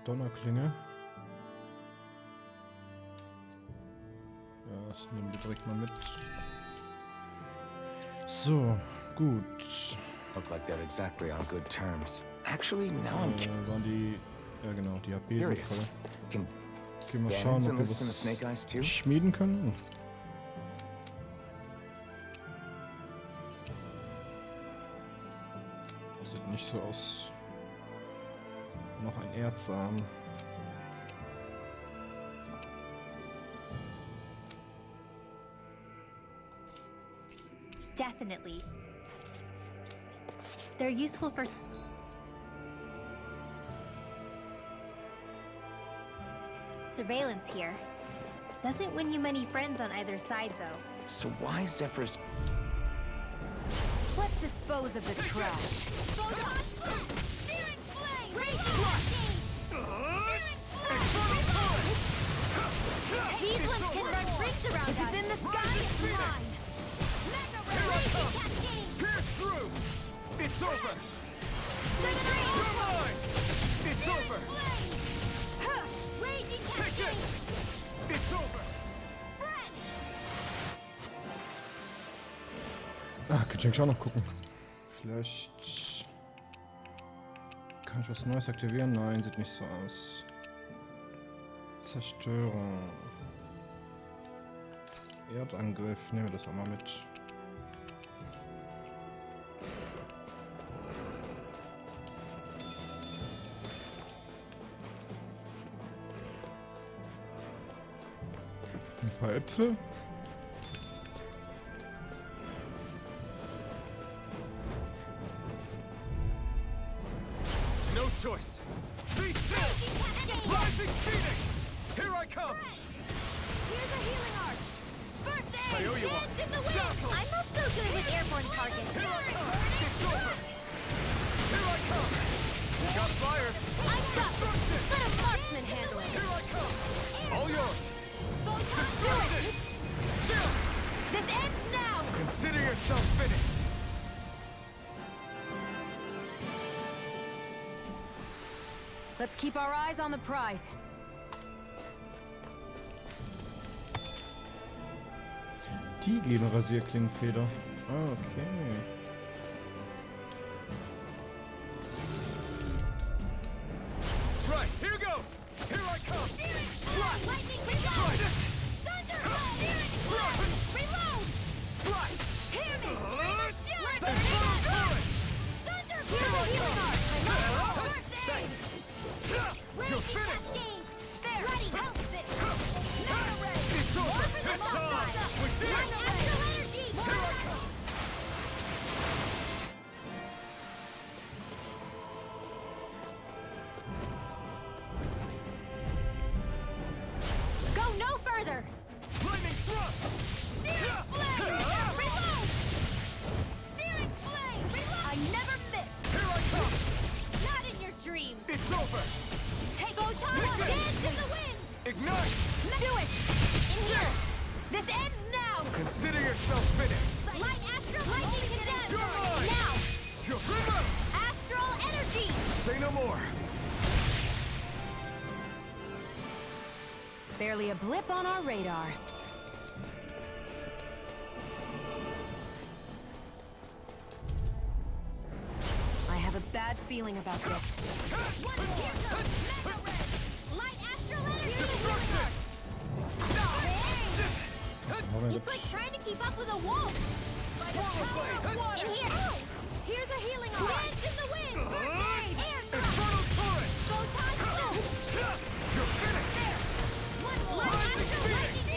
Donnerklinge. Ja, das nehmen wir direkt mal mit. So, gut. Look like they're exactly on good terms. Actually, now I'm Waren die... Ja genau, die HP sind curious. voll. Can Okay, mal bands schauen, ob wir enlist in the Snake Eyes too? was schmieden können. Sieht nicht so aus. Noch ein Erzsamen. Definitely. They're useful for... surveillance here. Doesn't win you many friends on either side, though. So why Zephyr's... Let's dispose of the trash. These ones can run rings around us. It's in the sky, it's mine. Pierce through! It's over! You're mine! It's over! Take it! It's over! Ah, könnte ich auch noch gucken. Vielleicht... Kann ich was Neues aktivieren? Nein, sieht nicht so aus. Zerstörung. Erdangriff, nehmen wir das auch mal mit. Ein paar Äpfel. No choice! Be still! Rising Phoenix! Here I come! Here's a healing art. First aid! I owe you one! In the wind! I'm not so good with airborne targets. It's over! Here I come! Got fire! I'm stuck. Let a marksman handle it. Here I come! All yours! Do it! Still! This ends now! Consider yourself finished! Let's keep our eyes on the prize. Die geben Rasierklingenfeder. Ah, okay. Right, here goes! Here I come! Lightning Try this! Thunder! Reload! Slide! Hear me! Infernal current! Thunder! Here's a healing art! First aid! You're finished! There! Ready! Help this! It's over! It's time! We did it! Astral energy! Here I come! Go no further! Lightning thrust! Searing flame! Reload! Searing flame! Reload! I never miss! Here I come! Not in your dreams! It's over! Take photon! Dance in the wind! Ignite! Do it! In here! This ends now! Consider yourself finished! Light astral lightning condemned! You're mine! Now! You're remote! Astral energy! Say no more! Barely a blip on our radar. I have a bad feeling about this. Light astral energy! It's like trying to keep up with a wolf! In here! Here's a healing art! Dance in the wind! First aid! Air Infernal torrent! Photon blue! You're finished! Light astral lightning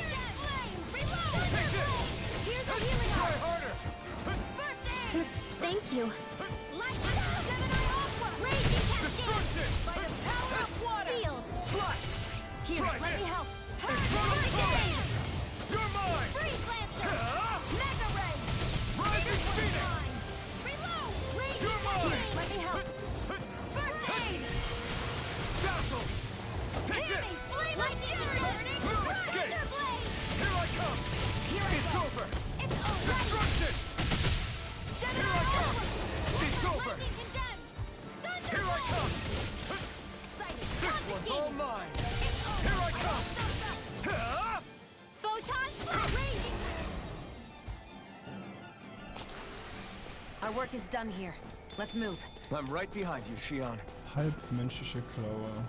Our work is done here. Let's move. I'm right behind you, Shion. Halbmenschliche Klaue.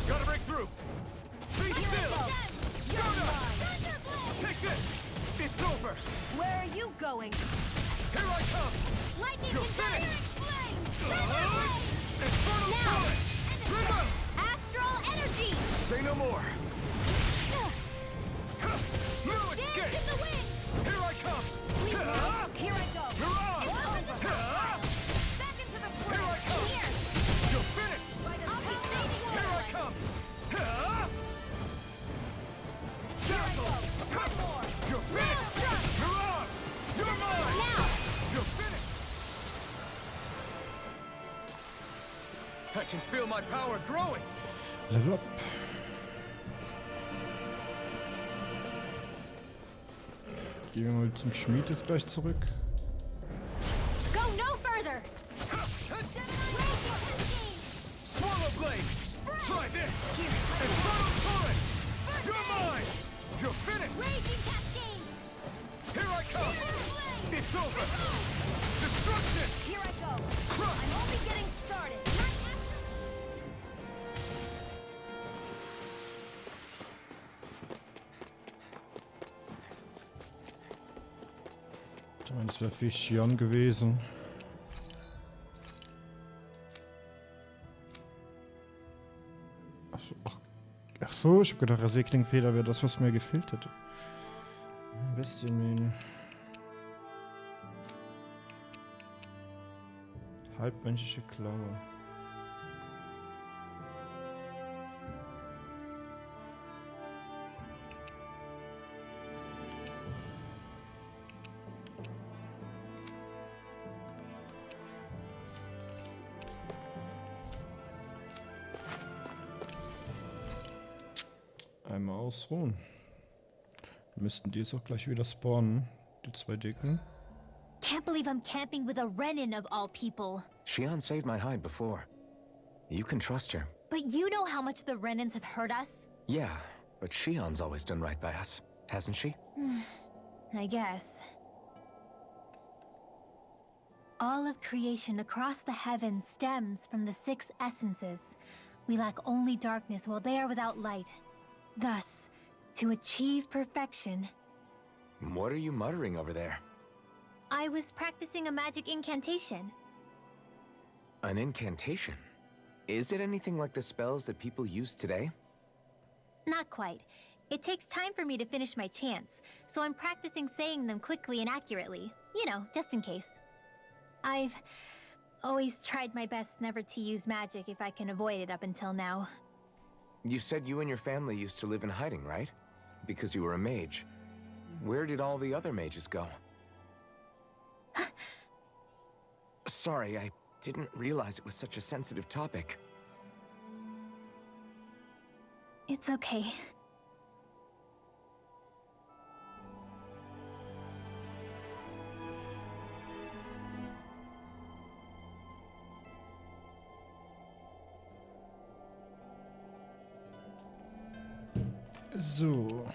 Gotta break through! Be still! Take this! It's over! Where are you going? Here I come! Lightning You're can finished! flame! Infernal Torrent! Remember! Astral energy! Say no more. No escape! In the wind! Here I come! Here I go. Mirage! Back into the fray! Here I come! Here! You're finished! I'll be saving you! Here I come! Dazzle! You're finished! Mirage! You're mine! Now! You're finished! I can feel my power growing! Level up. Gehen wir mal zum Schmied jetzt gleich zurück. Go no further! Swallow Blade! Try this! Infernal Torrent! You're mine! You're finished! Raging cascade! Here I come! It's over! Destruction! Here I go. Crush! I'm only getting started. Ich meine, das wäre für Shion gewesen. Ach so, ich habe gedacht, Recyclingfeder wäre das, was mir gefehlt hätte. Bestienmähne. Halbmenschliche Klaue. Einmal ausruhen. Müssten die jetzt auch gleich wieder spawnen, die zwei Dicken. Can't believe I'm camping with a Renin of all people. Shion saved my hide before. You can trust her. But you know how much the Renins have hurt us? Yeah, but Shion's always done right by us, hasn't she? I guess. All of creation across the heavens stems from the 6 essences. We lack only darkness while they are without light. Thus, to achieve perfection, What are you muttering over there? I was practicing a magic incantation. An incantation? Is it anything like the spells that people use today? Not quite. It takes time for me to finish my chants, so I'm practicing saying them quickly and accurately. You know, just in case. I've always tried my best never to use magic if I can avoid it up until now. You said you and your family used to live in hiding, right? Because you were a mage. Where did all the other mages go? Sorry, I didn't realize it was such a sensitive topic. It's okay. So.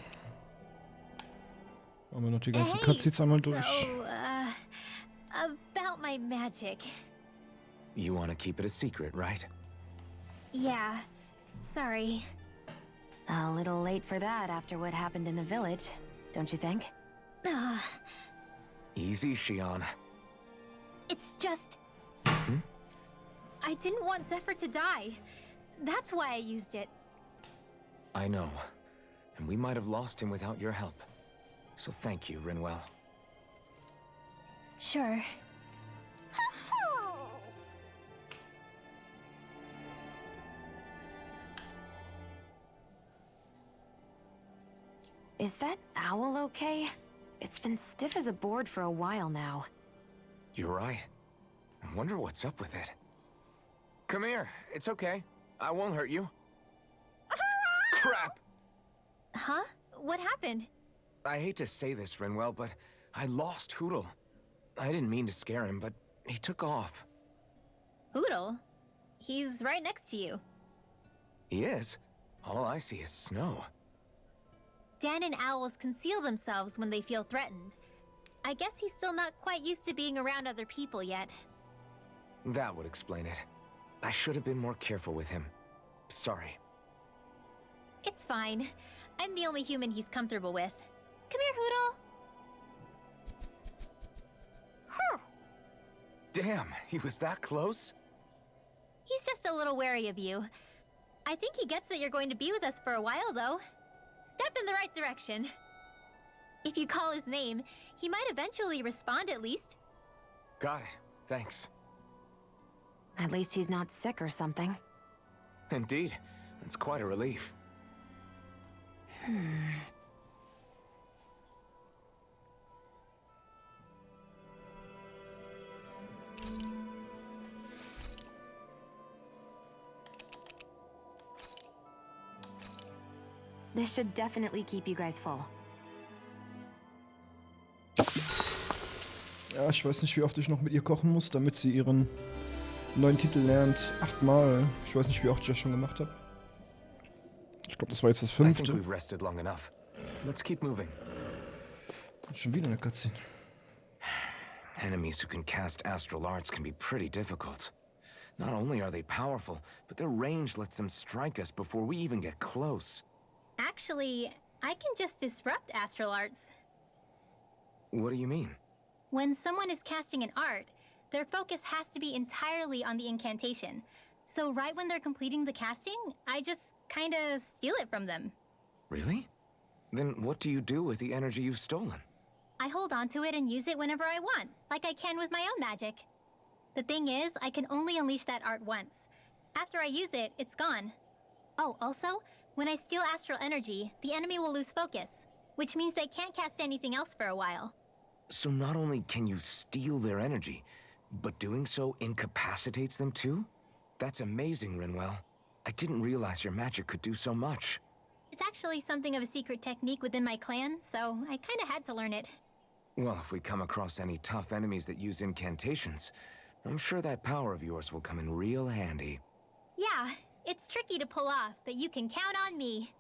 Machen wir noch die ganzen Cutscenes einmal durch. So, about my magic. You want to keep it a secret, right? Yeah, sorry. A little late for that after what happened in the village, don't you think? Easy, Shion. It's just... I didn't want Zephyr to die. That's why I used it. I know. And we might have lost him without your help. So thank you, Rinwell. Sure. Is that owl okay? It's been stiff as a board for a while now. You're right. I wonder what's up with it. Come here. It's okay. I won't hurt you. Crap! Huh? What happened? I hate to say this, Rinwell, but I lost Hootle. I didn't mean to scare him, but he took off. Hootle? He's right next to you. He is? All I see is snow. Dan and owls conceal themselves when they feel threatened. I guess he's still not quite used to being around other people yet. That would explain it. I should have been more careful with him. Sorry. It's fine. I'm the only human he's comfortable with. Come here, Hootle. Damn, he was that close? He's just a little wary of you. I think he gets that you're going to be with us for a while, though. Step in the right direction. If you call his name, he might eventually respond at least. Got it. Thanks. At least he's not sick or something. Indeed. That's quite a relief. This should definitely keep you guys full. Ja, ich weiß nicht, wie oft ich noch mit ihr kochen muss, damit sie ihren neuen Titel lernt. 8-mal. Ich weiß nicht, wie oft ich das schon gemacht habe. Ich glaube, das war jetzt das 5. I think we've rested long enough. Let's keep moving. Schon wieder eine Cutscene. Enemies who can cast astral arts can be pretty difficult. Not only are they powerful, but their range lets them strike us before we even get close. Actually, I can just disrupt astral arts. What do you mean? When someone is casting an art, their focus has to be entirely on the incantation. So right when they're completing the casting, I just kinda steal it from them. Really? Then what do you do with the energy you've stolen? I hold onto it and use it whenever I want, like I can with my own magic. The thing is, I can only unleash that art once. After I use it, it's gone. Oh, also, when I steal astral energy, the enemy will lose focus, which means they can't cast anything else for a while. So not only can you steal their energy, but doing so incapacitates them too? That's amazing, Rinwell. I didn't realize your magic could do so much. It's actually something of a secret technique within my clan, so I kinda had to learn it. Well, if we come across any tough enemies that use incantations, I'm sure that power of yours will come in real handy. Yeah, it's tricky to pull off, but you can count on me.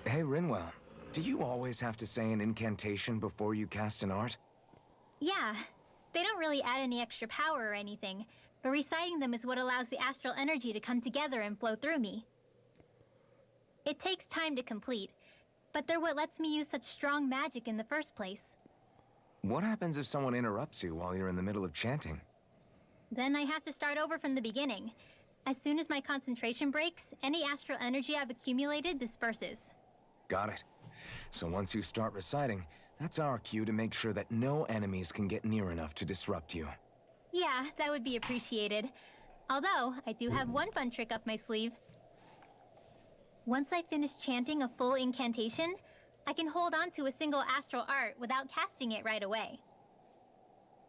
Hey, Rinwell, do you always have to say an incantation before you cast an art? Yeah, they don't really add any extra power or anything, but reciting them is what allows the astral energy to come together and flow through me. It takes time to complete, but they're what lets me use such strong magic in the first place. What happens if someone interrupts you while you're in the middle of chanting? Then I have to start over from the beginning. As soon as my concentration breaks, any astral energy I've accumulated disperses. Got it. So once you start reciting, that's our cue to make sure that no enemies can get near enough to disrupt you. Yeah, that would be appreciated. Although, I do have one fun trick up my sleeve. Once I finish chanting a full incantation, I can hold on to a single astral art without casting it right away.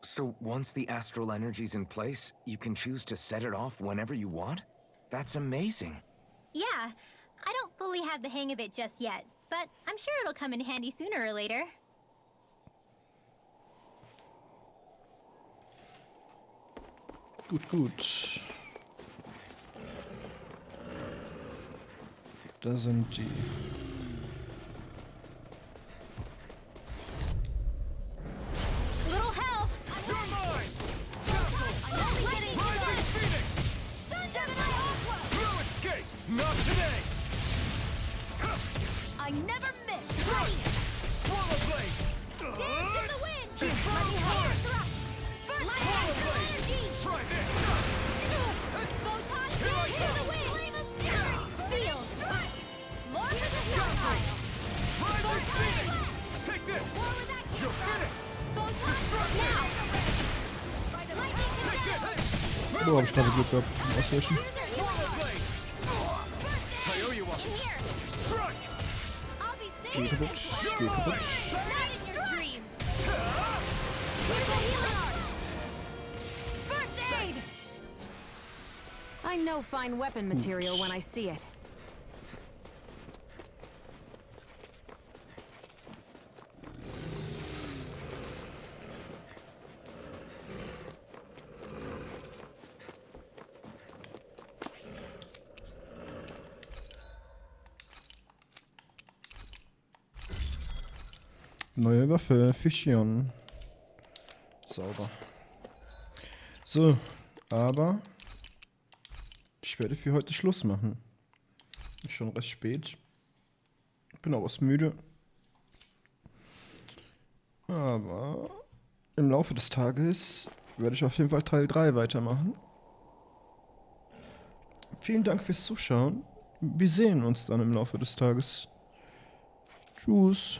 So once the astral energy's in place, you can choose to set it off whenever you want? That's amazing. Yeah, I don't fully have the hang of it just yet, but I'm sure it'll come in handy sooner or later. Gut. Da sind die. Little help! You're mine! Fluid gate! Not today! I never miss! Swallow blade! Dance in the wind! Swallow blade! First Swallow blade! Try this! Photon Here I in go! the wind! Flame of fury! Sealed! More for the Careful! sunlight! Ride this phoenix! Take this! More with that You're finished! Photon Destructive! now! Lightning Take condemned! this! Oh, hab ich gerade Glück gehabt. Auslöschen. Swallow blade! I owe you one! In here! Strike! I'll be Geh safe! kaputt. Geh kaputt. Not in your dreams! Here's a healing art! First aid! I know fine weapon material when I see it. Neue Waffe, Fischion. Sauber. So, aber ich werde für heute Schluss machen. Ist schon recht spät. Bin auch was müde. Aber im Laufe des Tages werde ich auf jeden Fall Teil 3 weitermachen. Vielen Dank fürs Zuschauen. Wir sehen uns dann im Laufe des Tages. Tschüss.